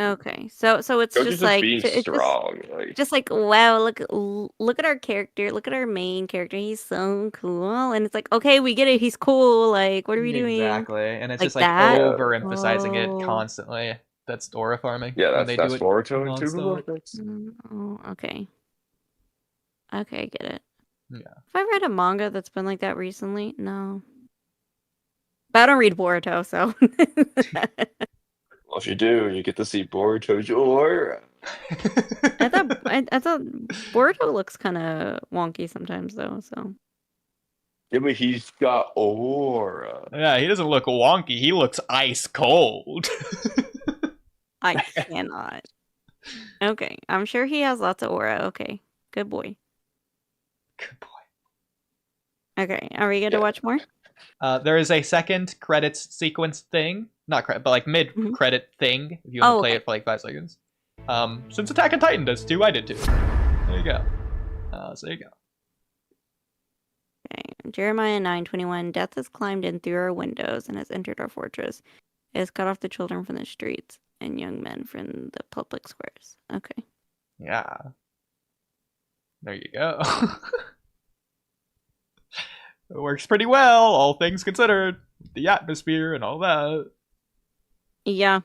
Okay, so it's Goku's just just like being it's strong. just like wow, look at our character, look at our main character. He's so cool, and it's like okay, we get it. He's cool. Like, what are we doing? Exactly, and it's Like just like that? overemphasizing it Oh. constantly. That's Dora farming Yeah, when they that's do it Boruto and nonstop. Oh, okay. Okay, I get it. Yeah. Have I read a manga that's been like that recently? No. But I don't read Boruto, so. Well, if you do, you get to see Boruto's aura. I thought Boruto looks kind of wonky sometimes, though. So. Yeah, but he's got aura. Yeah, he doesn't look wonky. He looks ice cold. I cannot. Okay, I'm sure he has lots of aura. Okay, good boy. Good boy. Okay, are we good to watch more? There is a second credits sequence thing, not credit, but like mid-credit thing. If you want to play it for like 5 seconds. Since Attack on Titan does too, I did too. There you go. So there you go. Okay, Jeremiah 9:21. Death has climbed in through our windows and has entered our fortress. It has cut off the children from the streets and young men from the public squares. Okay. Yeah. There you go. It works pretty well, all things considered. The atmosphere and all that. Yeah.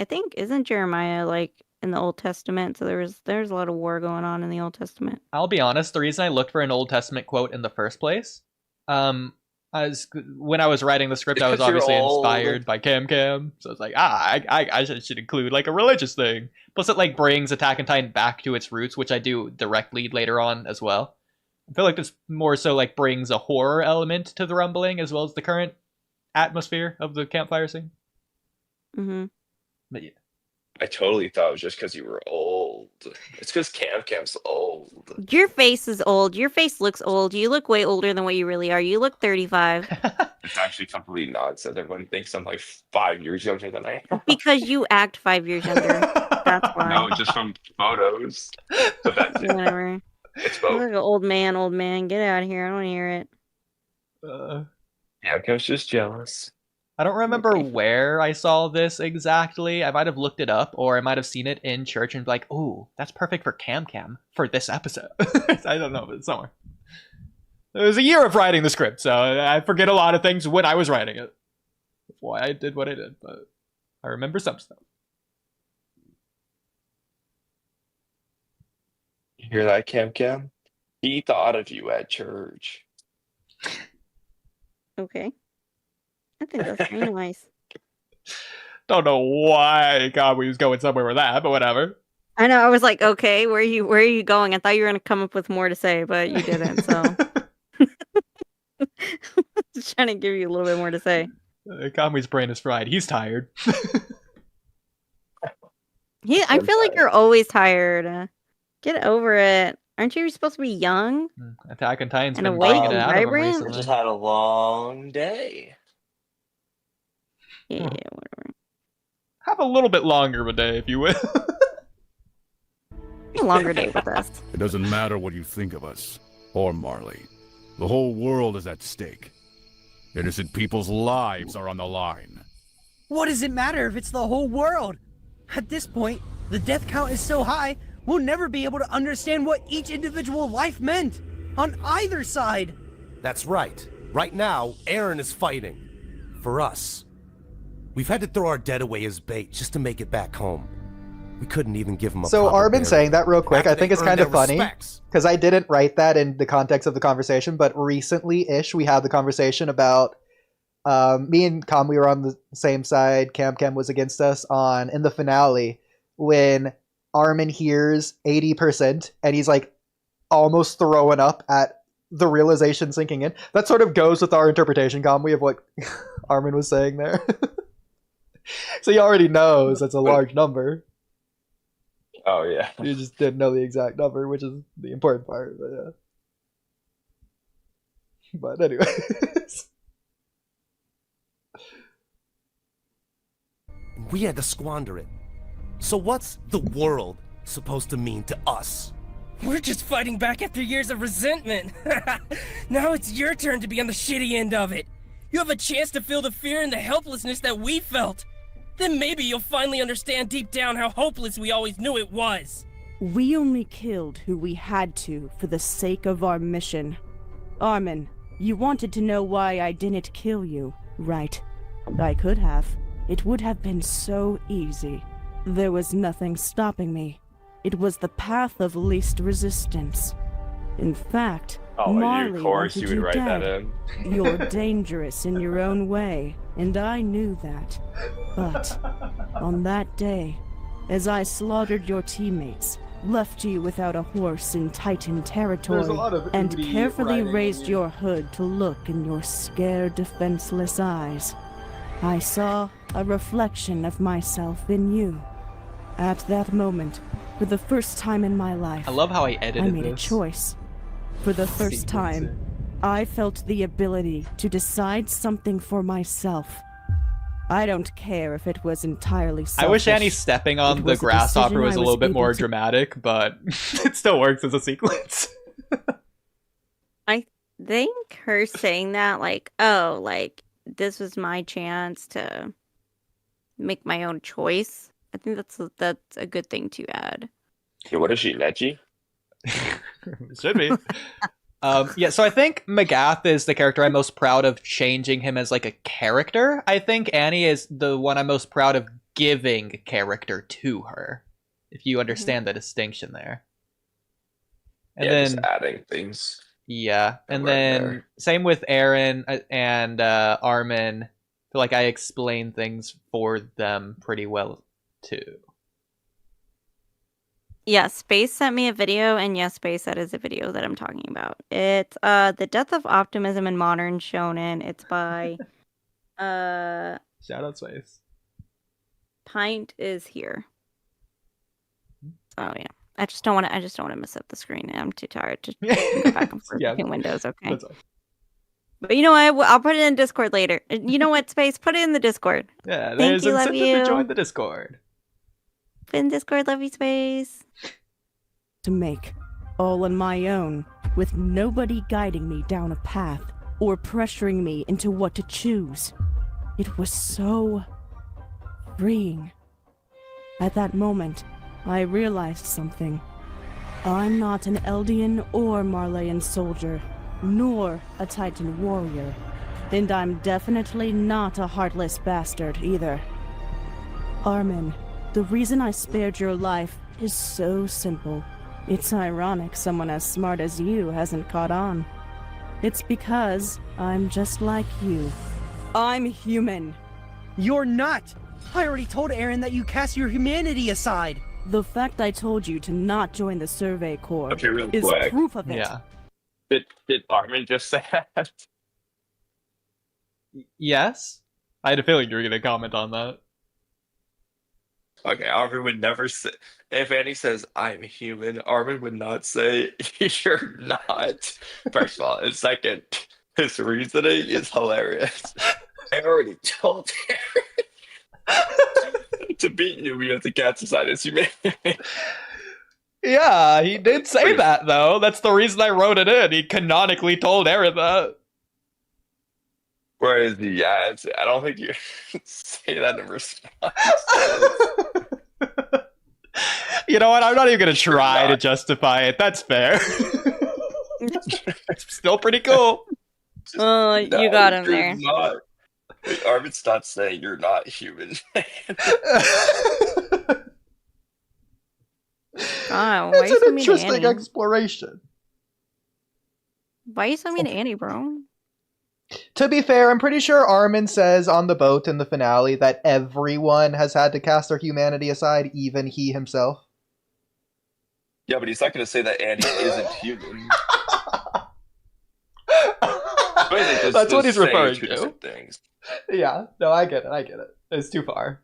I think, isn't Jeremiah like in the Old Testament? So there's a lot of war going on in the Old Testament. I'll be honest, the reason I looked for an Old Testament quote in the first place, when I was writing the script, I was obviously inspired by Cam. So it's like, I should include like a religious thing. Plus it like brings Attack on Titan back to its roots, which I do directly later on as well. I feel like this more so like brings a horror element to the rumbling as well as the current atmosphere of the campfire scene. Mm-hmm. But yeah. I totally thought it was just because you were old. It's because Cam's old. Your face is old. Your face looks old. You look way older than what you really are. You look 35. It's actually complete nonsense. Everyone thinks I'm like 5 years younger than I am. Because you act 5 years younger. That's why. No, just from photos. But that's it. Whatever. It's You both. look an old man. Get out of here. I don't want to hear it. Cam's just jealous. I don't remember where I saw this exactly. I might have looked it up, or I might have seen it in church and be like, "Ooh, that's perfect for Cam for this episode." I don't know, but it's somewhere. It was a year of writing the script, so I forget a lot of things when I was writing it. That's why I did what I did, but I remember some stuff. You hear that, Cam? He thought of you at church. Okay. I think that's very nice. Don't know why God we was going somewhere with that, but whatever. I know. I was like, okay, where are you going? I thought you were gonna come up with more to say, but you didn't. So, just trying to give you a little bit more to say. Kami's brain is fried. He's tired. I feel like you're always tired. Get over it. Aren't you supposed to be young? Attack on Titan's and been awake bringing and it out of him vibrant? recently. I just had a long day. Yeah, whatever. Have a little bit longer of a day, if you will. A longer day with us. It doesn't matter what you think of us, or Marley. The whole world is at stake. Innocent people's lives are on the line. What does it matter if it's the whole world? At this point, the death count is so high, we'll never be able to understand what each individual life meant, on either side. That's right. Right now, Eren is fighting. For us. We've had to throw our dead away as bait just to make it back home. We couldn't even give him a So proper Armin burial. saying that real quick, I After think they it's earned kind of their funny respects. because I didn't write that in the context of the conversation, but recently-ish we had the conversation about me and Kam, we were on the same side. Cam was against us in the finale when Armin hears 80% and he's like almost throwing up at the realization sinking in. That sort of goes with our interpretation, Kamui, of what Armin was saying there. So he already knows that's a large number. Oh, yeah. You just didn't know the exact number, which is the important part, but yeah. But anyways. We had to squander it. So what's the world supposed to mean to us? We're just fighting back after years of resentment. Now it's your turn to be on the shitty end of it. You have a chance to feel the fear and the helplessness that we felt. Then maybe you'll finally understand deep down how hopeless we always knew it was. We only killed who we had to for the sake of our mission. Armin, you wanted to know why I didn't kill you, right? I could have. It would have been so easy. There was nothing stopping me. It was the path of least resistance. In fact, Marley of course wanted you would write dead. that in. You're dangerous in your own way, and I knew that. But on that day, as I slaughtered your teammates, left you without a horse in Titan territory, and carefully raised your hood to look in your scared, defenseless eyes, I saw a reflection of myself in you. At that moment, for the first time in my life, I love how I edited I made a this. choice. For the first time, I felt the ability to decide something for myself. I don't care if it was entirely selfish. I wish Annie stepping on the grasshopper was a little bit more dramatic, but it still works as a sequence. I think her saying that, like, oh, like, this was my chance to make my own choice. I think that's a good thing to add. Okay, what is she, Neji? Should be. Yeah, so I think Magath is the character I'm most proud of changing him as like a character. I think Annie is the one I'm most proud of giving character to her. If you understand the distinction there. And then just adding things. Yeah, and then same with Eren and Armin. I feel like I explain things for them pretty well too. Yeah, Space sent me a video, and yes, Space, that is a video that I'm talking about. It's The Death of Optimism in Modern Shonen. It's by Shout out Space. Pint is here. Oh yeah. I just don't want to mess up the screen. I'm too tired to go back and forth between windows, okay? But you know what? I'll put it in Discord later. You know what, Space? Put it in the Discord. Yeah, there's incentive to join the Discord. Put in Discord, love you, Space. To make, all on my own, with nobody guiding me down a path or pressuring me into what to choose. It was so freeing. At that moment, I realized something. I'm not an Eldian or Marleyan soldier, nor a Titan warrior, and I'm definitely not a heartless bastard either. Armin, the reason I spared your life is so simple. It's ironic someone as smart as you hasn't caught on. It's because I'm just like you. I'm human. You're not! I already told Eren that you cast your humanity aside! The fact I told you to not join the Survey Corps is quick. proof of it. Yeah. Did Armin just say that? Yes? I had a feeling you were going to comment on that. Okay, Armin would never say. If Annie says, I'm human, Armin would not say, you're not. First of all. And second, his reasoning is hilarious. I already told Eren. To beat you, we have to cast aside his humanity. Yeah, he did say that, though. That's the reason I wrote it in. He canonically told Eren that. Whereas, yeah, I don't think you say that in response. You know what? I'm not even going to try to justify it. That's fair. It's still pretty cool. Oh, you got him there. Not. Wait, Armin's not saying you're not human. Oh, It's an interesting exploration. Why are you so mean to Annie, bro? To be fair, I'm pretty sure Armin says on the boat in the finale that everyone has had to cast their humanity aside, even he himself. Yeah, but he's not going to say that Annie isn't human. That's what he's referring to. Things. Yeah, no, I get it. It's too far.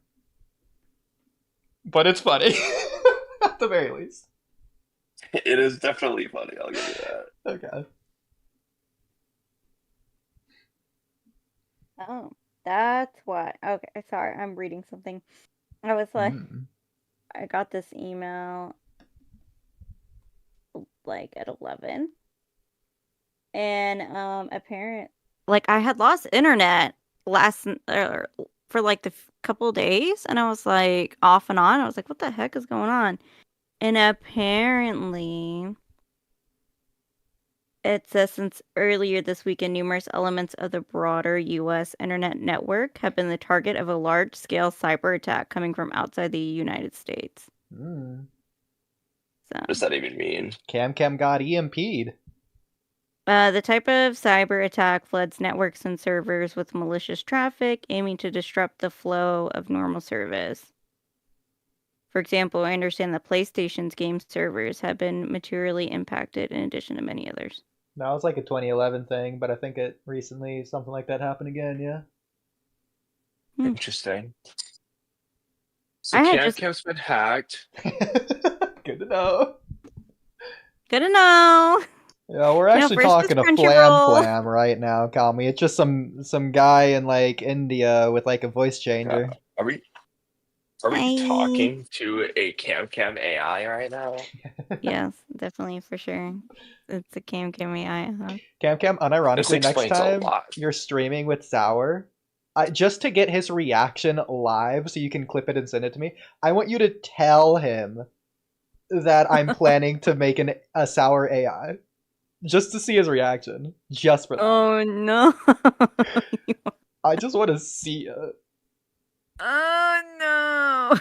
But it's funny. At the very least. It is definitely funny, I'll give you that. Okay. Oh, that's why. Okay, sorry, I'm reading something. I was like, I got this email like at 11. And apparent like I had lost internet for like the couple days, and I was like off and on. I was like, what the heck is going on? And apparently, it says since earlier this weekend, numerous elements of the broader U.S. internet network have been the target of a large-scale cyber attack coming from outside the United States. Mm. So, What does that even mean? Cam got EMP'd. the type of cyber attack floods networks and servers with malicious traffic, aiming to disrupt the flow of normal service. For example, I understand that PlayStation's game servers have been materially impacted in addition to many others. That was like a 2011 thing, but I think it recently something like that happened again. Yeah. Interesting. So I had just Cam's been hacked. Good to know. Good to know. Yeah, we're actually first talking was a Crunchyroll. flam right now, Kami. It's just some guy in like India with like a voice changer. Are we Hi. talking to a Cam AI right now? Yes, definitely for sure. It's a Cam AI. Huh? Cam, This unironically, next explains a time lot. you're streaming with Sour, just to get his reaction live so you can clip it and send it to me, I want you to tell him that I'm planning to make a Sour AI. Just to see his reaction. Just for that. Oh no. I just want to see it. Oh no.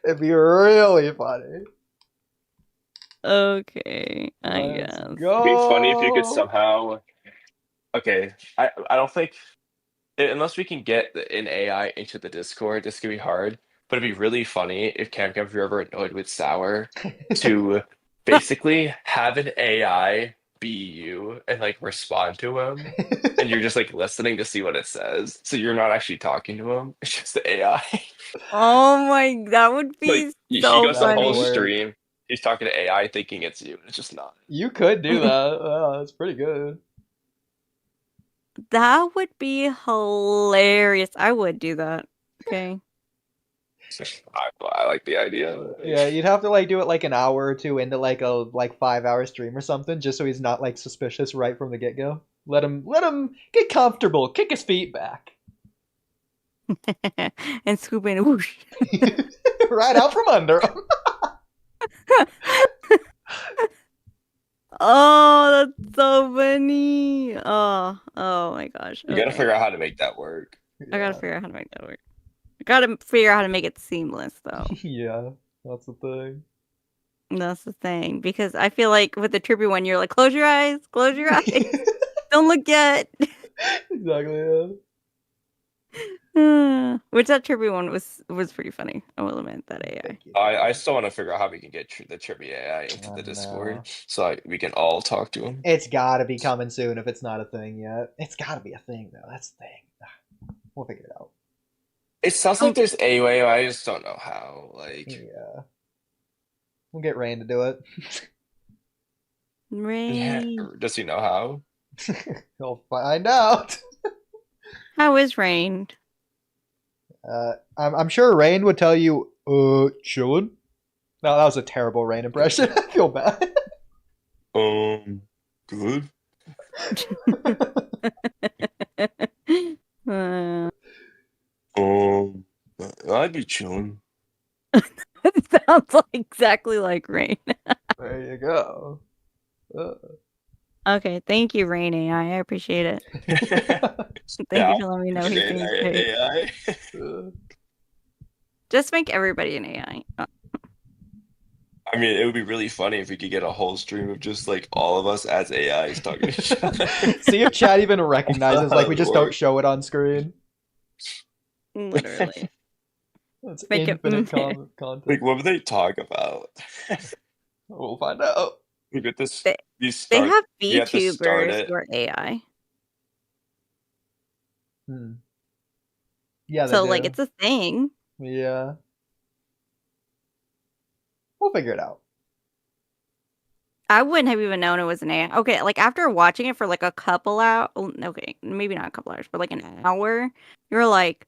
It'd be really funny. Okay, I Let's guess. go. It'd be funny if you could somehow. Okay, I don't think unless we can get an AI into the Discord, this could be hard. But it'd be really funny if if you're ever annoyed with Sour, to basically have an AI be you and like respond to him, and you're just like listening to see what it says. So you're not actually talking to him; it's just the AI. Oh my, that would be Like he so goes the whole funny. stream. He's talking to AI, thinking it's you, and it's just not. You could do that. Oh, that's pretty good. That would be hilarious. I would do that. Okay. I like the idea. Yeah, you'd have to like do it like an hour or two into like a 5-hour stream or something, just so he's not like suspicious right from the get go. Let him get comfortable, kick his feet back, and scoop in, whoosh. right out from under him. Oh, that's so funny. Oh my gosh. You gotta figure out how to make that work. I gotta figure out how to make that work. I gotta figure out how to make it seamless, though. Yeah, that's the thing. That's the thing, because I feel like with the trippy one, you're like, close your eyes, don't look yet. Exactly. Which that trippy one was pretty funny. I will admit that AI. I still want to figure out how we can get the Trivia AI into the Discord so we can all talk to him. It's gotta be coming soon if it's not a thing yet. It's gotta be a thing though. That's the thing. We'll figure it out. It sounds like there's a way. I just don't know how. Like, yeah, we'll get Rain to do it. Rain. Yeah, does he know how? He'll find out. How is Rain? I'm sure Rain would tell you, chillin'. No, that was a terrible Rain impression. I feel bad. Good. I'd be chilling. It sounds like exactly like Rain. There you go. Okay, thank you, Rain AI. I appreciate it. Thank you for letting me know he seems great. AI. Just make everybody an AI. I mean, it would be really funny if we could get a whole stream of just like all of us as AIs talking to each other. See if chat even recognizes, like we just don't show it on screen. Literally. It's Make it- infinite content. Like, what would they talk about? We'll find out. We get this. They have VTubers who are AI. Yeah. So they like do. it's a thing. Yeah. We'll figure it out. I wouldn't have even known it was an AI. Okay, like after watching it for like a couple hours, okay, maybe not a couple hours, but like an hour, you're like,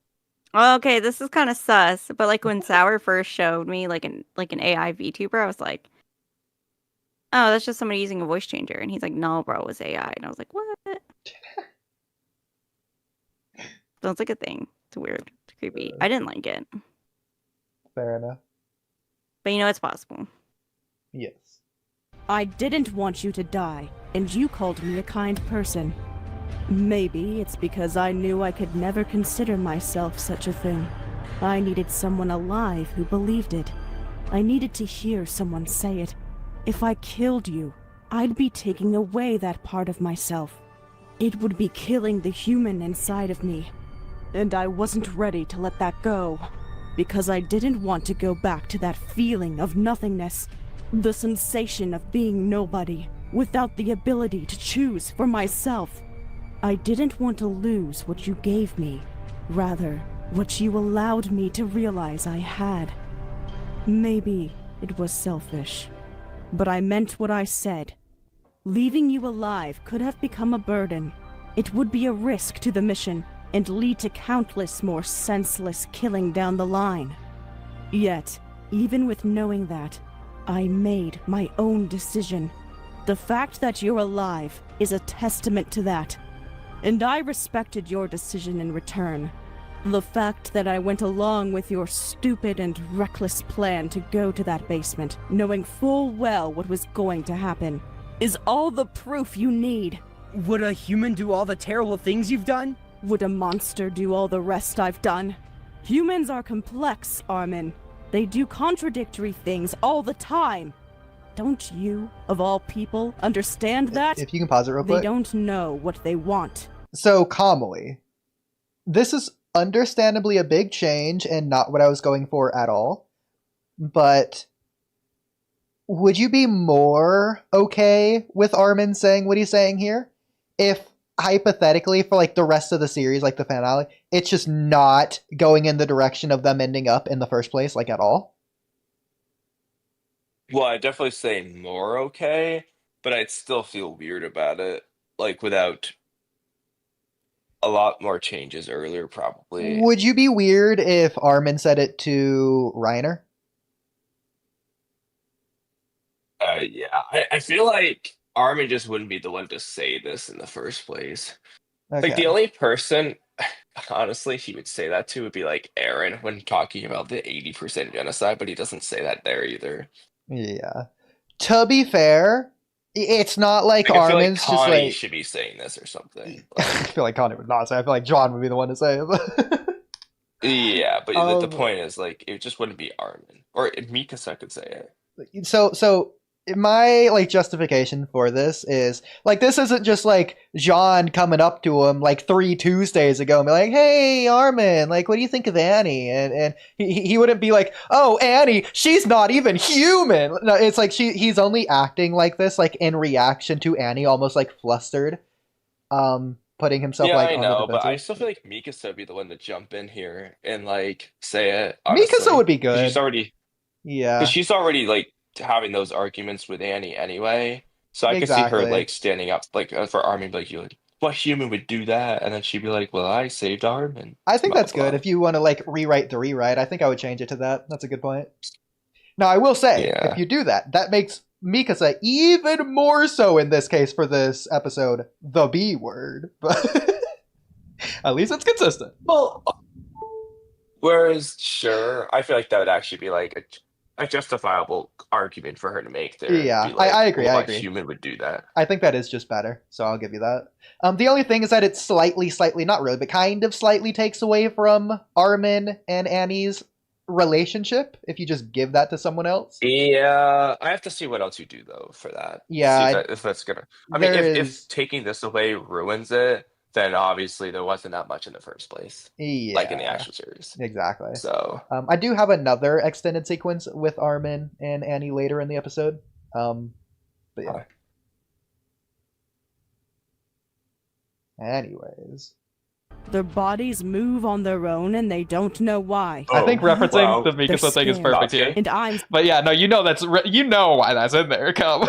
oh, okay, this is kind of sus. But like when Sour first showed me like an AI VTuber, I was like, oh, that's just somebody using a voice changer. And he's like, no, bro, it was AI. And I was like, what? Sounds like a thing. It's weird. It's creepy. I didn't like it. Fair enough. But you know, it's possible. Yes. I didn't want you to die, and you called me a kind person. Maybe it's because I knew I could never consider myself such a thing. I needed someone alive who believed it. I needed to hear someone say it. If I killed you, I'd be taking away that part of myself. It would be killing the human inside of me. And I wasn't ready to let that go, because I didn't want to go back to that feeling of nothingness, the sensation of being nobody, without the ability to choose for myself. I didn't want to lose what you gave me, rather, what you allowed me to realize I had. Maybe it was selfish, but I meant what I said. Leaving you alive could have become a burden. It would be a risk to the mission, and lead to countless more senseless killing down the line. Yet, even with knowing that, I made my own decision. The fact that you're alive is a testament to that, and I respected your decision in return. The fact that I went along with your stupid and reckless plan to go to that basement, knowing full well what was going to happen, is all the proof you need. Would a human do all the terrible things you've done? Would a monster do all the rest I've done? Humans are complex, Armin. They do contradictory things all the time. Don't you, of all people, understand that? If you can pause it real quick. They don't know what they want. So, Kamui, this is understandably a big change and not what I was going for at all. But would you be more okay with Armin saying what he's saying here? If, hypothetically, for like the rest of the series, like the finale, it's just not going in the direction of them ending up in the first place, like at all? Well, I'd definitely say more okay, but I'd still feel weird about it. Like, without a lot more changes earlier, probably. Would you be weird if Armin said it to Reiner? Yeah, I feel like Armin just wouldn't be the one to say this in the first place. Okay. Like, the only person, honestly, he would say that to would be like Eren when talking about the 80% genocide, but he doesn't say that there either. Yeah. To be fair, it's not like Like, I feel like Armin's just Connie like... should be saying this or something. I feel like Connie would not say. I feel like John would be the one to say it. Yeah, but the point is, like, it just wouldn't be Armin. Or Mikasa could say it. So my like justification for this is like, this isn't just like John coming up to him like 3 Tuesdays ago and be like, "Hey Armin, like what do you think of Annie?" And he wouldn't be like, "Oh, Annie, she's not even human." No, it's like he's only acting like this like in reaction to Annie almost like flustered, putting himself Yeah, like I on know, the but defensive. I still feel like Mikasa would be the one to jump in here and like say it. Honestly. Mikasa would be 'Cause good. She's already, Yeah. because she's already like having those arguments with Annie anyway. So I could see her Exactly. like standing up like for Armin, like you like, what human would do that? And then she'd be like, "Well, I saved Armin." I think Blah, that's blah, good. blah. If you want to like rewrite the rewrite, I think I would change it to that. That's a good point. Now I will say, Yeah. if you do that, that makes Mikasa even more so in this case for this episode, the B word. But at least it's consistent. Well, whereas sure, I feel like that would actually be like a justifiable argument for her to make there. Yeah, Be like, I agree. well, I a agree. human would do that. I think that is just better, so I'll give you that. The only thing is that it slightly, not really, but kind of slightly takes away from Armin and Annie's relationship if you just give that to someone else. Yeah, I have to see what else you do though for that. Yeah, See if that's gonna. I mean, there if is- taking this away ruins it, then obviously there wasn't that much in the first place, like in the Yeah. actual series. Exactly. So I do have another extended sequence with Armin and Annie later in the episode. But yeah. Anyways. Their bodies move on their own and they don't know why. I think referencing the They're Mikasa thing is scared. perfect here. And I'm But yeah, no, you know you know why that's in there. Come.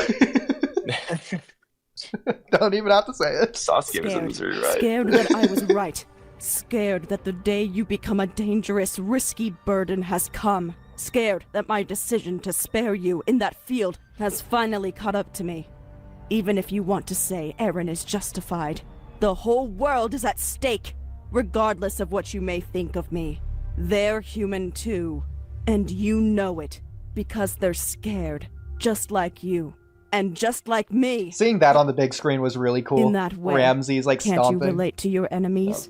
Don't even have to say it. Sasuke was a loser, right? scared that I was right. Scared that the day you become a dangerous, risky burden has come. Scared that my decision to spare you in that field has finally caught up to me. Even if you want to say Eren is justified, the whole world is at stake. Regardless of what you may think of me, they're human too. And you know it, because they're scared, just like you. And just like me. Seeing that on the big screen was really cool. In that way, Ramsey's like can't stomping. you relate to your enemies?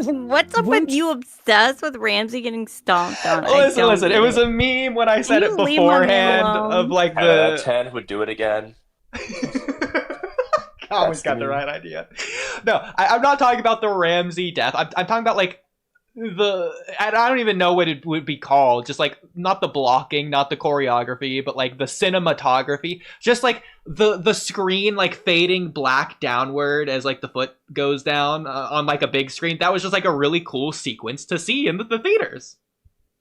What's up with you obsessed with Ramsey getting stomped on? Listen, it was a meme when I said it beforehand of like 10 out of the 10 would do it again. Always got the right idea. No, I'm not talking about the Ramsey death. I'm talking about like I don't even know what it would be called. Just like not the blocking, not the choreography, but like the cinematography. Just like the screen like fading black downward as like the foot goes down on like a big screen. That was just like a really cool sequence to see in the theaters.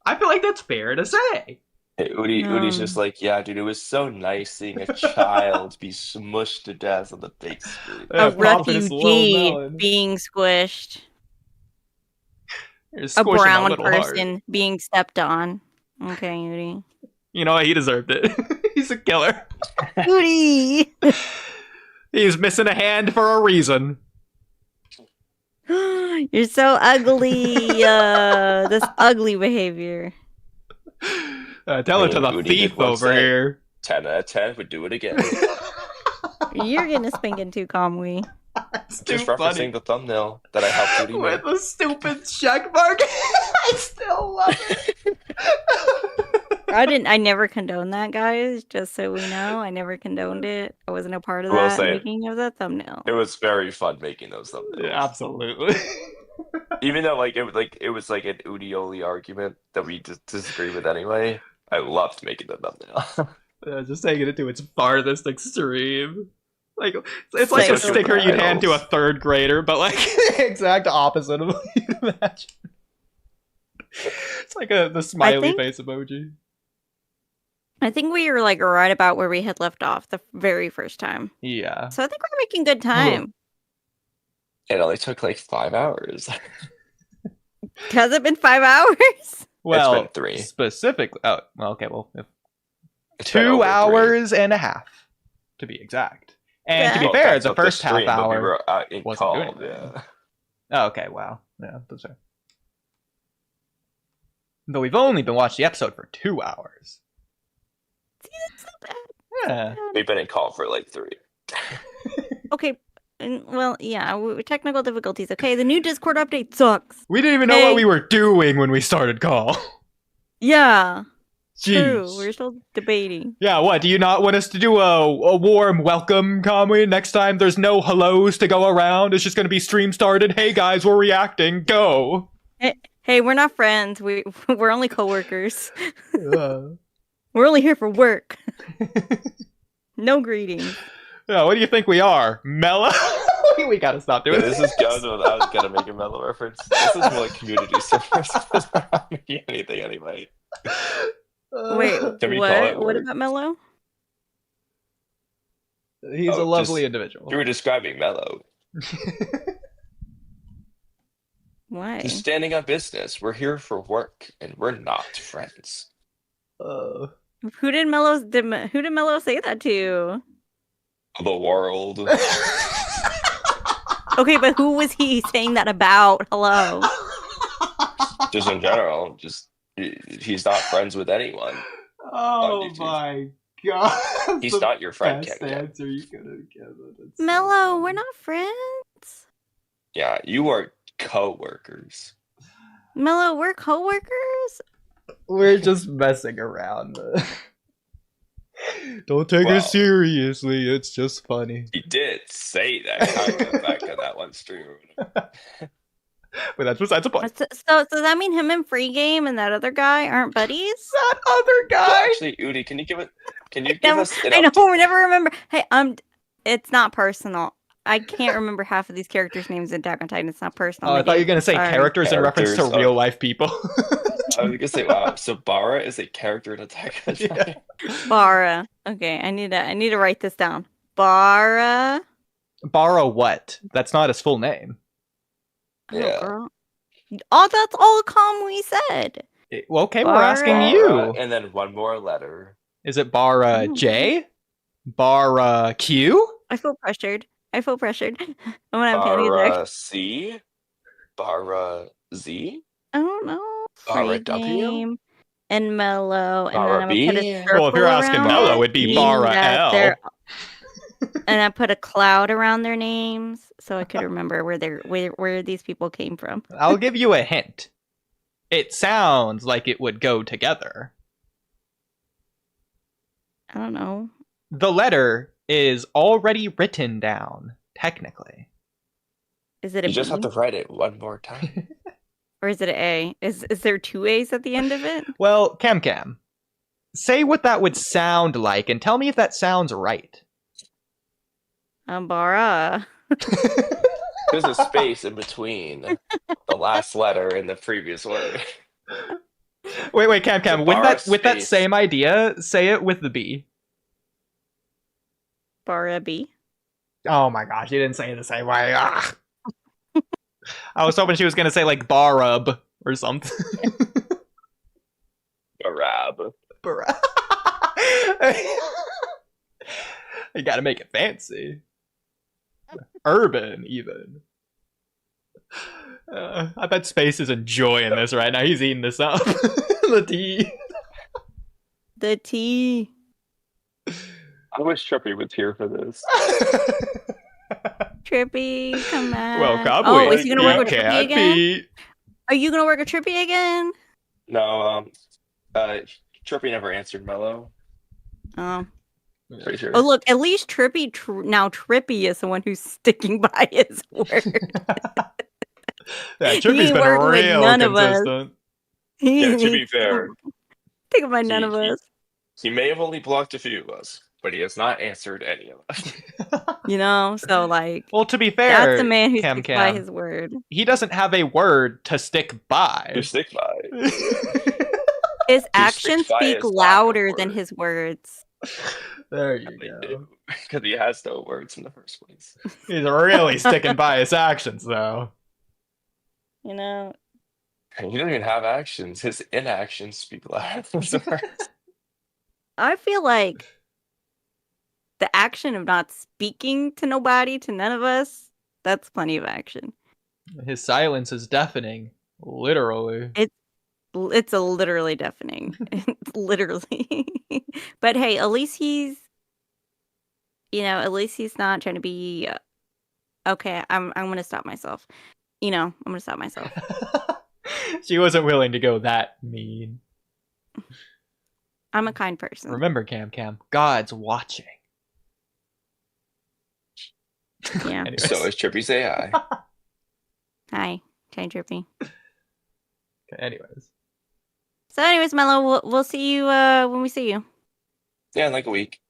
I feel like that's fair to say. Hey, Udi's just like, yeah, dude, it was so nice seeing a child be smushed to death on the big screen. A refugee being squished. A brown person being stepped on. Okay, Udi. You know what? He deserved it. He's a killer. Udi! He's missing a hand for a reason. You're so ugly. This ugly behavior. Tell it to the thief over here. 10 out of 10 would do it again. You're getting a spanking too, Kamui. Just referencing the thumbnail that I helped Udi with make. the stupid check mark. I still love it. I never condoned that, guys. Just so we know, I never condoned it. I wasn't a part of that making of that thumbnail. It was very fun making those thumbnails. Yeah, absolutely. Even though it was like an Udioli argument that we just disagree with anyway. I loved making the thumbnail. Just taking it to its farthest extreme. Like it's like a sticker you'd hand to a third grader, but like the exact opposite of what you'd imagine. It's like the smiley face emoji. I think we were like right about where we had left off the very first time. Yeah. So I think we're making good time. It only took like 5 hours. Has it been 5 hours? Well, it's been 3. Specifically. Oh, well, okay. Well, 2 hours and a half, to be exact. And to be fair, the first half hour wasn't doing anything. Yeah. Oh, okay. Wow. Yeah, that's right. But we've only been watching the episode for 2 hours. See, that's so bad. Yeah. We've been in call for like 3. Okay. Well, yeah, technical difficulties. Okay, the new Discord update sucks. We didn't even know what we were doing when we started call. Yeah. Jeez. True. We're still debating. Yeah, what? Do you not want us to do a warm welcome, Kamui? Next time there's no hellos to go around. It's just going to be stream started. Hey guys, we're reacting. Go. Hey, we're not friends. We're only coworkers. We're only here for work. No greetings. Yeah, what do you think we are? Mellow? We gotta stop doing this. Is good. I was gonna make a Mellow reference. This is more like community service. It's not making anything anyway. Wait, what about Mellow? He's a lovely individual. You were describing Mellow. Why? Just standing on business. We're here for work, and we're not friends. Who did Mellow say that to? The world. Okay, but who was he saying that about? Hello. Just in general, he's not friends with anyone. Oh my god. He's not your friend, Ken. Answer you could have given. Mellow, we're not friends. Yeah, you are co-workers. Mellow, we're co-workers? We're just messing around. Don't take it seriously, it's just funny. He did say that kind of back on that one stream. But that's besides the point. So does that mean him and Free Game and that other guy aren't buddies? That other guy? Well, actually, Udi, can you give us I know, we never remember. Hey, it's not personal. I can't remember half of these characters' names in Attack on Titan. It's not personal. Oh, I thought you were going to say characters in reference to real life people. I was going to say, wow, so Bara is a character in Attack on Titan? Bara. Okay, I need to write this down. Bara. Bara what? That's not his full name. Yeah. Girl. Oh, that's all Kamui said. Well, okay, we're asking you. And then one more letter. Is it Bara J? Bara Q? I feel pressured. I'm gonna have Bara C? Bara Z? I don't know. Bara Free W? game and Mellow, and Bara then I'm gonna put a B? Well, if you're circle asking around Mello, it, it'd be meaning Bara that L. they're and I put a cloud around their names so I could remember where these people came from. I'll give you a hint. It sounds like it would go together. I don't know. The letter is already written down, technically. Is it a You just B? have to write it one more time. Or is it an A? Is there 2 A's at the end of it? Well, Cam, say what that would sound like and tell me if that sounds right. Bara. There's a space in between the last letter and the previous word. Wait, Cam. With Bara that space. same idea, say it with the B. Bara B. Oh my gosh, you didn't say it the same way. Ah. I was hoping she was gonna say like Barub or something. Barab. You gotta make it fancy. Urban, even. I bet Space is enjoying this right now. He's eating this up. The tea. The T. I wish Trippy was here for this. Trippy, come on. Well, Cowboy, oh, is he gonna work with Trippy can't again? be. Are you gonna work with Trippy again? No, Trippy never answered Mello. Oh. Pretty sure. Oh, look, at least Trippy, now Trippy is the one who's sticking by his word. Yeah, He Trippy's ain't been working with real none of us. consistent. Yeah, to be fair, Think about none of he- us. he may have only blocked a few of us, but he has not answered any of us. You know, so like, Well, to be fair, that's the man who Cam, sticks by his word. he doesn't have a word to stick by. You stick by. His actions by speak his lack of louder than words. his words. There you They go. do. Because he has no words in the first place. He's really sticking by his actions, though. You know, And you don't even have actions. His inactions speak louder than his words. I feel like the action of not speaking to nobody, to none of us, that's plenty of action. His silence is deafening, literally. It's a literally deafening. It's literally. But hey, at least he's, at least he's not trying to be, okay, I'm going to stop myself. I'm going to stop myself. She wasn't willing to go that mean. I'm a kind person. Remember, Cam, God's watching. Yeah. Anyways. So is Trippy's AI. Hi, Trippy. Okay, anyways. So anyways, Mello, we'll see you when we see you. Yeah, in like a week.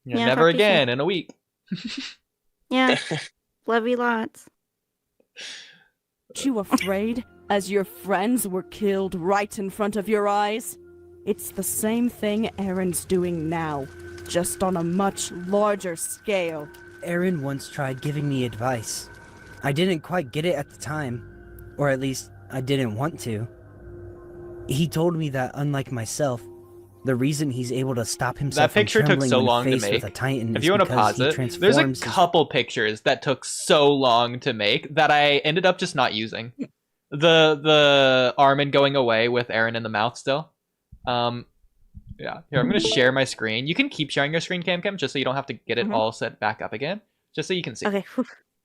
Yeah, Yeah, never talk to you soon. again in a week. Yeah. Love you lots. Aren't you afraid as your friends were killed right in front of your eyes? It's the same thing Eren's doing now, just on a much larger scale. Eren once tried giving me advice. I didn't quite get it at the time, or at least I didn't want to. He told me that unlike myself, the reason he's able to stop himself That picture from took trembling so when long to faced with make. a titan If is you want to because pause he it, transforms there's a his- couple pictures that took so long to make that I ended up just not using. The Armin going away with Eren in the mouth still. Yeah. Here, I'm gonna share my screen. You can keep sharing your screen, Cam, just so you don't have to get it all set back up again. Just so you can see. Okay.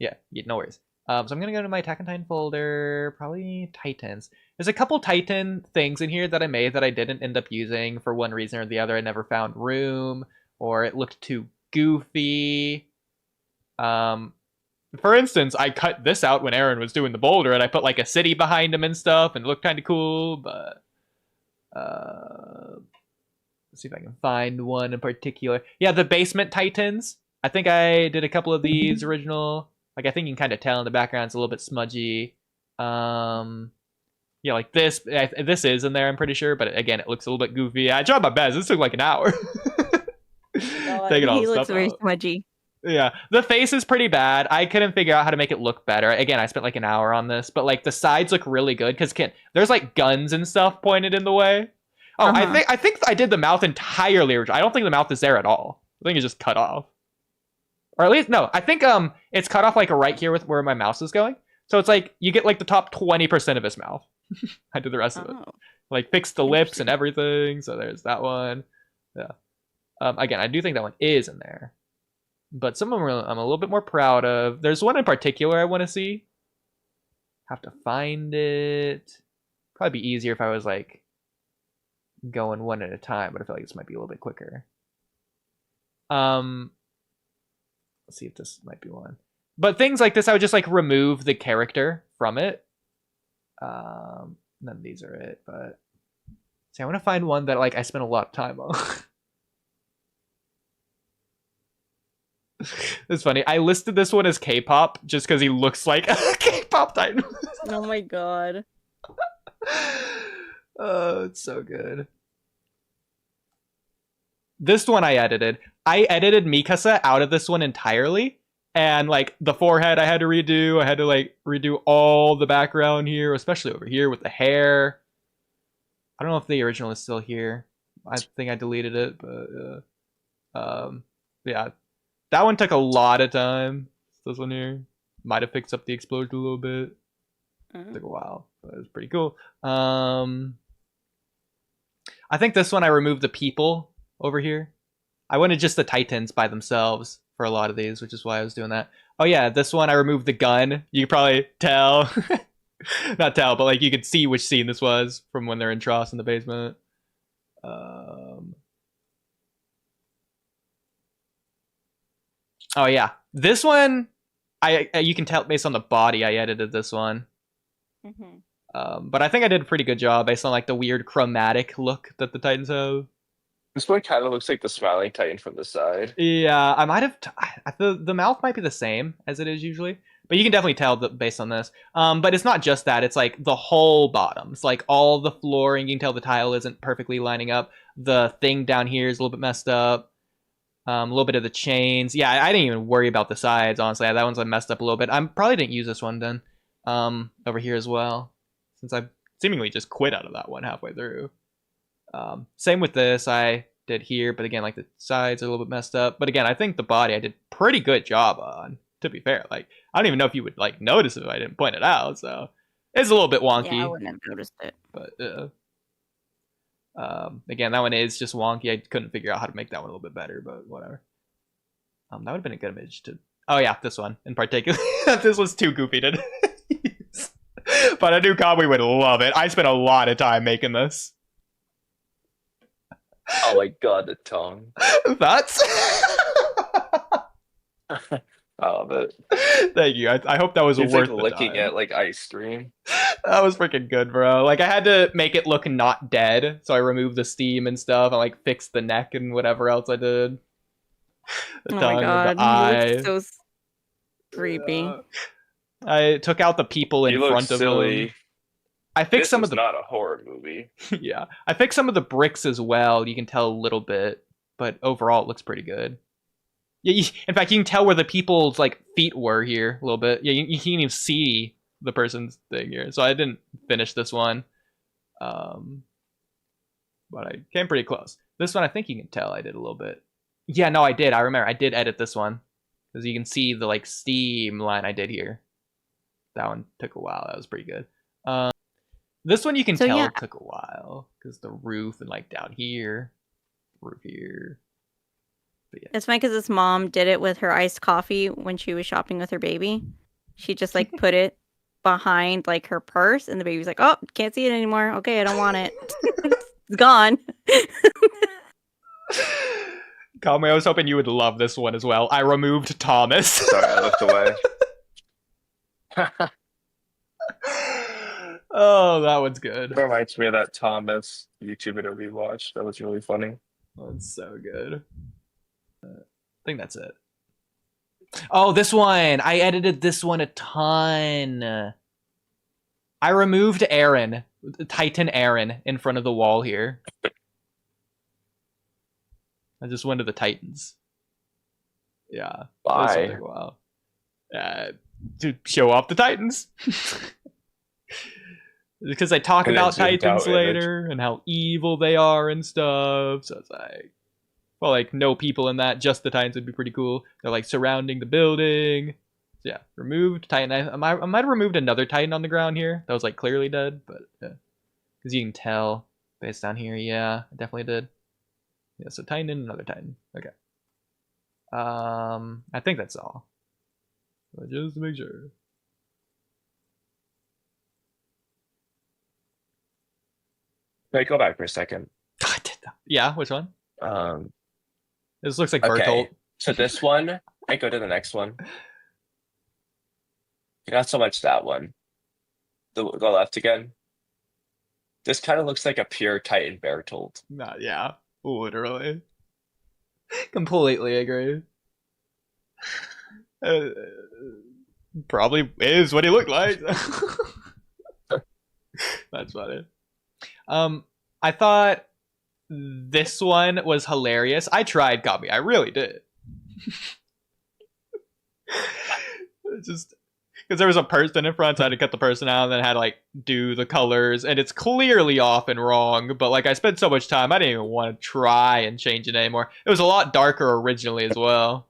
Yeah, no worries. So I'm gonna go to my Attack on Titan folder, probably Titans. There's a couple Titan things in here that I made that I didn't end up using for one reason or the other. I never found room, or it looked too goofy. For instance, I cut this out when Eren was doing the boulder, and I put like a city behind him and stuff, and it looked kind of cool. But let's see if I can find one in particular. Yeah, the basement Titans. I think I did a couple of these original. Like, I think you can kind of tell in the background it's a little bit smudgy. Yeah, like this. This is in there, I'm pretty sure. But again, it looks a little bit goofy. I tried my best. This took like an hour. Taking all He the looks stuff very out. smudgy. Yeah, the face is pretty bad. I couldn't figure out how to make it look better. Again, I spent like an hour on this. But like the sides look really good because there's like guns and stuff pointed in the way. Oh, I think I did the mouth entirely. I don't think the mouth is there at all. I think it's just cut off. Or at least, no, I think it's cut off like right here with where my mouse is going. So it's like you get like the top 20% of his mouth. I did the rest of it. Like fix the lips and everything. So there's that one. Yeah. Again, I do think that one is in there. But some of them I'm a little bit more proud of. There's one in particular I want to see. Have to find it. Probably be easier if I was like going one at a time, but I feel like this might be a little bit quicker. Let's see if this might be one. But things like this, I would just like remove the character from it. None of these are it, but see, I want to find one that like I spent a lot of time on. It's funny. I listed this one as K-pop just because he looks like a K-pop titan. Oh my god. Oh, it's so good. This one I edited. I edited Mikasa out of this one entirely. And like the forehead I had to redo. I had to like redo all the background here, especially over here with the hair. I don't know if the original is still here. I think I deleted it, but yeah. That one took a lot of time. This one here might have fixed up the explosion a little bit. Took a while, but it was pretty cool. I think this one I removed the people over here. I wanted just the Titans by themselves for a lot of these, which is why I was doing that. Oh yeah, this one I removed the gun. You could probably tell. Not tell, but like you could see which scene this was from when they're in Tross in the basement. Oh yeah, this one, you can tell based on the body I edited this one. But I think I did a pretty good job based on like the weird chromatic look that the Titans have. This one kind of looks like the smiling Titan from the side. Yeah, I might have. The mouth might be the same as it is usually, but you can definitely tell based on this. But it's not just that; it's like the whole bottom. It's like all the flooring. You can tell the tile isn't perfectly lining up. The thing down here is a little bit messed up. A little bit of the chains. Yeah, I didn't even worry about the sides, honestly. That one's messed up a little bit. I probably didn't use this one then. Over here as well, since I seemingly just quit out of that one halfway through. Same with this, I did here, but again, like the sides are a little bit messed up. But again, I think the body I did pretty good job on, to be fair. Like, I don't even know if you would like notice if I didn't point it out, so it's a little bit wonky. Yeah, I wouldn't have noticed it. But again, that one is just wonky. I couldn't figure out how to make that one a little bit better, but whatever. That would have been a good image to. Oh yeah, this one in particular. This was too goofy to use. But I knew Kamui would love it. I spent a lot of time making this. Oh my god, the tongue. That's. I love it. Thank you. I hope that was It's worth like the licking time. it like ice cream. That was freaking good, bro. Like I had to make it look not dead, so I removed the steam and stuff, and like fixed the neck and whatever else I did. The Oh tongue, my god, the eye. he looks so creepy. I took out the people in You look front of silly. him. I fixed This some is of the. not a horror movie. Yeah, I fixed some of the bricks as well. You can tell a little bit, but overall it looks pretty good. Yeah, in fact, you can tell where the people's like feet were here a little bit. Yeah, you can even see the person's thing here. So I didn't finish this one, but I came pretty close. This one, I think you can tell I did a little bit. Yeah, no, I did. I remember I did edit this one because you can see the like steam line I did here. That one took a while. That was pretty good. This one you can tell took a while because the roof and like down here, roof here. But yeah. It's funny because his mom did it with her iced coffee when she was shopping with her baby. She just like put it behind like her purse, and the baby was like, "Oh, can't see it anymore. Okay, I don't want it. It's gone." Kamui, I was hoping you would love this one as well. I removed Thomas. Sorry, I looked away. Oh, that one's good. It reminds me of that Thomas YouTube video we watched. That was really funny. That's so good. I think that's it. Oh, this one. I edited this one a ton. I removed Eren, Titan Eren, in front of the wall here. I just went to the Titans. Yeah. Why? Wow. To show off the Titans. Because they talk about Titans later and how evil they are and stuff. So it's like, well, like no people in that, just the Titans would be pretty cool. They're like surrounding the building. yeah, removed Titan. I might have removed another Titan on the ground here that was like clearly dead, but yeah, because you can tell based down here. Yeah, I definitely did. Yeah, so Titan and another Titan. Okay. I think that's all. But just to make sure. Wait, go back for a second. Yeah, which one? This looks like Okay, Bertolt. so this one, I go to the next one. Not so much that one. Go left again. This kind of looks like a pure Titan Bertolt. Yeah, literally. Completely agree. Probably is what he looked like. That's funny. I thought this one was hilarious. I tried Gummy. I really did. Just because there was a person in front, so I had to cut the person out and then had to like do the colors, and it's clearly off and wrong, but like I spent so much time I didn't even want to try and change it anymore. It was a lot darker originally as well,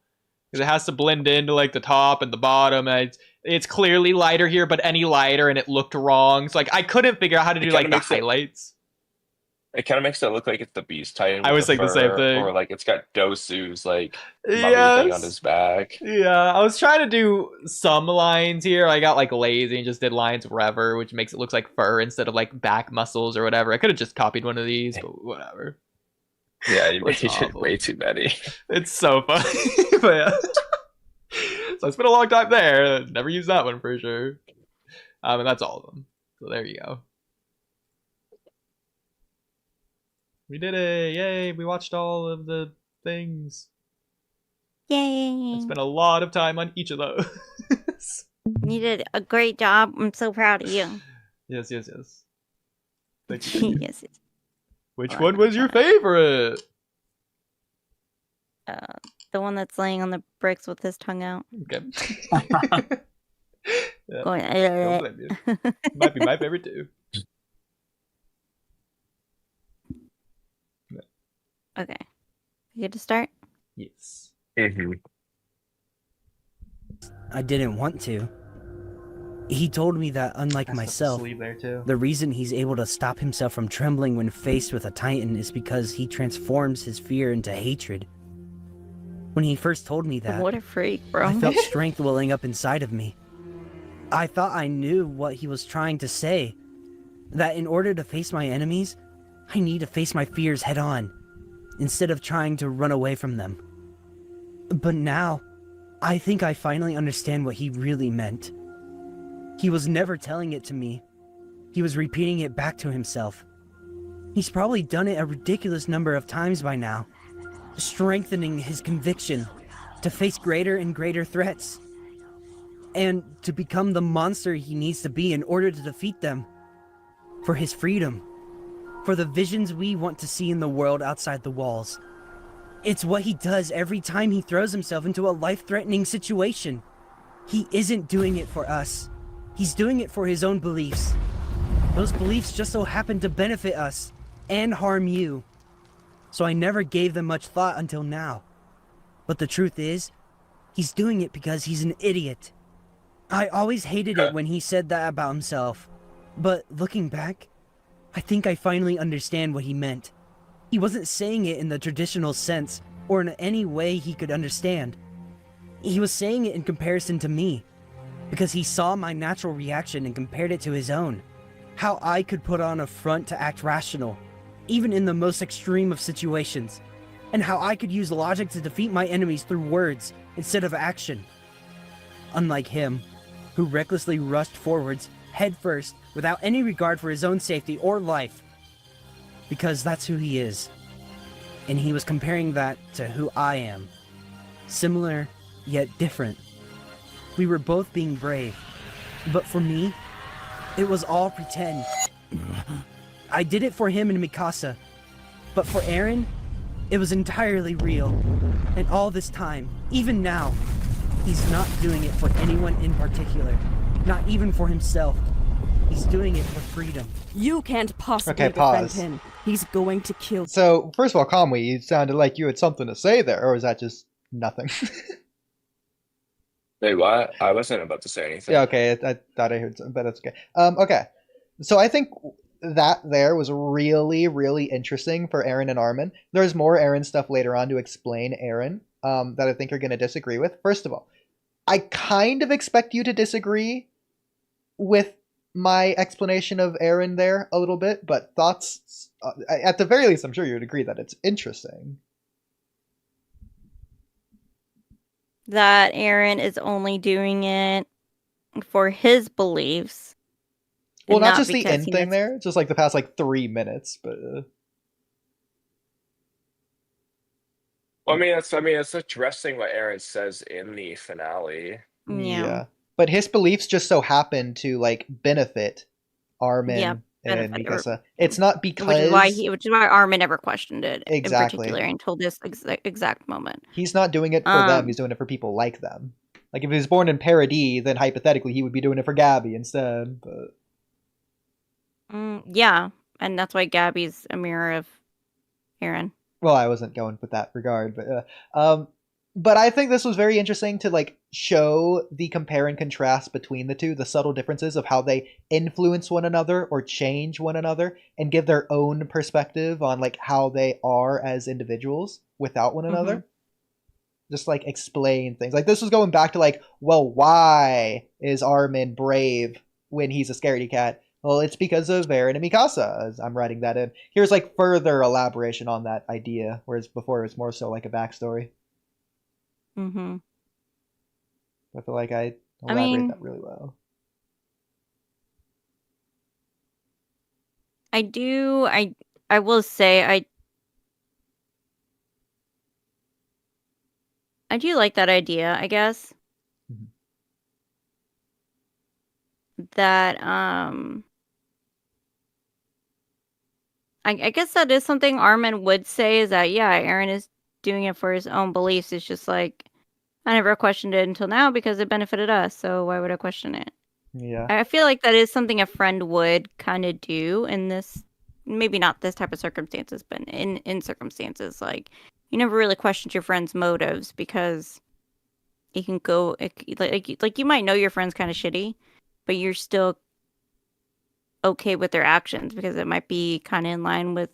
because it has to blend into like the top and the bottom, and it's clearly lighter here, but any lighter and it looked wrong, so like I couldn't figure out how to do like the highlights. It kind of makes it look like it's the Beast Titan. I was thinking the same thing. Or like it's got Dosu's like mummy thing on his back. Yeah, I was trying to do some lines here. I got like lazy and just did lines wherever, which makes it look like fur instead of like back muscles or whatever. I could have just copied one of these, but whatever. Yeah, you did way too many. It's so funny. But yeah. So I spent a long time there. Never used that one for sure. And that's all of them. So there you go. We did it! Yay! We watched all of the things. Yay! I spent a lot of time on each of those. You did a great job. I'm so proud of you. Yes. Thank you. Yes. Which one was your favorite? The one that's laying on the bricks with his tongue out. Okay. Yeah, Going, don't blame you. Might be my favorite too. Okay. You good to start? Yes. I didn't want to. He told me that, unlike myself, the reason he's able to stop himself from trembling when faced with a Titan is because he transforms his fear into hatred. When he first told me that, what a freak, bro. I felt strength welling up inside of me. I thought I knew what he was trying to say. That in order to face my enemies, I need to face my fears head on, instead of trying to run away from them. But now, I think I finally understand what he really meant. He was never telling it to me. He was repeating it back to himself. He's probably done it a ridiculous number of times by now, strengthening his conviction to face greater and greater threats, and to become the monster he needs to be in order to defeat them. For his freedom. For the visions we want to see in the world outside the walls. It's what he does every time he throws himself into a life-threatening situation. He isn't doing it for us. He's doing it for his own beliefs. Those beliefs just so happen to benefit us and harm you. So I never gave them much thought until now. But the truth is, he's doing it because he's an idiot. I always hated it when he said that about himself. But looking back, I think I finally understand what he meant. He wasn't saying it in the traditional sense, or in any way he could understand. He was saying it in comparison to me, because he saw my natural reaction and compared it to his own. How I could put on a front to act rational, even in the most extreme of situations, and how I could use logic to defeat my enemies through words instead of action. Unlike him, who recklessly rushed forwards, head first, without any regard for his own safety or life. Because that's who he is. And he was comparing that to who I am. Similar, yet different. We were both being brave. But for me, it was all pretend. I did it for him and Mikasa. But for Eren, it was entirely real. And all this time, even now, he's not doing it for anyone in particular. Not even for himself. He's doing it for freedom. You can't possibly Okay, defend pause. him. He's going to kill. So, first of all, Kamui, you sounded like you had something to say there, or is that just nothing? Wait, what? I wasn't about to say anything. Yeah, okay. I thought I heard something, but that's okay. Okay. So I think that there was really, really interesting for Eren and Armin. There's more Eren stuff later on to explain Eren that I think you're going to disagree with. First of all, I kind of expect you to disagree with my explanation of Eren there a little bit, but thoughts, at the very least, I'm sure you would agree that it's interesting. That Eren is only doing it for his beliefs. Well, and not just the because end he thing knows- there, just like the past like 3 minutes, but Well, it's addressing what Eren says in the finale. yeah. But his beliefs just so happen to like benefit Armin and benefit Mikasa. It's not because which is why Armin never questioned it Exactly. in particular until this exact moment. he's not doing it for them, he's doing it for people like them. Like if he was born in Paradis, then hypothetically he would be doing it for Gabby instead. But yeah, and that's why Gabby's a mirror of Eren. well, I wasn't going with that regard, but I think this was very interesting to like show the compare and contrast between the two, the subtle differences of how they influence one another or change one another and give their own perspective on like how they are as individuals without one another. Just like explain things. Like this was going back to like, well, why is Armin brave when he's a scaredy cat? Well, it's because of Eren and Mikasa, as I'm writing that in. Here's like further elaboration on that idea, whereas before it was more so like a backstory. I feel like I elaborate that really well. I will say I do like that idea, I guess. That I guess that is something Armin would say, is that yeah, Eren is doing it for his own beliefs. It's just like I never questioned it until now because it benefited us, so why would I question it? Yeah. I feel like that is something a friend would kind of do in this, maybe not this type of circumstances, but in circumstances like you never really questioned your friend's motives because it can go like you might know your friend's kind of shitty, but you're still okay with their actions because it might be kind of in line with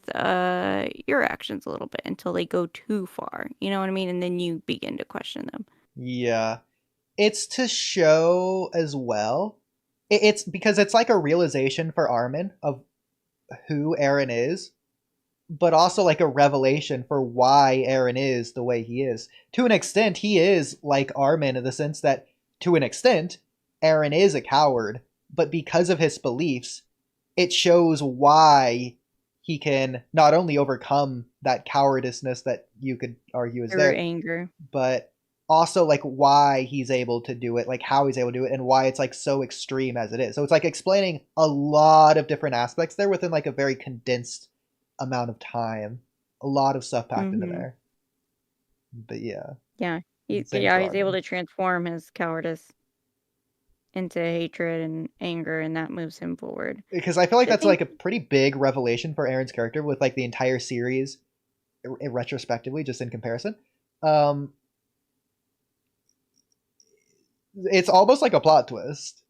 your actions a little bit until they go too far. You know what I mean? And then you begin to question them. Yeah. It's to show as well. It's because it's like a realization for Armin of who Eren is, but also like a revelation for why Eren is the way he is. To an extent, he is like Armin in the sense that, to an extent, Eren is a coward, but because of his beliefs, it shows why he can not only overcome that cowardiceness that you could argue is there, anger, but also like why he's able to do it, like how he's able to do it, and why it's like so extreme as it is. So it's like explaining a lot of different aspects there within like a very condensed amount of time. A lot of stuff packed into there. But yeah. He's able to transform his cowardice into hatred and anger, and that moves him forward. Because I feel like that's like a pretty big revelation for Eren's character with like the entire series retrospectively, just in comparison. It's almost like a plot twist,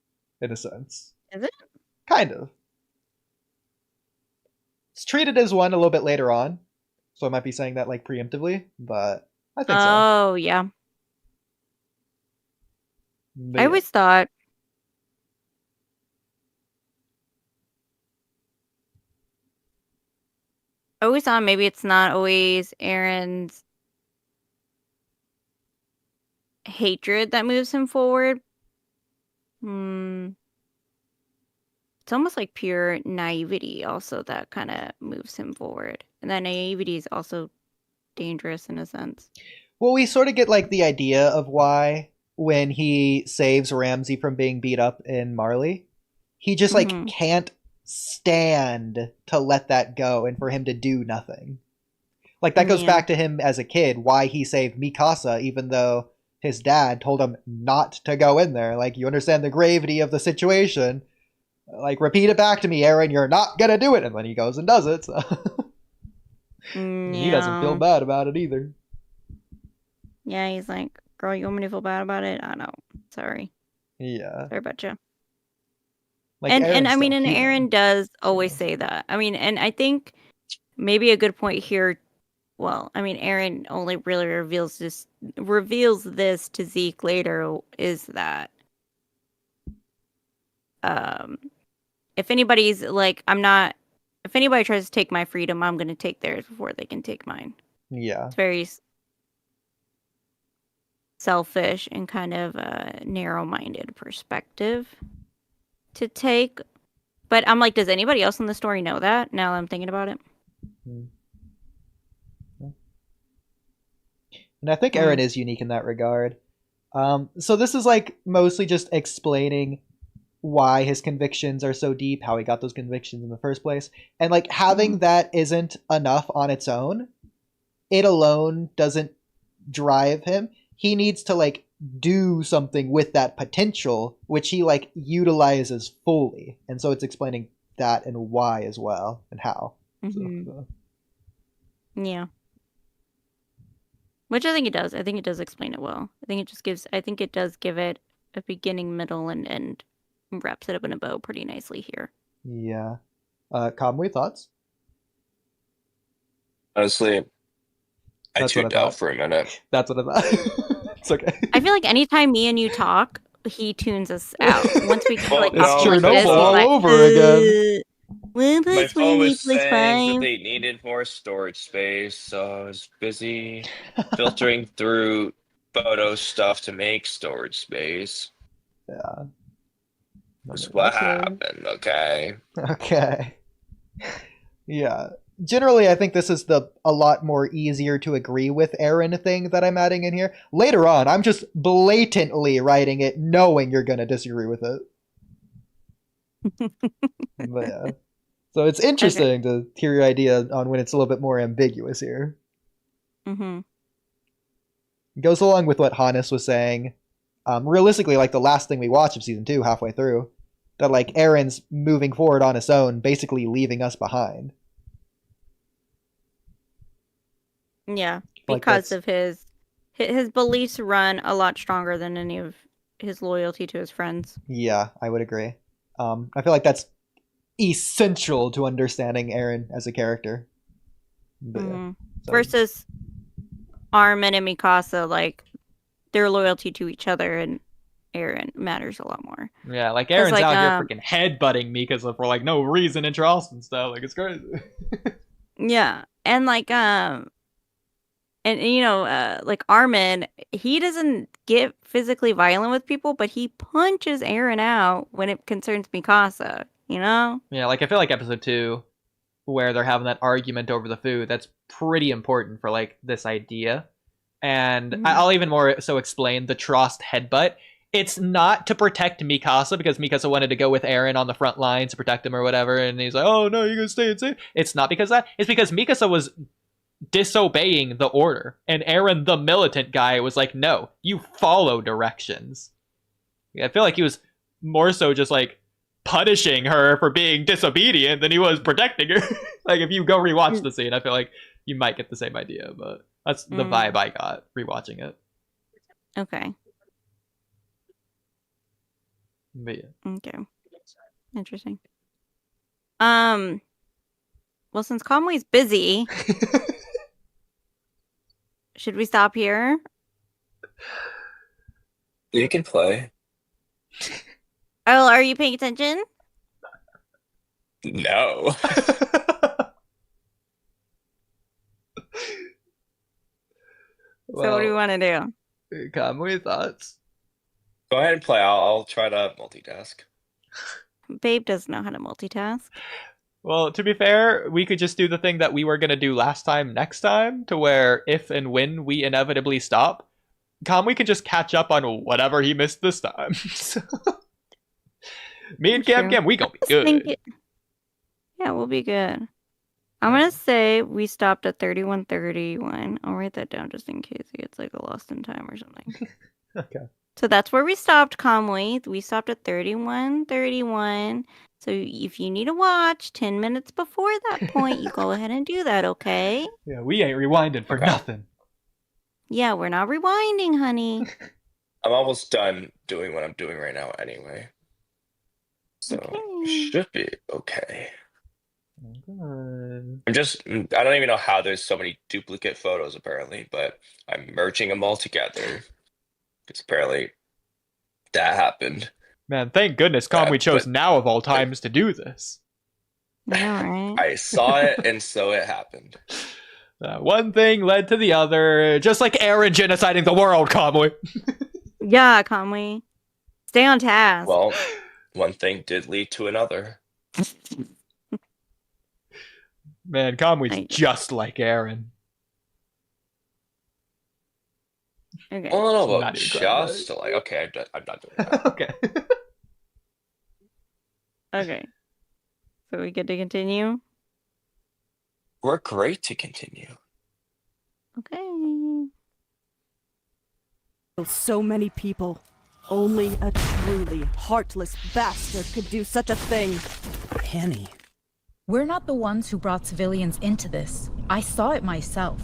in a sense. Is it? Kind of. It's treated as one a little bit later on, so I might be saying that like preemptively, but I think so. Oh, yeah. But I always thought maybe it's not always Eren's hatred that moves him forward. It's almost like pure naivety also that kind of moves him forward. And that naivety is also dangerous in a sense. Well, we sort of get like the idea of why when he saves Ramsey from being beat up in Marley, he just like can't stand to let that go and for him to do nothing. Like that goes back to him as a kid, why he saved Mikasa even though his dad told him not to go in there. Like, you understand the gravity of the situation. Like, repeat it back to me, Eren, you're not gonna do it. And then he goes and does it. So. He doesn't feel bad about it either. Yeah, he's like, girl, you want me to feel bad about it? I know. Sorry. Yeah. Sorry about you. Like, and Eren's I mean, still and human. Eren does always say that. I mean, and I think maybe a good point here. Well, I mean, Eren only really reveals this to Zeke later is that if anybody's like, if anybody tries to take my freedom, I'm going to take theirs before they can take mine. Yeah. It's very selfish and kind of a narrow-minded perspective to take. But I'm like, does anybody else in the story know that? Now that I'm thinking about it. And I think Eren is unique in that regard. So this is like mostly just explaining why his convictions are so deep, how he got those convictions in the first place. And like having that isn't enough on its own. It alone doesn't drive him. He needs to like do something with that potential, which he like utilizes fully. And so it's explaining that and why as well and how. So. Yeah. Which I think it does. I think it does explain it well. I think it does give it a beginning, middle, and end. Wraps it up in a bow pretty nicely here. Yeah. Kamui, thoughts? Honestly, I That's what I tuned out thought. for a minute. That's what I thought. It's okay. I feel like anytime me and you talk, he tunes us out. Once we like Well, talk no, like Chernobyl this, he's all like, over again. One My plus phone one was equals saying that 5. they needed more storage space, so I was busy filtering through photo stuff to make storage space. Yeah. That's what happened, okay? Okay. Yeah. Generally, I think this is a lot more easier to agree with Eren thing that I'm adding in here. Later on, I'm just blatantly writing it knowing you're going to disagree with it. But yeah. So it's interesting to hear your idea on when it's a little bit more ambiguous here. Mm-hmm. It goes along with what Hannes was saying. Realistically, like the last thing we watch of season 2, halfway through, that like Eren's moving forward on his own, basically leaving us behind. Yeah, Like because that's- of his beliefs run a lot stronger than any of his loyalty to his friends. Yeah, I would agree. I feel like that's essential to understanding Eren as a character. But, yeah, so- Versus Armin and Mikasa, like their loyalty to each other and Eren matters a lot more. Yeah, like 'Cause, Eren's like, out here freaking headbutting Mikasa for like no reason in Charleston stuff. Like it's crazy. Yeah, and like and you know, like Armin, he doesn't get physically violent with people, but he punches Eren out when it concerns Mikasa. You know? Yeah, like I feel like episode 2, where they're having that argument over the food, that's pretty important for like this idea. And I'll even more so explain the Trost headbutt. It's not to protect Mikasa because Mikasa wanted to go with Eren on the front lines to protect him or whatever, and he's like, "Oh no, you're gonna stay and safe." It's not because of that. It's because Mikasa was disobeying the order, and Eren, the militant guy, was like, "No, you follow directions." Yeah, I feel like he was more so just like punishing her for being disobedient than he was protecting her. Like if you go rewatch the scene, I feel like you might get the same idea, but that's the vibe I got rewatching it. Okay. But yeah. Okay. Interesting. Well, since Conway's busy, should we stop here? You can play. Oh, are you paying attention? No. So what do we want to do? Kamui, thoughts? Go ahead and play. I'll try to multitask. Babe doesn't know how to multitask. Well, to be fair, we could just do the thing that we were going to do last time next time, to where if and when we inevitably stop, Kamui can just catch up on whatever he missed this time. Me and Cam, we gonna be good. Yeah, we'll be good. I'm gonna say we stopped at 31:31. I'll write that down just in case it gets like a lost in time or something. Okay. So that's where we stopped, Conway. We stopped at 31:31. So if you need to watch 10 minutes before that point, you go ahead and do that, okay? Yeah, we ain't rewinding for nothing. Yeah, we're not rewinding, honey. I'm almost done doing what I'm doing right now anyway. So should be okay. I don't even know how there's so many duplicate photos apparently, but I'm merging them all together. Because apparently that happened. Man, thank goodness Conway chose now of all times to do this. Yeah, right. I saw it, and so it happened. One thing led to the other, just like Eren genociding the world, Conway. Yeah, Conway. Stay on task. Well, one thing did lead to another. Man, Conway's just like Eren. Okay. Well, I don't know Not about even quite, just like, okay, I'm not doing that. Okay. Okay. So we get to continue? We're great to continue. Okay. So many people. Only a truly heartless bastard could do such a thing. Annie. We're not the ones who brought civilians into this. I saw it myself.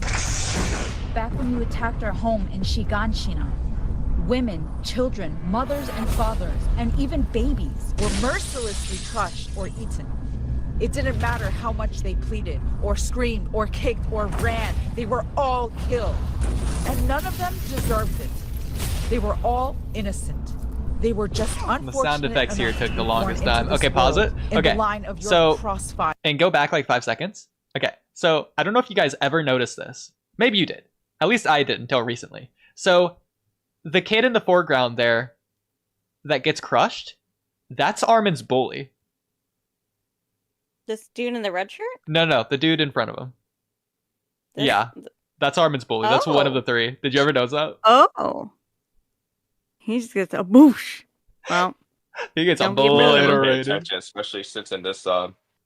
Back when you attacked our home in Shiganshina, women, children, mothers and fathers, and even babies were mercilessly crushed or eaten. It didn't matter how much they pleaded, or screamed, or kicked, or ran. They were all killed. And none of them deserved it. They were all innocent. They were just unfortunate. The sound effects here took the longest time. into Okay, this pause it. world in Okay, the line of your so crossfire. and go back like 5 seconds. Okay, so I don't know if you guys ever noticed this. Maybe you did. At least I did until recently. So the kid in the foreground there that gets crushed, that's Armin's bully. This dude in the red shirt? No, the dude in front of him. This- Yeah, that's Armin's bully. That's one of Oh. the 3. Did you ever notice that? Oh. He just gets a boosh. Well, He gets Don't be Really rude. pay obliterated. attention, especially since in this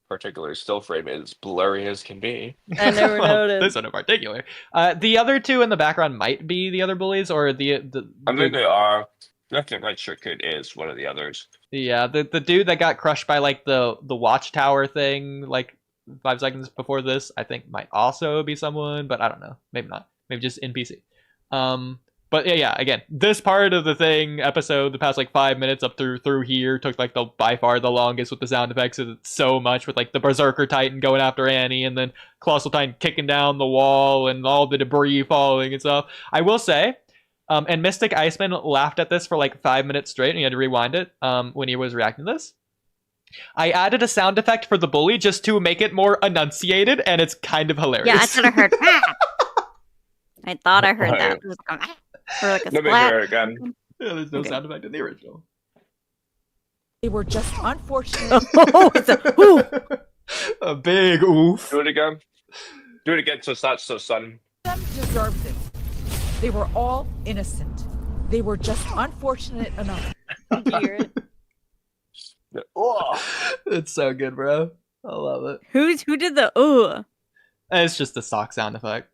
particular still frame is blurry as can be. I never Well, noticed. this one in particular. The other 2 in the background might be the other bullies, or the I think they are. I think Red Shirt Kid is one of the others. yeah, the dude that got crushed by like the watchtower thing like 5 seconds before this, I think might also be someone, but I don't know. Maybe not. Maybe just NPC. But yeah, again, this part of the thing episode, the past like 5 minutes up through here took like the by far the longest with the sound effects. It's so much with like the Berserker Titan going after Annie and then Colossal Titan kicking down the wall and all the debris falling and stuff. I will say, and Mystic Iceman laughed at this for like 5 minutes straight and he had to rewind it when he was reacting to this. I added a sound effect for the bully just to make it more enunciated, and it's kind of hilarious. Yeah, I thought I heard. I thought I heard that. It was going, or like a Let me splat. hear it again. Yeah, there's no Okay. sound effect in the original. They were just unfortunate. Oh, it's a ooh. A big oof. Do it again. Do it again so it's not so sudden. Them deserved it. They were all innocent. They were just unfortunate enough. Did you hear it? Oh. It's so good, bro. I love it. Who did the ooh? It's just the stock sound effect.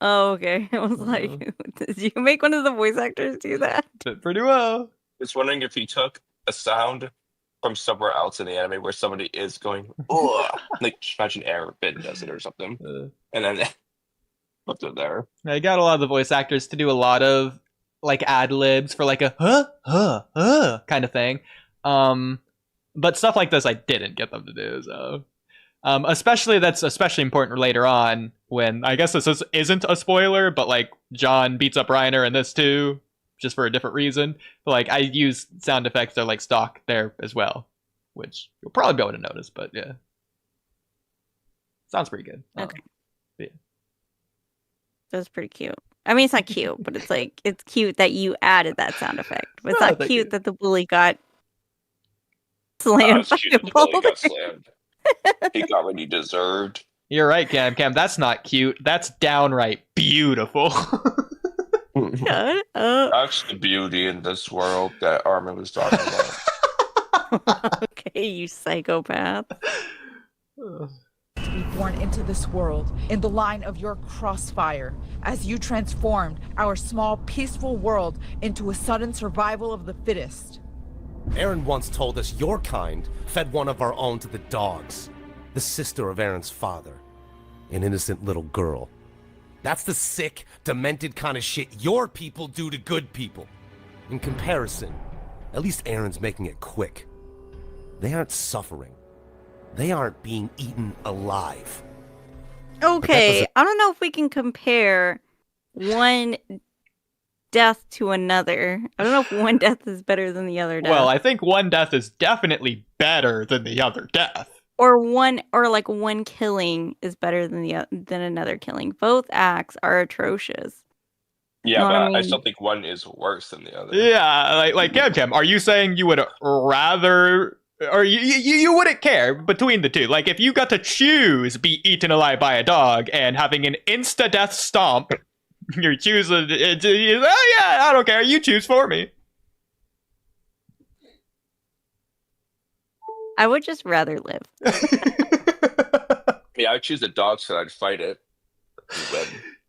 Oh, okay. I was like, did you make one of the voice actors do that? Did pretty well. Just wondering if he took a sound from somewhere else in the anime where somebody is going, oh, like imagine Armin does it or something, and then put it there. I got a lot of the voice actors to do a lot of like ad libs for like a kind of thing. But stuff like this I didn't get them to do. So, especially that's especially important later on when I guess this isn't a spoiler, but like John beats up Reiner in this too, just for a different reason. But like I use sound effects that are like stock there as well, which you'll probably be able to notice. But yeah, sounds pretty good. Okay. Yeah. That's pretty cute. I mean, it's not cute, but it's like it's cute that you added that sound effect. But it's Oh, not thank cute you. that the bully got slammed It's by cute a that the bully ball. got slammed. He got what he deserved. You're right, Cam. That's not cute. That's downright beautiful. Shut up. That's the beauty in this world that Armin was talking about. Okay, you psychopath. To be born into this world in the line of your crossfire as you transformed our small peaceful world into a sudden survival of the fittest. Eren once told us your kind fed one of our own to the dogs. The sister of Eren's father. An innocent little girl. That's the sick, demented kind of shit your people do to good people. In comparison, at least Eren's making it quick. They aren't suffering. They aren't being eaten alive. Okay, I don't know if we can compare one death to another. I don't know if one death is better than the other death. Well, I think one death is definitely better than the other death. Or one killing is better than another killing. Both acts are atrocious. Yeah, Know but what I I mean? still think one is worse than the other. Yeah, like Cam, are you saying you would rather, or you wouldn't care between the two? Like, if you got to choose be eaten alive by a dog and having an insta-death stomp, you're choosing, oh yeah, I don't care, you choose for me. I would just rather live. Yeah, I'd choose the dog so I'd fight it.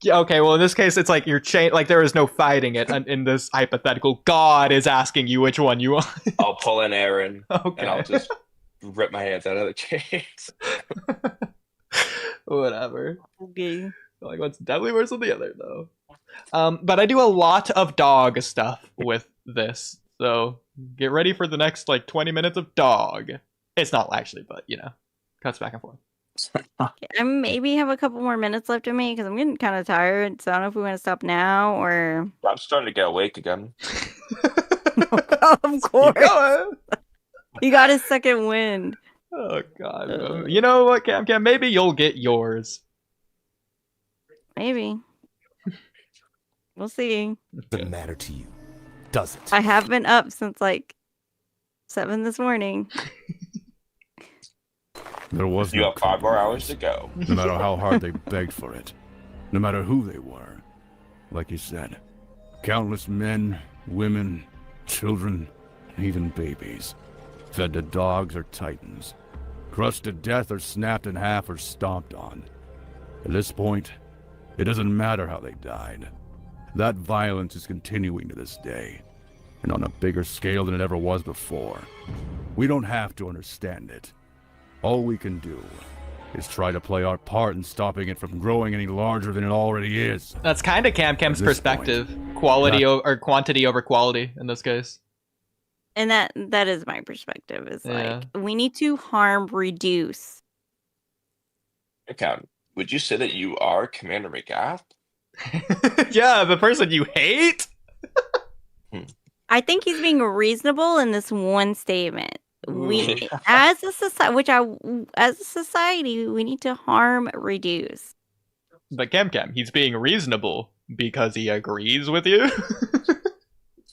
Yeah, okay, well in this case it's like you're like there is no fighting it in this hypothetical. God is asking you which one you want. I'll pull in Eren, Okay. and I'll just rip my hands out of the chains. Whatever. Okay. Like one's definitely worse than the other though. But I do a lot of dog stuff with this, so get ready for the next like 20 minutes of dog. It's not actually, but you know, cuts back and forth. I maybe have a couple more minutes left of me because I'm getting kind of tired. So I don't know if we want to stop now or. I'm starting to get awake again. Of course. You got his second wind. Oh god. You know what, Cam? Maybe you'll get yours. Maybe. We'll see. Doesn't matter to you, does it? I have been up since like 7 this morning. There was You no have 5 more hours to go. no matter how hard they begged for it, no matter who they were. Like you said, countless men, women, children, and even babies, fed to dogs or titans, crushed to death or snapped in half or stomped on. At this point, it doesn't matter how they died. That violence is continuing to this day, and on a bigger scale than it ever was before. We don't have to understand it. All we can do is try to play our part in stopping it from growing any larger than it already is. That's kind of Cam's At this perspective. point, Quality or quantity over quality in this case. And that is my perspective. Is Yeah. like we need to harm reduce. Okay, would you say that you are Commander McGath? Yeah, the person you hate? I think he's being reasonable in this one statement. We, as a society, we need to harm reduce. But Cam, he's being reasonable because he agrees with you?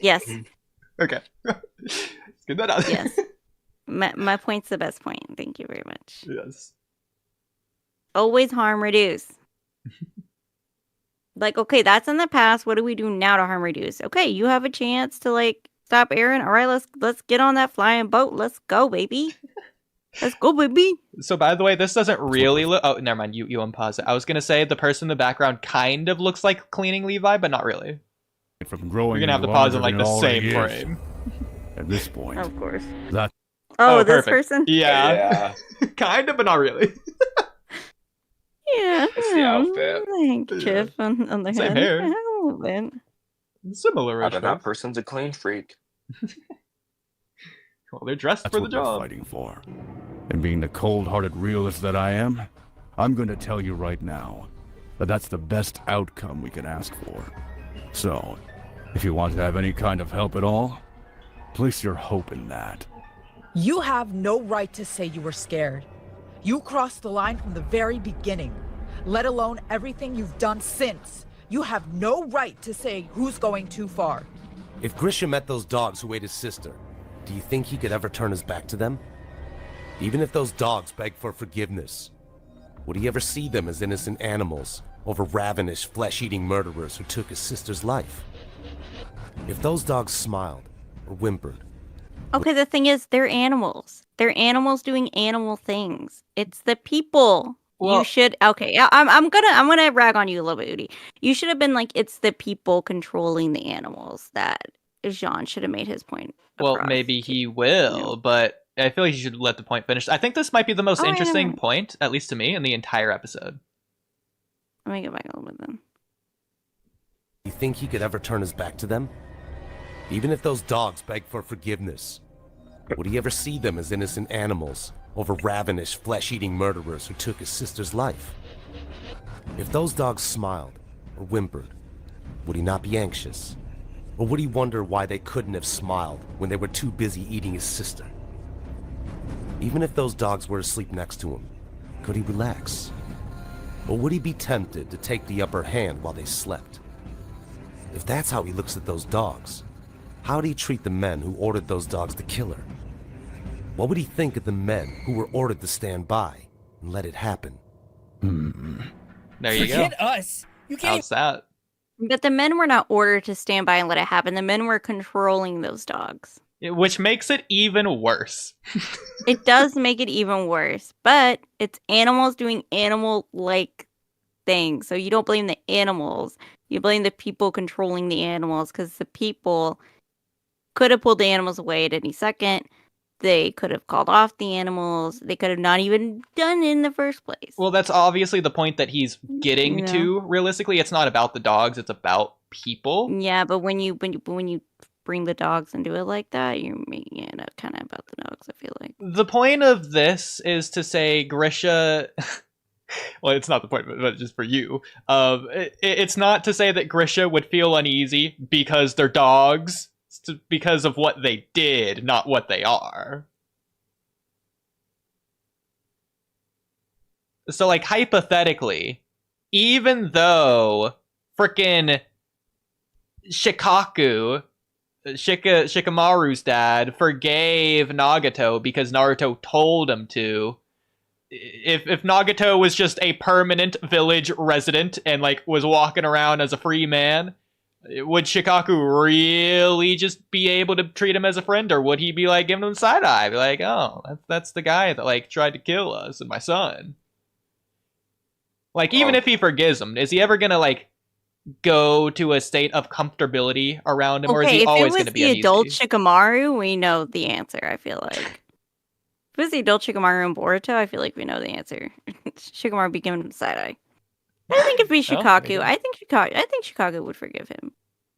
Yes. Okay. Let's get that out. Yes. My point's the best point. Thank you very much. Yes. Always harm reduce. Like, okay, that's in the past. What do we do now to harm reduce? Okay, you have a chance to like stop Eren. All right, let's get on that flying boat. Let's go, baby. Let's go, baby. So by the way, this doesn't really look. Oh, never mind. You unpause it. I was gonna say the person in the background kind of looks like cleaning Levi, but not really. From growing You're gonna have to any pause in larger like than the it same already is. frame. At this point, Of course. that Oh, this perfect. person? Yeah. Kind of, but not really. Yeah. It's the outfit. Handkerchief on the Same head. hair. Yeah, a little bit. Similar. I bet that person's a clean freak. Well, they're dressed that's for the what we're job. fighting for. And being the cold-hearted realist that I am, I'm going to tell you right now that that's the best outcome we can ask for. So, if you want to have any kind of help at all, place your hope in that. You have no right to say you were scared. You crossed the line from the very beginning, let alone everything you've done since. You have no right to say who's going too far. If Grisha met those dogs who ate his sister, do you think he could ever turn his back to them? Even if those dogs begged for forgiveness, would he ever see them as innocent animals over ravenous, flesh-eating murderers who took his sister's life? If those dogs smiled or whimpered, Okay, the thing is, they're animals. They're animals doing animal things. It's the people. Well- You should. Okay, yeah, I'm gonna rag on you a little bit, Udi. You should have been like, it's the people controlling the animals. That Jean should have made his point. Well, across. maybe he will, but I feel like you should let the point finish. I think this might be the most Oh, yeah, interesting yeah. point, at least to me, in the entire episode. Let me go back a little bit then. do you think he could ever turn his back to them? Even if those dogs beg for forgiveness, would he ever see them as innocent animals over ravenous, flesh-eating murderers who took his sister's life? If those dogs smiled or whimpered, would he not be anxious? Or would he wonder why they couldn't have smiled when they were too busy eating his sister? Even if those dogs were asleep next to him, could he relax? Or would he be tempted to take the upper hand while they slept? If that's how he looks at those dogs, how would he treat the men who ordered those dogs to kill her? What would he think of the men who were ordered to stand by and let it happen? There you go. Forget us. You can't. How's that? But the men were not ordered to stand by and let it happen. The men were controlling those dogs. Which makes it even worse. It does make it even worse, but it's animals doing animal-like things. So you don't blame the animals. You blame the people controlling the animals, because the people could have pulled the animals away at any second. They could have called off the animals. They could have not even done it in the first place. Well, that's obviously the point that he's getting to. Realistically, it's not about the dogs, it's about people. Yeah, but when you bring the dogs into it like that, you're making it kind of about the dogs, I feel like. The point of this is to say Grisha... well, it's not the point, but just for you. It's not to say that Grisha would feel uneasy because they're dogs. It's because of what they did, not what they are. So, like, hypothetically, even though frickin' Shikamaru's dad forgave Nagato because Naruto told him to, if Nagato was just a permanent village resident and, like, was walking around as a free man, would Shikaku really just be able to treat him as a friend, or would he be, like, giving him the side eye? Be like, oh, that's the guy that, like, tried to kill us and my son. Like, even if he forgives him, is he ever gonna, like, go to a state of comfortability around him, or is he always gonna be uneasy? If it was the adult Shikamaru, we know the answer, I feel like. If it was the adult Shikamaru and Boruto, I feel like we know the answer. Shikamaru would be giving him the side eye. I think if we Shikaku, I think Shikaku would forgive him.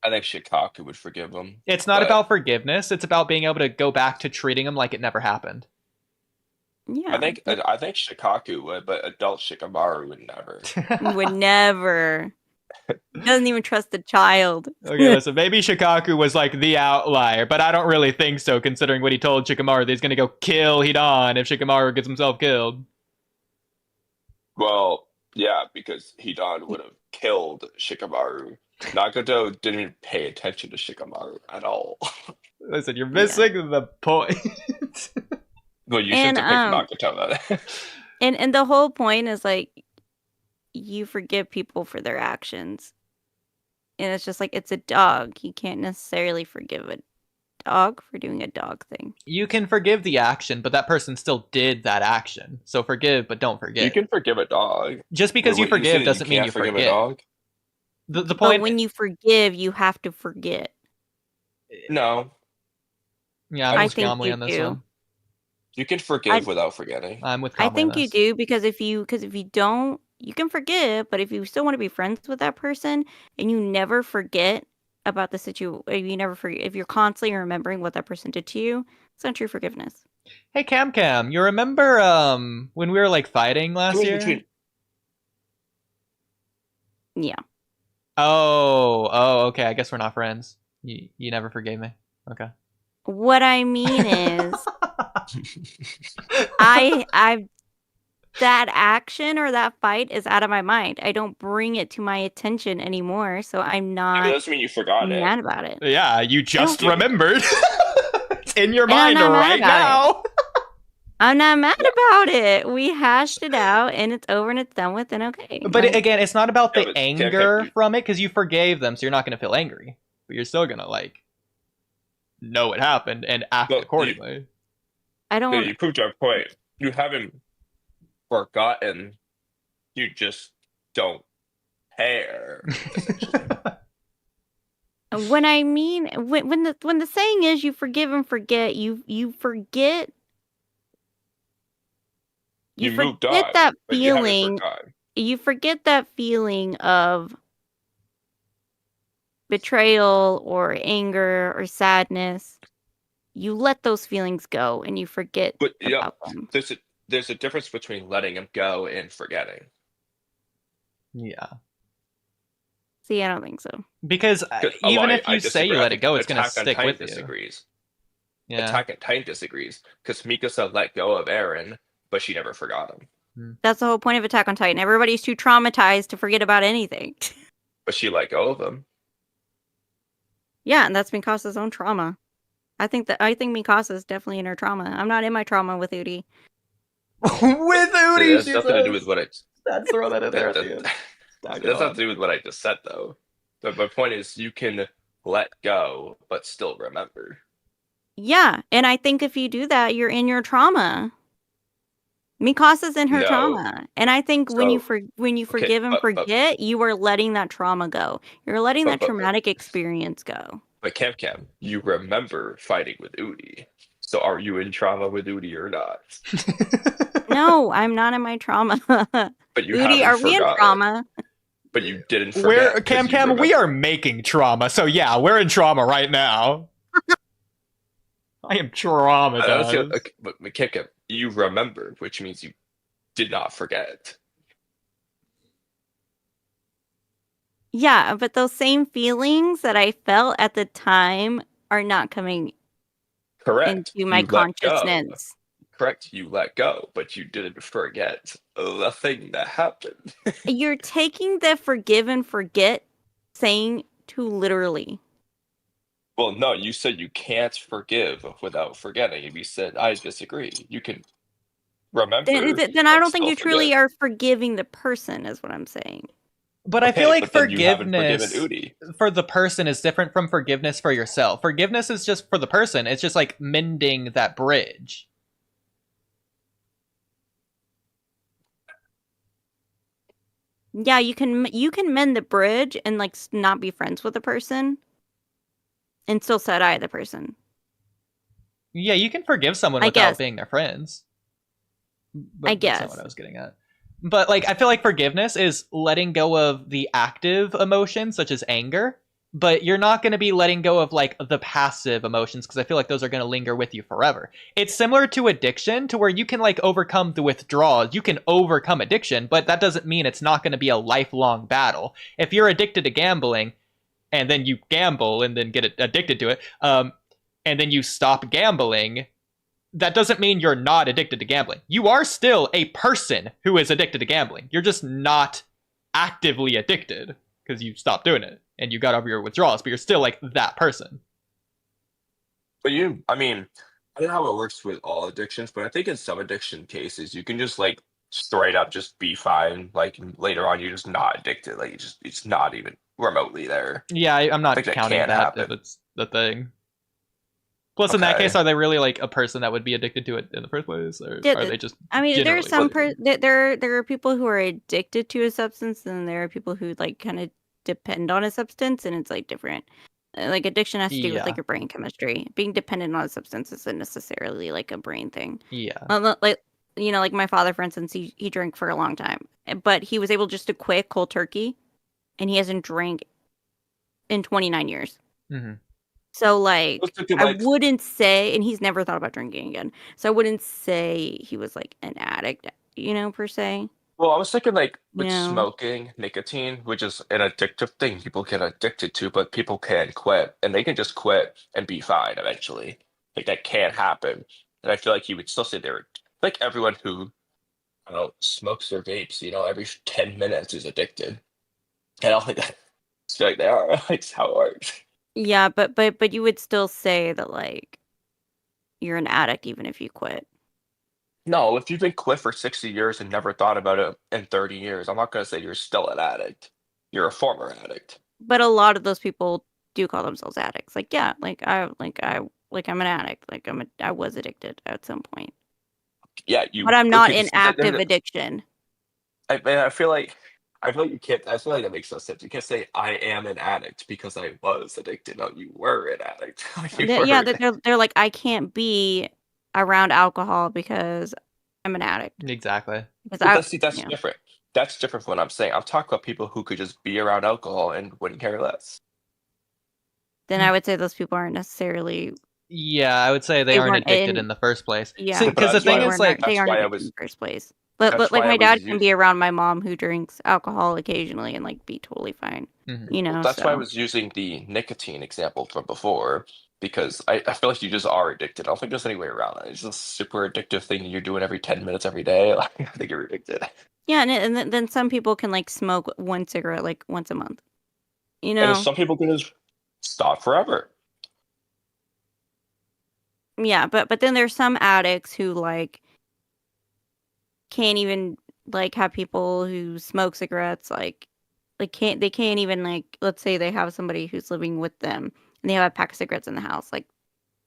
I think Shikaku would forgive him. It's not about forgiveness. It's about being able to go back to treating him like it never happened. Yeah, I think Shikaku would, but adult Shikamaru would never. Would never. Doesn't even trust the child. Okay, listen, maybe Shikaku was like the outlier, but I don't really think so, considering what he told Shikamaru that he's gonna go kill Hidan if Shikamaru gets himself killed. Well, yeah, because Hidan would have killed Shikamaru. Nagato didn't pay attention to Shikamaru at all. Listen, you're missing the point. Well, you should depict Nagato then. And the whole point is, like, you forgive people for their actions. And it's just like, it's a dog. You can't necessarily forgive a dog for doing a dog thing. You can forgive the action, but that person still did that action. So forgive, but don't forget. You can forgive a dog. Just because you forgive doesn't mean you forget. A dog? The point. But when you forgive, you have to forget. No. Yeah, I'm with Gamli on this one. You can forgive without forgetting. I'm with Gamli I think you do, because if you don't, you can forgive, but if you still want to be friends with that person and you never forget about the situation, you never forget, if you're constantly remembering what that person did to you, it's not true forgiveness. Hey, Cam, you remember when we were, like, fighting last year? Yeah. Oh, okay. I guess we're not friends. You never forgave me. Okay. What I mean is, I that action or that fight is out of my mind. I don't bring it to my attention anymore, so I'm not. It doesn't mean you forgot it. Mad about it. Yeah, you just remembered. It's in your mind right now. I'm not mad about it. We hashed it out, and it's over, and it's done with, and okay. But again, it's not about the anger from it, because you forgave them, so you're not going to feel angry. But you're still going to, like, know what happened and act accordingly. I don't. You proved your point. You haven't forgotten. You just don't care. When I mean, when the saying is you forgive and forget, you forget. You forget that feeling. You forget that feeling of betrayal or anger or sadness, you let those feelings go and you forget But about them. there's a difference between letting them go and forgetting. Yeah. See, I don't think so. Because even if you say you let it go, it's going to Attack on stick Titan with you. disagrees. Yeah. Attack on Titan disagrees because Mikasa let go of Eren, but she never forgot him. That's the whole point of Attack on Titan. Everybody's too traumatized to forget about anything. But she let go of him. Yeah, and that's Mikasa's own trauma. I think Mikasa is definitely in her trauma. I'm not in my trauma with Udi. With Udi, It has nothing to do with what I. Let's throw that in there. That's nothing to do with what I just said, though. But my point is, you can let go, but still remember. Yeah, and I think if you do that, you're in your trauma. Mikasa's in her No. trauma, and I think when you forgive and but- forget, you are letting that trauma go. You're letting that traumatic experience go. But Cam, you remember fighting with Udi. So are you in trauma with Udi or not? No, I'm not in my trauma. But you Udi, haven't are we in forgotten. trauma? But you didn't forget. Cam, we are making trauma. So yeah, we're in trauma right now. I am traumatized. But Cam, you remember, which means you did not forget. Yeah, but those same feelings that I felt at the time are not coming Correct. into my You let go. consciousness. Correct, you let go, but you didn't forget the thing that happened. You're taking the forgive and forget saying too literally. Well, no, you said you can't forgive without forgetting. And we said, I disagree. You can remember. Then I don't think still you truly forget. are forgiving the person, is what I'm saying. But I feel like but then you haven't forgiveness forgiven Udi. for the person is different from forgiveness for yourself. Forgiveness is just for the person. It's just like mending that bridge. Yeah, you can mend the bridge and like not be friends with the person and still side eye the person. Yeah, you can forgive someone without being their friends. But I guess. That's not what I was getting at. But like I feel like forgiveness is letting go of the active emotions such as anger, but you're not going to be letting go of like the passive emotions because I feel like those are going to linger with you forever. It's similar to addiction to where you can like overcome the withdrawals. You can overcome addiction, but that doesn't mean it's not going to be a lifelong battle. If you're addicted to gambling and then you gamble and then get addicted to it, and then you stop gambling, that doesn't mean you're not addicted to gambling. You are still a person who is addicted to gambling. You're just not actively addicted because you stopped doing it and you got over your withdrawals, but you're still like that person. But I mean, I don't know how it works with all addictions, but I think in some addiction cases, you can just like straight up just be fine. Like later on, you're just not addicted. Like it's not even remotely there. Yeah, I'm not counting that if happen. it's the thing. Plus, in that case, are they really like a person that would be addicted to it in the first place, or are they just? I mean, there's some there are people who are addicted to a substance, and there are people who like kind of depend on a substance, and it's like different. Like addiction has to do with like your brain chemistry. Being dependent on a substance isn't necessarily like a brain thing. Yeah. Like like my father, for instance, he drank for a long time, but he was able just to quit cold turkey, and he hasn't drank in 29 years. Mm-hmm. So, like, I wouldn't say, and he's never thought about drinking again. So I wouldn't say he was like an addict, per se. Well, I was thinking like with smoking, nicotine, which is an addictive thing people get addicted to, but people can quit, and they can just quit and be fine eventually. Like that can happen, and I feel like you would still say they're like everyone who, I don't know, smokes or vapes. Every 10 minutes is addicted. I don't think that. I feel like they are. Like how it works. Yeah, but you would still say that like you're an addict even if you quit. No, if you've been quit for 60 years and never thought about it in 30 years, I'm not going to say you're still an addict. You're a former addict. But a lot of those people do call themselves addicts. Like, yeah, I'm an addict. Like I was addicted at some point. Yeah, but I'm not in active addiction. I feel like you can't. I feel like that makes no sense. You can't say I am an addict because I was addicted. No, you were an addict. They're like I can't be around alcohol because I'm an addict. Exactly. That's different. That's different from what I'm saying. I'm talking about people who could just be around alcohol and wouldn't care less. then I would say those people aren't necessarily. Yeah, I would say they They aren't weren't addicted in- in the first place. Yeah, Because the that's why thing I- is, like, they that's aren't why I addicted was- in the first place. But that's like why I my was dad can us- be around my mom who drinks alcohol occasionally and like be totally fine. You know, That's why I so. was using the nicotine example from before, because I feel like you just are addicted. I don't think there's any way around it. It's just a super addictive thing you're doing every 10 minutes every day. Like, I think you're addicted. Yeah, and then some people can like smoke one cigarette like once a month. You And know, some people can just stop forever. yeah, but then there's some addicts who like can't even like have people who smoke cigarettes can't even like, let's say they have somebody who's living with them and they have a pack of cigarettes in the house, like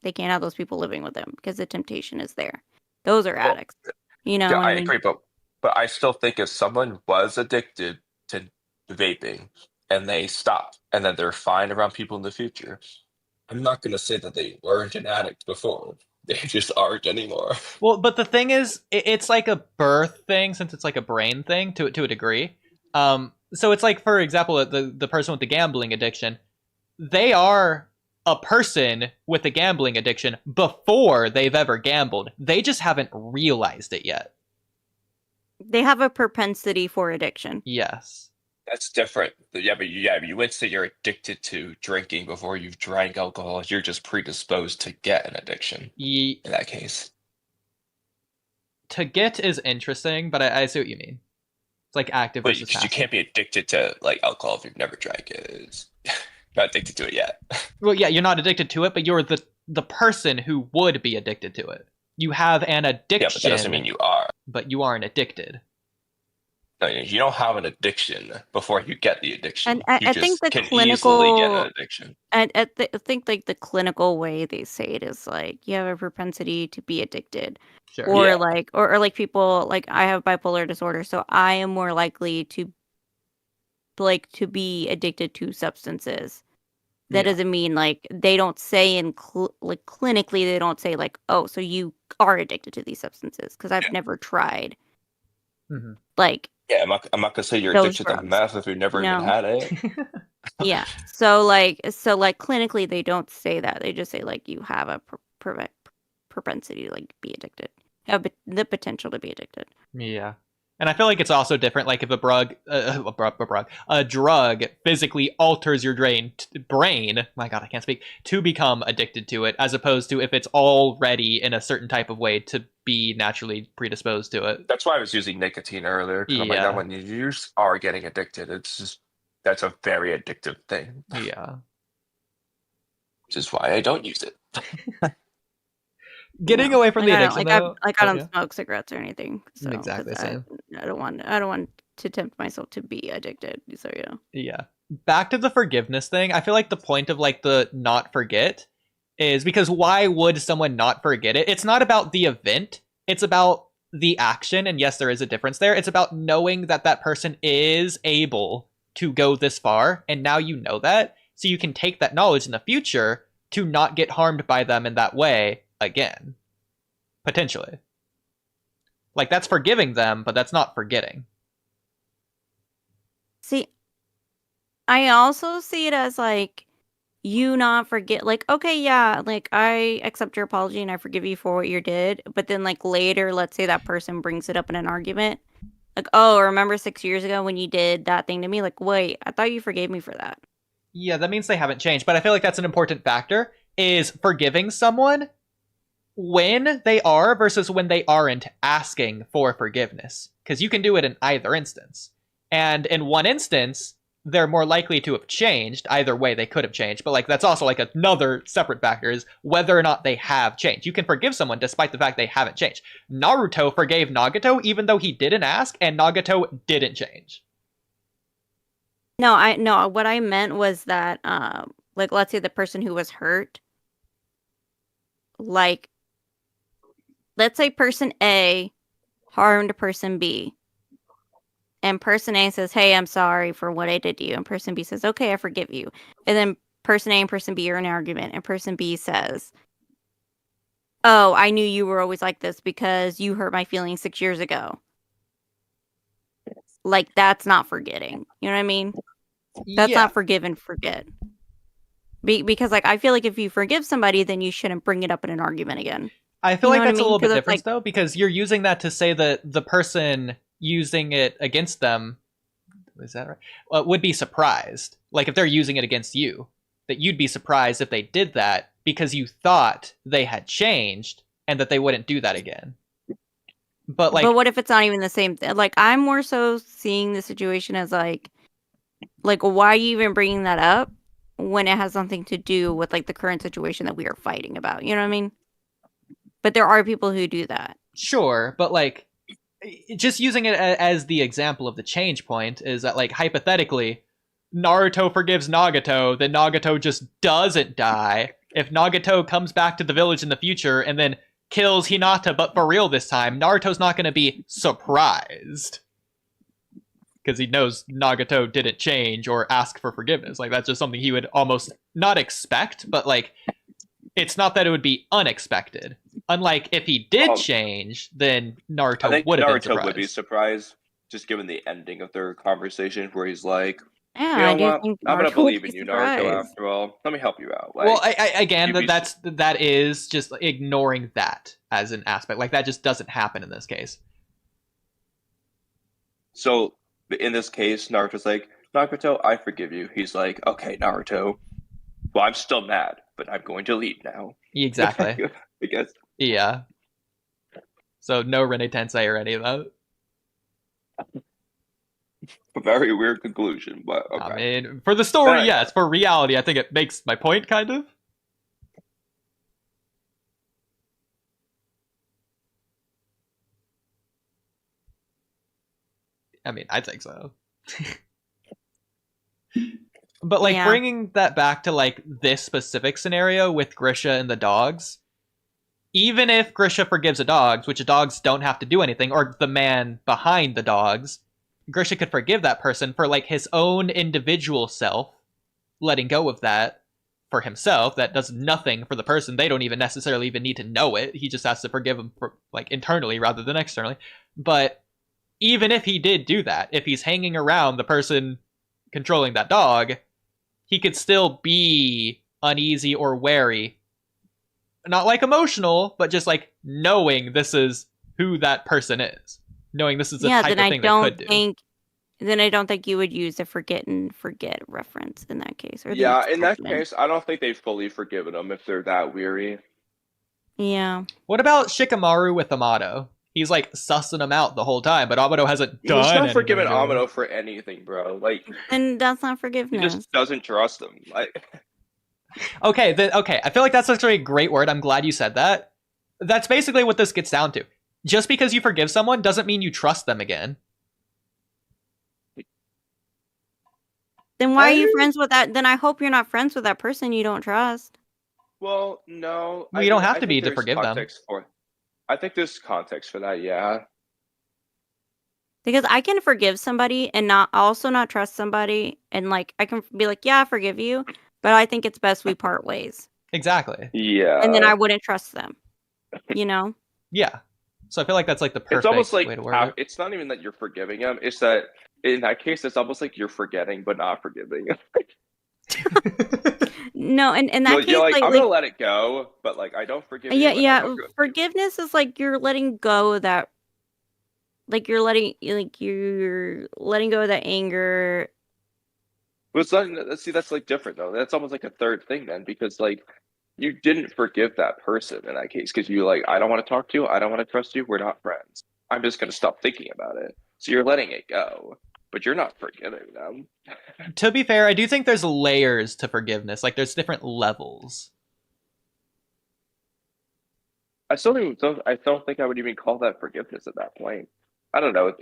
they can't have those people living with them because the temptation is there. Those are addicts. You know Yeah, what I I mean? agree, but I still think if someone was addicted to vaping and they stop and then they're fine around people in the future, I'm not going to say that they weren't an addict before. They just aren't anymore. Well, but the thing is, it's like a birth thing, since it's like a brain thing to a degree. So it's like, for example, the person with the gambling addiction, they are a person with a gambling addiction before they've ever gambled. They just haven't realized it yet. They have a propensity for addiction. Yes. That's different. But you wouldn't say you're addicted to drinking before you've drank alcohol. You're just predisposed to get an addiction in that case. To get is interesting, but I see what you mean. It's like active But versus you passive. can't be addicted to like alcohol if you've never drank it. It's not addicted to it yet. Well, yeah, you're not addicted to it, but you're the person who would be addicted to it. You have an addiction. Yeah, but that doesn't mean you are. But you aren't addicted. No, you don't have an addiction before you get the addiction. And You I think just the can easily get an addiction. I think like the clinical way they say it is like you have a propensity to be addicted, Sure. or Yeah. like or like people like I have bipolar disorder, so I am more likely to be addicted to substances. That Yeah. doesn't mean like they don't say like clinically they don't say like, oh, so you are addicted to these substances, because I've never tried Mhm. like Yeah, I'm not gonna say you're those addicted to drugs. meth if you've never even No. had it. Yeah. So like clinically they don't say that. They just say like you have a propensity to like be addicted. Have the potential to be addicted. Yeah. And I feel like it's also different. Like if a drug physically alters your brain, my God, I can't speak, to become addicted to it, as opposed to if it's already in a certain type of way to be naturally predisposed to it. That's why I was using nicotine earlier. 'Cause I'm like, Yeah. that when you just are getting addicted, it's just that's a very addictive thing. Yeah. Which is why I don't use it. Getting away from the addiction, though. I don't smoke cigarettes or anything. So, Exactly 'cause same. I don't want to tempt myself to be addicted. So yeah. Yeah. Back to the forgiveness thing. I feel like the point of like the not forget is because why would someone not forget it? It's not about the event. It's about the action. And yes, there is a difference there. It's about knowing that that person is able to go this far. And now you know that. So you can take that knowledge in the future to not get harmed by them in that way again. Potentially. Like that's forgiving them, but that's not forgetting. See, I also see it as like you not forget, like, okay, yeah, like I accept your apology and I forgive you for what you did, but then like later, let's say that person brings it up in an argument, like, oh, remember 6 years ago when you did that thing to me? Like, wait, I thought you forgave me for that. Yeah, that means they haven't changed, but I feel like that's an important factor, is forgiving someone when they are versus when they aren't asking for forgiveness. Because you can do it in either instance. And in one instance, they're more likely to have changed. Either way, they could have changed. But like that's also like another separate factor is whether or not they have changed. You can forgive someone despite the fact they haven't changed. Naruto forgave Nagato even though he didn't ask, and Nagato didn't change. No, what I meant was that, like, let's say the person who was hurt, like, let's say person A harmed person B. And person A says, hey, I'm sorry for what I did to you. And person B says, okay, I forgive you. And then person A and person B are in an argument. And person B says, oh, I knew you were always like this because you hurt my feelings 6 years ago. Like, that's not forgetting. You know what I mean? That's Yeah. not forgive and forget. Because like I feel like if you forgive somebody, then you shouldn't bring it up in an argument again. I feel You know like what I that's a mean? little bit 'Cause it's different like- though, because you're using that to say that the person using it against them, is that right? Would be surprised. Like if they're using it against you, that you'd be surprised if they did that because you thought they had changed and that they wouldn't do that again. But like, but what if it's not even the same thing? Like I'm more so seeing the situation as like why are you even bringing that up when it has something to do with like the current situation that we are fighting about? You know what I mean? But there are people who do that. sure, but like, just using it as the example of the change point is that like hypothetically, Naruto forgives Nagato, then Nagato just doesn't die. If Nagato comes back to the village in the future and then kills Hinata, but for real this time, Naruto's not going to be surprised. Because he knows Nagato didn't change or ask for forgiveness. Like, that's just something he would almost not expect, but like, it's not that it would be unexpected. Unlike if he did change, then Naruto I think would have been Naruto surprised. would be surprised, just given the ending of their conversation, where he's like, Yeah, "You know I do what? think I'm gonna Naruto would believe be in you, Naruto. surprised. After all, let me help you out." Like, Well, again, you'd be that is just ignoring that as an aspect. Like, that just doesn't happen in this case. So in this case, Naruto's like, "Nagato, I forgive you." He's like, "Okay, Naruto. Well, I'm still mad, but I'm going to leave now." Exactly. I guess. Yeah. So no Rene Tensei or any of that. A very weird conclusion, but okay. I mean, for the story, But- yes. For reality, I think it makes my point, kind of. I mean, I think so. But like Yeah. bringing that back to like this specific scenario with Grisha and the dogs, even if Grisha forgives the dogs, which the dogs don't have to do anything, or the man behind the dogs, Grisha could forgive that person for like his own individual self, letting go of that for himself. That does nothing for the person. They don't even necessarily even need to know it. He just has to forgive him for like internally rather than externally. But even if he did do that, if he's hanging around the person controlling that dog, he could still be uneasy or wary. Not like emotional, but just like knowing this is who that person is. Knowing this is the Yeah, type then of I thing they don't could do. think. Then I don't think you would use a forget and forget reference in that case. Or the Yeah, in that exception. case, I don't think they've fully forgiven him if they're that weary. Yeah. What about Shikamaru with Amato? He's like sussing him out the whole time, but Amato hasn't done He's not anything forgiving to him. Amano for anything, bro. Like, And that's not he forgiveness. just doesn't trust him. Like, Okay, I feel like that's actually a great word. I'm glad you said that. That's basically what this gets down to. Just because you forgive someone doesn't mean you trust them again. Then why are you friends with that? Then I hope you're not friends with that person you don't trust. well, no. Well, you don't have I to think be to there's forgive them. context for. I think there's context for that. Yeah. Because I can forgive somebody and not trust somebody, and like I can be like, yeah, I forgive you, but I think it's best we part ways. Exactly. Yeah. And then I wouldn't trust them. You know? Yeah. So I feel like that's like the perfect It's almost like way to word it. it's not even that you're forgiving him. It's that in that case, it's almost like you're forgetting but not forgiving. No, and in that case, you're like, like, I'm gonna let it go, but like I don't forgive you. yeah, and I yeah. don't go- Forgiveness is like you're letting go of that. Like you're letting go of that anger. But it's not, see, that's like different though. That's almost like a third thing then, because like you didn't forgive that person in that case because you like, I don't want to talk to you, I don't want to trust you, we're not friends. I'm just gonna stop thinking about it. So you're letting it go, but you're not forgiving them. To be fair, I do think there's layers to forgiveness. Like there's different levels. I don't think I would even call that forgiveness at that point. I don't know.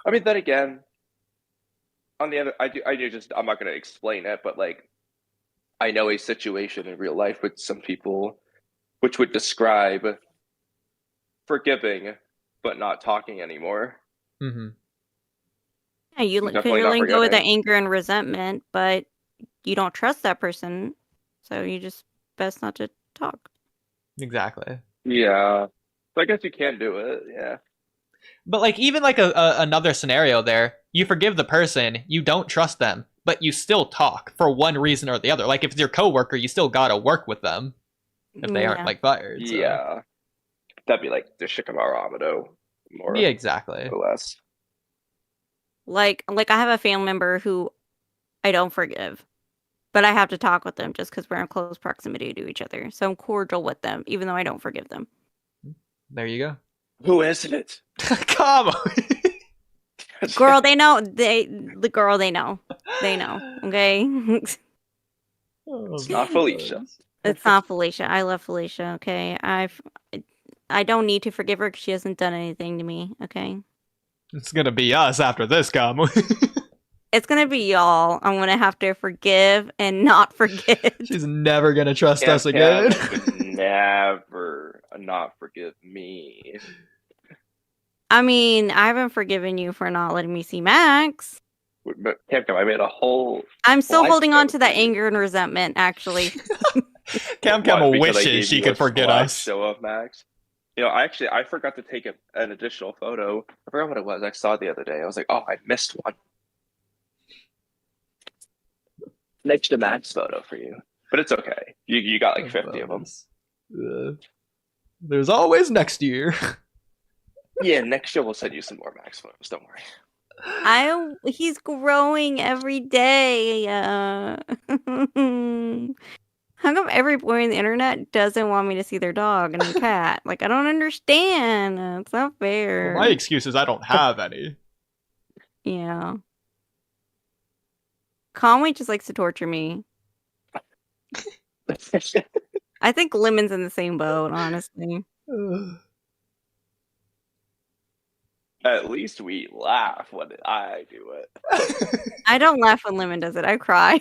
I mean, then again, on the other, I'm not going to explain it, but like, I know a situation in real life with some people which would describe forgiving, but not talking anymore. Mm-hmm. Yeah, you're Definitely not letting go of that forgetting. anger and resentment, but you don't trust that person, so you just best not to talk. Exactly. Yeah. So I guess you can do it. Yeah. But like even like another scenario there, you forgive the person, you don't trust them, but you still talk for one reason or the other. Like if it's your coworker, you still gotta work with them if they aren't like fired. So. Yeah, that'd be like the Shikamaru Amado, more. Yeah, exactly. Or less. Like I have a family member who I don't forgive, but I have to talk with them just because we're in close proximity to each other. So I'm cordial with them, even though I don't forgive them. There you go. Who is it? Come on. Girl, they know. They know. They know. Okay. It's not Felicia. It's not Felicia. I love Felicia. Okay. I don't need to forgive her because she hasn't done anything to me. Okay. It's gonna be us after this, come. It's gonna be y'all. I'm gonna have to forgive and not forget. She's never gonna trust us again. Would never not forgive me. I mean, I haven't forgiven you for not letting me see Max. But Capcom, I made a whole. I'm still holding on to that anger and resentment, actually. Capcom wishes she could forget us. Show of Max. You know, I forgot to take an additional photo. I forgot what it was. I saw it the other day. I was like, oh, I missed one. Next to Max photo for you, but it's okay. You got like 50 of them. There's always next year. Yeah, next year we'll send you some more Max photos. Don't worry. He's growing every day. How come every boy on the internet doesn't want me to see their dog and their cat? Like, I don't understand. It's not fair. Well, my excuse is I don't have any. Yeah. Conway just likes to torture me. I think Lemon's in the same boat, honestly. At least we laugh when I do it. I don't laugh when Lemon does it. I cry.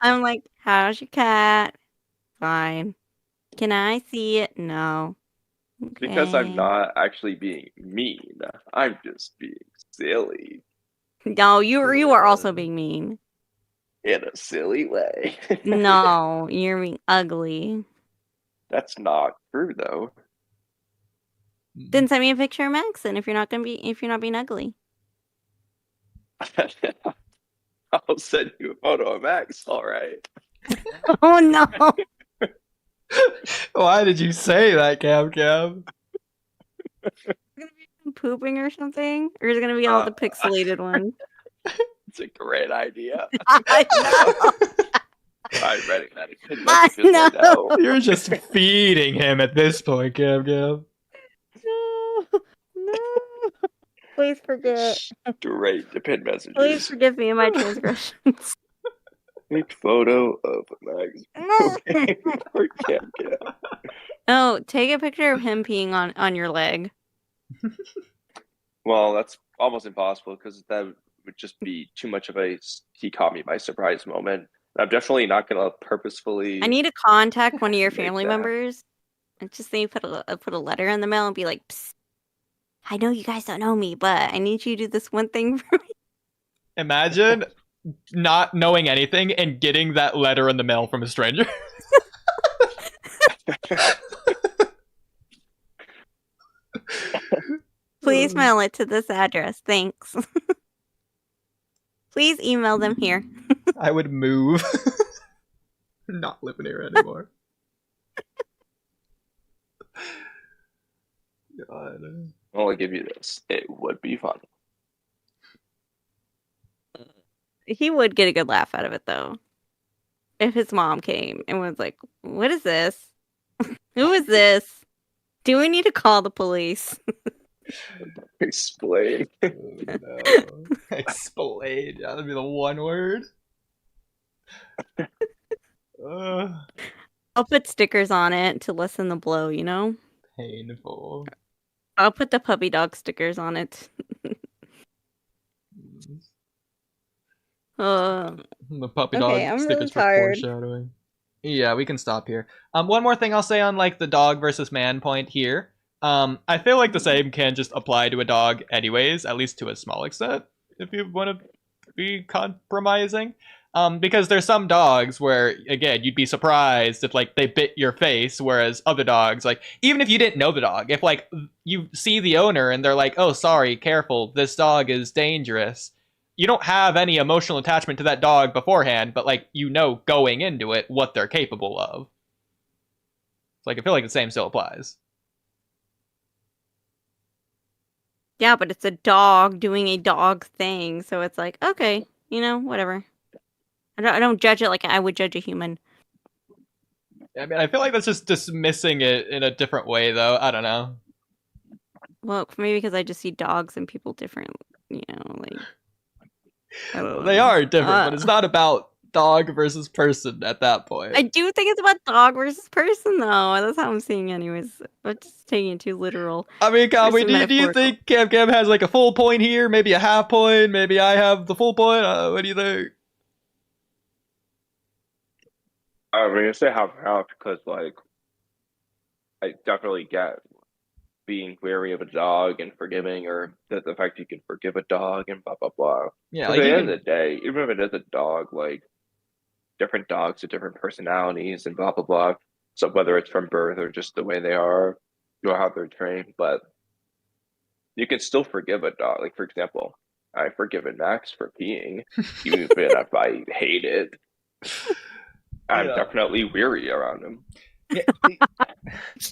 I'm like, how's your cat? Fine. Can I see it? No. Okay. Because I'm not actually being mean. I'm just being silly. No, you are also being mean. In a silly way. No, you're being ugly. That's not true, though. Then send me a picture of Max. And if you're not being ugly, I'll send you a photo of Max. All right. Oh no! Why did you say that, Cam? Pooping or something, or is it gonna be all the pixelated ones? It's a great idea. I know. I'm writing that. I know. You're just feeding him at this point, Cam. No. Please forget. Straight to pin messages. Please forgive me and my transgressions. Take photo of Max. Or Cam. Oh, take a picture of him peeing on your leg. Well, that's almost impossible because that would just be too much of a he caught me by surprise moment. I'm definitely not gonna purposefully. I need to contact one of your make family that. members and just say put a letter in the mail and be like, psst, I know you guys don't know me, but I need you to do this one thing for me. Imagine not knowing anything and getting that letter in the mail from a stranger. Please mail it to this address. Thanks. Please email them here. I would move. Not living here anymore. God. I'll give you this. It would be fun. He would get a good laugh out of it, though. If his mom came and was like, what is this? Who is this? Do we need to call the police? Explain. Oh, no. Explain. Yeah, that'd be the one word. I'll put stickers on it to lessen the blow, you know? Painful. I'll put the puppy dog stickers on it. The puppy dog okay, I'm stickers really for tired. foreshadowing. Yeah, we can stop here. One more thing I'll say on like the dog versus man point here. I feel like the same can just apply to a dog anyways, at least to a small extent, if you want to be compromising. Because there's some dogs where, again, you'd be surprised if, like, they bit your face, whereas other dogs, like, even if you didn't know the dog, if, like, you see the owner and they're like, oh, sorry, careful, this dog is dangerous, you don't have any emotional attachment to that dog beforehand, but like going into it what they're capable of. It's like I feel like the same still applies. Yeah, but it's a dog doing a dog thing, so it's like, okay, whatever. I don't judge it like I would judge a human. I mean, I feel like that's just dismissing it in a different way, though. I don't know. Well, maybe because I just see dogs and people different, like. They are different, but it's not about dog versus person at that point. I do think it's about dog versus person, though. That's how I'm seeing, anyways. I'm just taking it too literal. I mean, Conway, do you think Cam has like a full point here? Maybe a half point? Maybe I have the full point? What do you think? I'm gonna say half because like I definitely get being wary of a dog and forgiving, or the fact you can forgive a dog and blah blah blah. Yeah, like, at the end of the day, even if it is a dog, like different dogs have different personalities and blah blah blah. So whether it's from birth or just the way they are, or how they're trained, but you can still forgive a dog. Like for example, I've forgiven Max for peeing, even if I hate it. I'm definitely weary around him.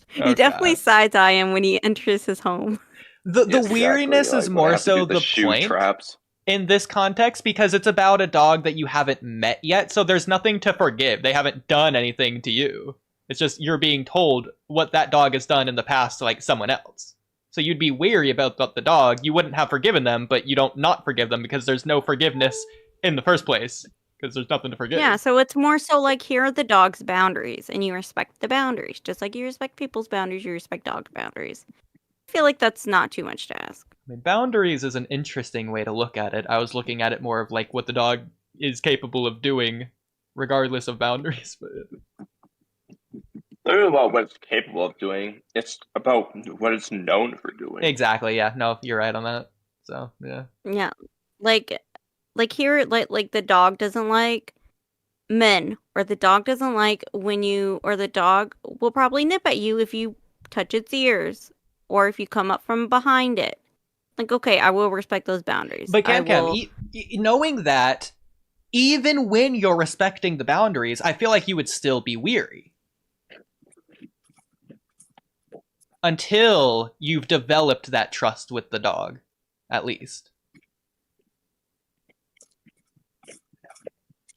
He definitely side-eye him when he enters his home. The weariness is more so the point traps in this context because it's about a dog that you haven't met yet, so there's nothing to forgive. They haven't done anything to you. It's just you're being told what that dog has done in the past to like someone else. So you'd be weary about the dog. You wouldn't have forgiven them, but you don't not forgive them because there's no forgiveness in the first place. Because there's nothing to forgive. Yeah, so it's more so like here are the dog's boundaries, and you respect the boundaries. Just like you respect people's boundaries, you respect dog boundaries. I feel like that's not too much to ask. I mean, boundaries is an interesting way to look at it. I was looking at it more of like what the dog is capable of doing, regardless of boundaries. But it's not about what it's capable of doing. It's about what it's known for doing. Exactly. Yeah. No, you're right on that. So yeah. Yeah, like here, like the dog doesn't like men, or the dog doesn't like or the dog will probably nip at you if you touch its ears, or if you come up from behind it. Like, okay, I will respect those boundaries. But knowing that, even when you're respecting the boundaries, I feel like you would still be weary. Until you've developed that trust with the dog, at least.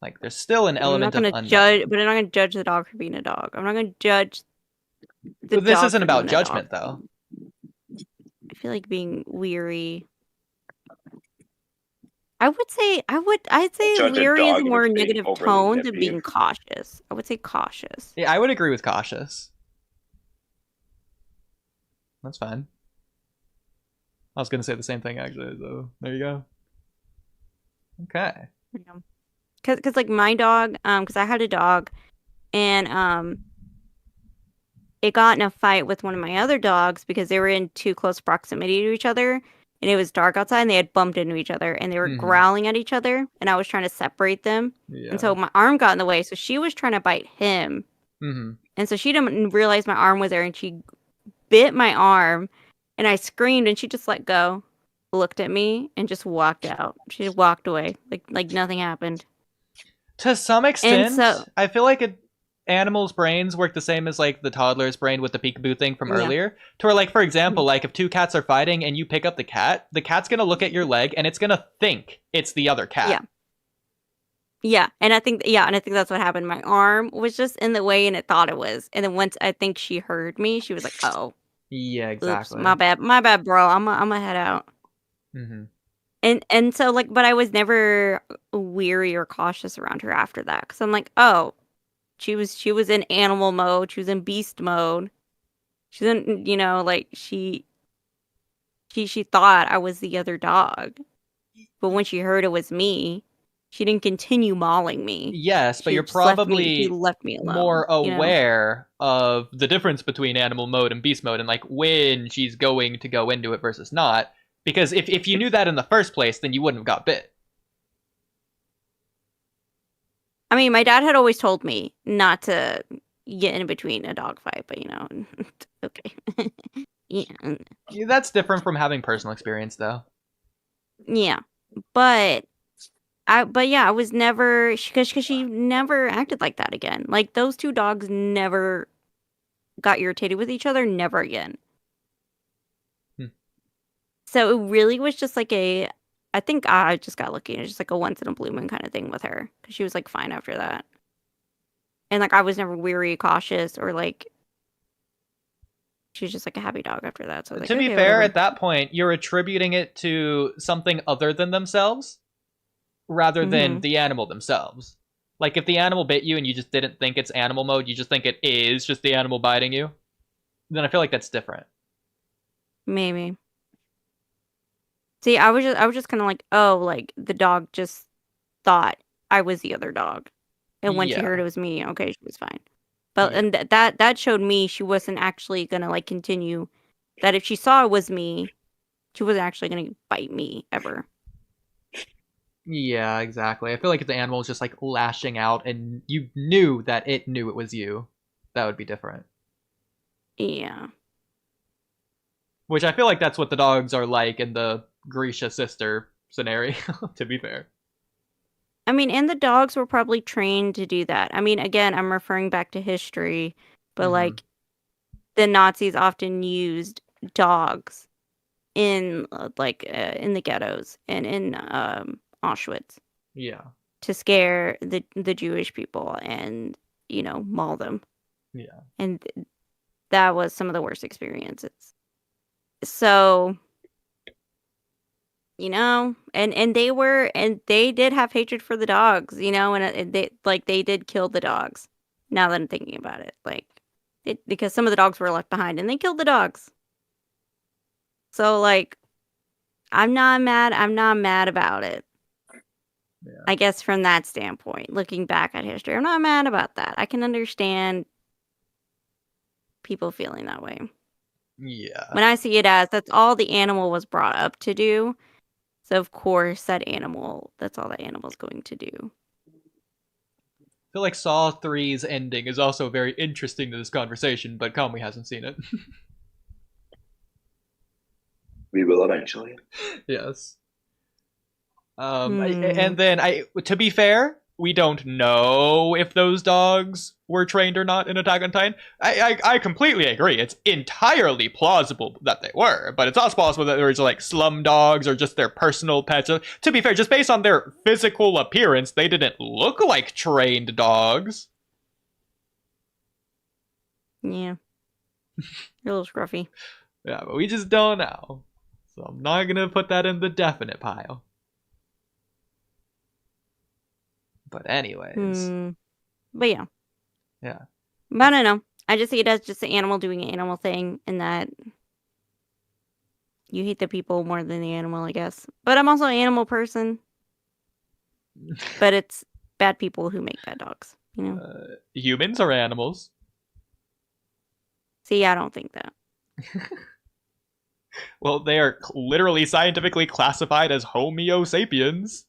Like, there's still an element of unknown. But I'm not going to judge the dog for being a dog. I'm not going to judge the dog. This isn't about judgment, though. I feel like being weary. I'd say weary is a more negative tone than being cautious. I would say cautious. Yeah, I would agree with cautious. That's fine. I was going to say the same thing, actually, so there you go. Okay. Yeah. Cause like my dog, cause I had a dog, and it got in a fight with one of my other dogs because they were in too close proximity to each other, and it was dark outside, and they had bumped into each other, and they were growling at each other, and I was trying to separate them, and so my arm got in the way, so she was trying to bite him, and so she didn't realize my arm was there, and she bit my arm, and I screamed, and she just let go, looked at me, and just walked out. She just walked away, like nothing happened. To some extent, I feel like animals' brains work the same as like the toddler's brain with the peekaboo thing from earlier. To where, like, for example, like if two cats are fighting and you pick up the cat's gonna look at your leg and it's gonna think it's the other cat. Yeah, and I think that's what happened. My arm was just in the way, and it thought it was. And then once I think she heard me, she was like, "Oh, yeah, exactly. Oops, my bad, bro. I'm gonna head out." And so like, but I was never weary or cautious around her after that, because I'm like, oh, she was in animal mode, she was in beast mode, she didn't, like she thought I was the other dog, but when she heard it was me, she didn't continue mauling me. Yes, but you're probably left me alone, more aware of the difference between animal mode and beast mode, and like when she's going to go into it versus not. Because if you knew that in the first place, then you wouldn't have got bit. I mean, my dad had always told me not to get in between a dog fight, but okay. Yeah, that's different from having personal experience, though. Yeah, but But yeah, I was never because she never acted like that again. Like those two dogs never got irritated with each other, never again. So it really was just like I think I just got lucky. It was just like a once in a blue moon kind of thing with her because she was like fine after that. And like I was never weary, cautious, or like she was just like a happy dog after that. So I was To like, be okay, fair, whatever. at that point, you're attributing it to something other than themselves rather than the animal themselves. Like if the animal bit you and you just didn't think it's animal mode, you just think it is just the animal biting you, then I feel like that's different. Maybe. See, I was just kind of like, oh, like the dog just thought I was the other dog, and when she heard it was me, okay, she was fine. But and that showed me she wasn't actually gonna like continue. That if she saw it was me, she wasn't actually gonna bite me ever. Yeah, exactly. I feel like if the animal was just like lashing out and you knew that it knew it was you, that would be different. Yeah. Which I feel like that's what the dogs are like in the Grisha sister scenario, to be fair. I mean, and the dogs were probably trained to do that. I mean, again, I'm referring back to history, but like the Nazis often used dogs in in the ghettos and in Auschwitz. Yeah. To scare the Jewish people and, maul them. Yeah. And that was some of the worst experiences. So, and they did have hatred for the dogs, and they did kill the dogs. Now that I'm thinking about it, because some of the dogs were left behind and they killed the dogs. So like, I'm not mad about it. Yeah. I guess from that standpoint, looking back at history, I'm not mad about that. I can understand people feeling that way. Yeah. When I see it as that's all the animal was brought up to do. So of course that's all that animal's going to do. I feel like Saw 3's ending is also very interesting to this conversation, but Kamui hasn't seen it. We will eventually. Yes. And then to be fair, we don't know if those dogs were trained or not in Attack on Titan. I completely agree. It's entirely plausible that they were, but it's also possible that there was like slum dogs or just their personal pets. To be fair, just based on their physical appearance, they didn't look like trained dogs. Yeah. A little scruffy. Yeah, but we just don't know. So I'm not gonna put that in the definite pile. But anyways. But yeah. Yeah. But I don't know. I just see it as just an animal doing an animal thing, and that you hate the people more than the animal, I guess. But I'm also an animal person. But it's bad people who make bad dogs, Humans are animals. See, I don't think that. Well, they are literally scientifically classified as Homo sapiens.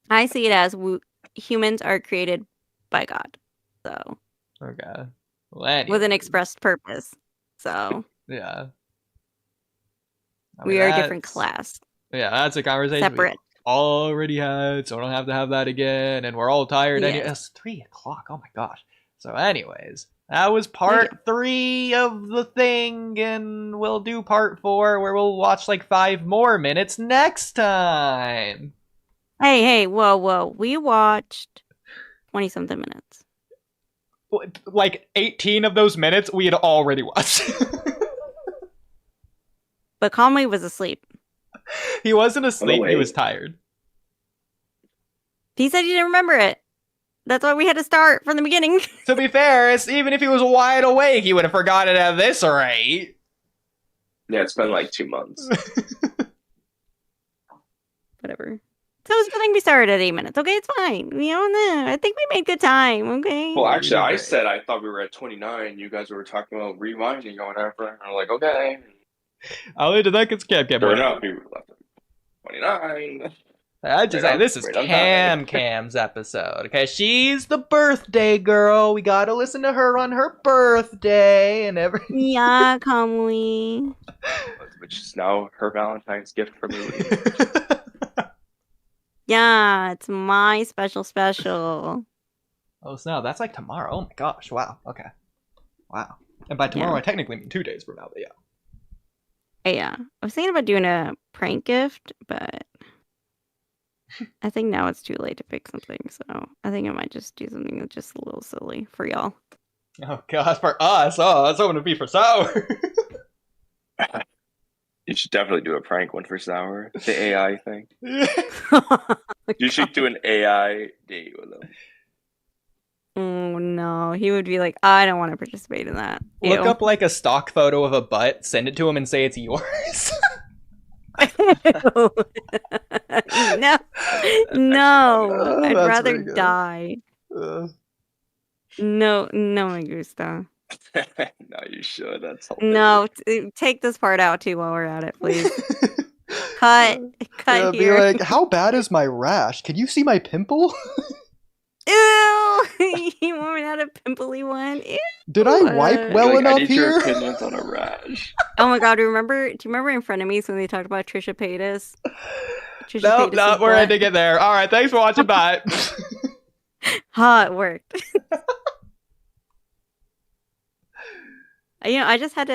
I see it as humans are created by God. So. Okay. Well, anyways. With an expressed purpose. So. Yeah. We are a different class. Yeah, that's a conversation separate. We already had, so I don't have to have that again. And we're all tired. Yes. It's 3 o'clock. Oh my gosh. So anyways. That was part 3 of the thing, and we'll do part 4 where we'll watch like 5 more minutes next time. Hey, whoa. We watched 20-something minutes. Like 18 of those minutes we had already watched. But Conway was asleep. He wasn't asleep, he was tired. He said he didn't remember it. That's why we had to start from the beginning. To be fair, even if he was wide awake, he would have forgotten it at this rate. Yeah, it's been like 2 months. Whatever. So it's good thing we started at 8 minutes. Okay, it's fine. I think we made good time. Okay. Well, actually, I said I thought we were at 29. You guys were talking about rewinding or whatever. And I'm like, okay. I'll into that because Cam. Sure enough, we were left at 29. I just say this is Cam's episode. Okay, she's the birthday girl. We gotta listen to her on her birthday and everything. Yeah, Kamui. Which is now her Valentine's gift for me. Yeah, it's my special. Oh, snap. That's like tomorrow. Oh my gosh. Wow. Okay. Wow. And by tomorrow, Yeah. I technically mean 2 days from now, but yeah. Yeah, I was thinking about doing a prank gift, but I think now it's too late to pick something. So I think I might just do something that's just a little silly for y'all. Oh gosh, for us. Oh, that's going to be for Sour. You should definitely do a prank one for Sour. The AI thing. You should do an AI date with him. Oh no, he would be like, I don't want to participate in that. Look Ew. up like a stock photo of a butt, send it to him, and say it's yours. No, no, I'd That's rather pretty good. die. No, me gusta. No, you should. That's No, take this part out too while we're at it, please. Cut Yeah, be here. like, how bad is my rash? Can you see my pimple? Ew! You want me to have a pimply one? Ew. Did I wipe well Like, I enough need your here? opinions on a rash. Oh my god, do you remember in Frenemies when they talked about Trisha Paytas? Nope, we're ending it there. All right, thanks for watching. Bye. Ha, it worked. I just had to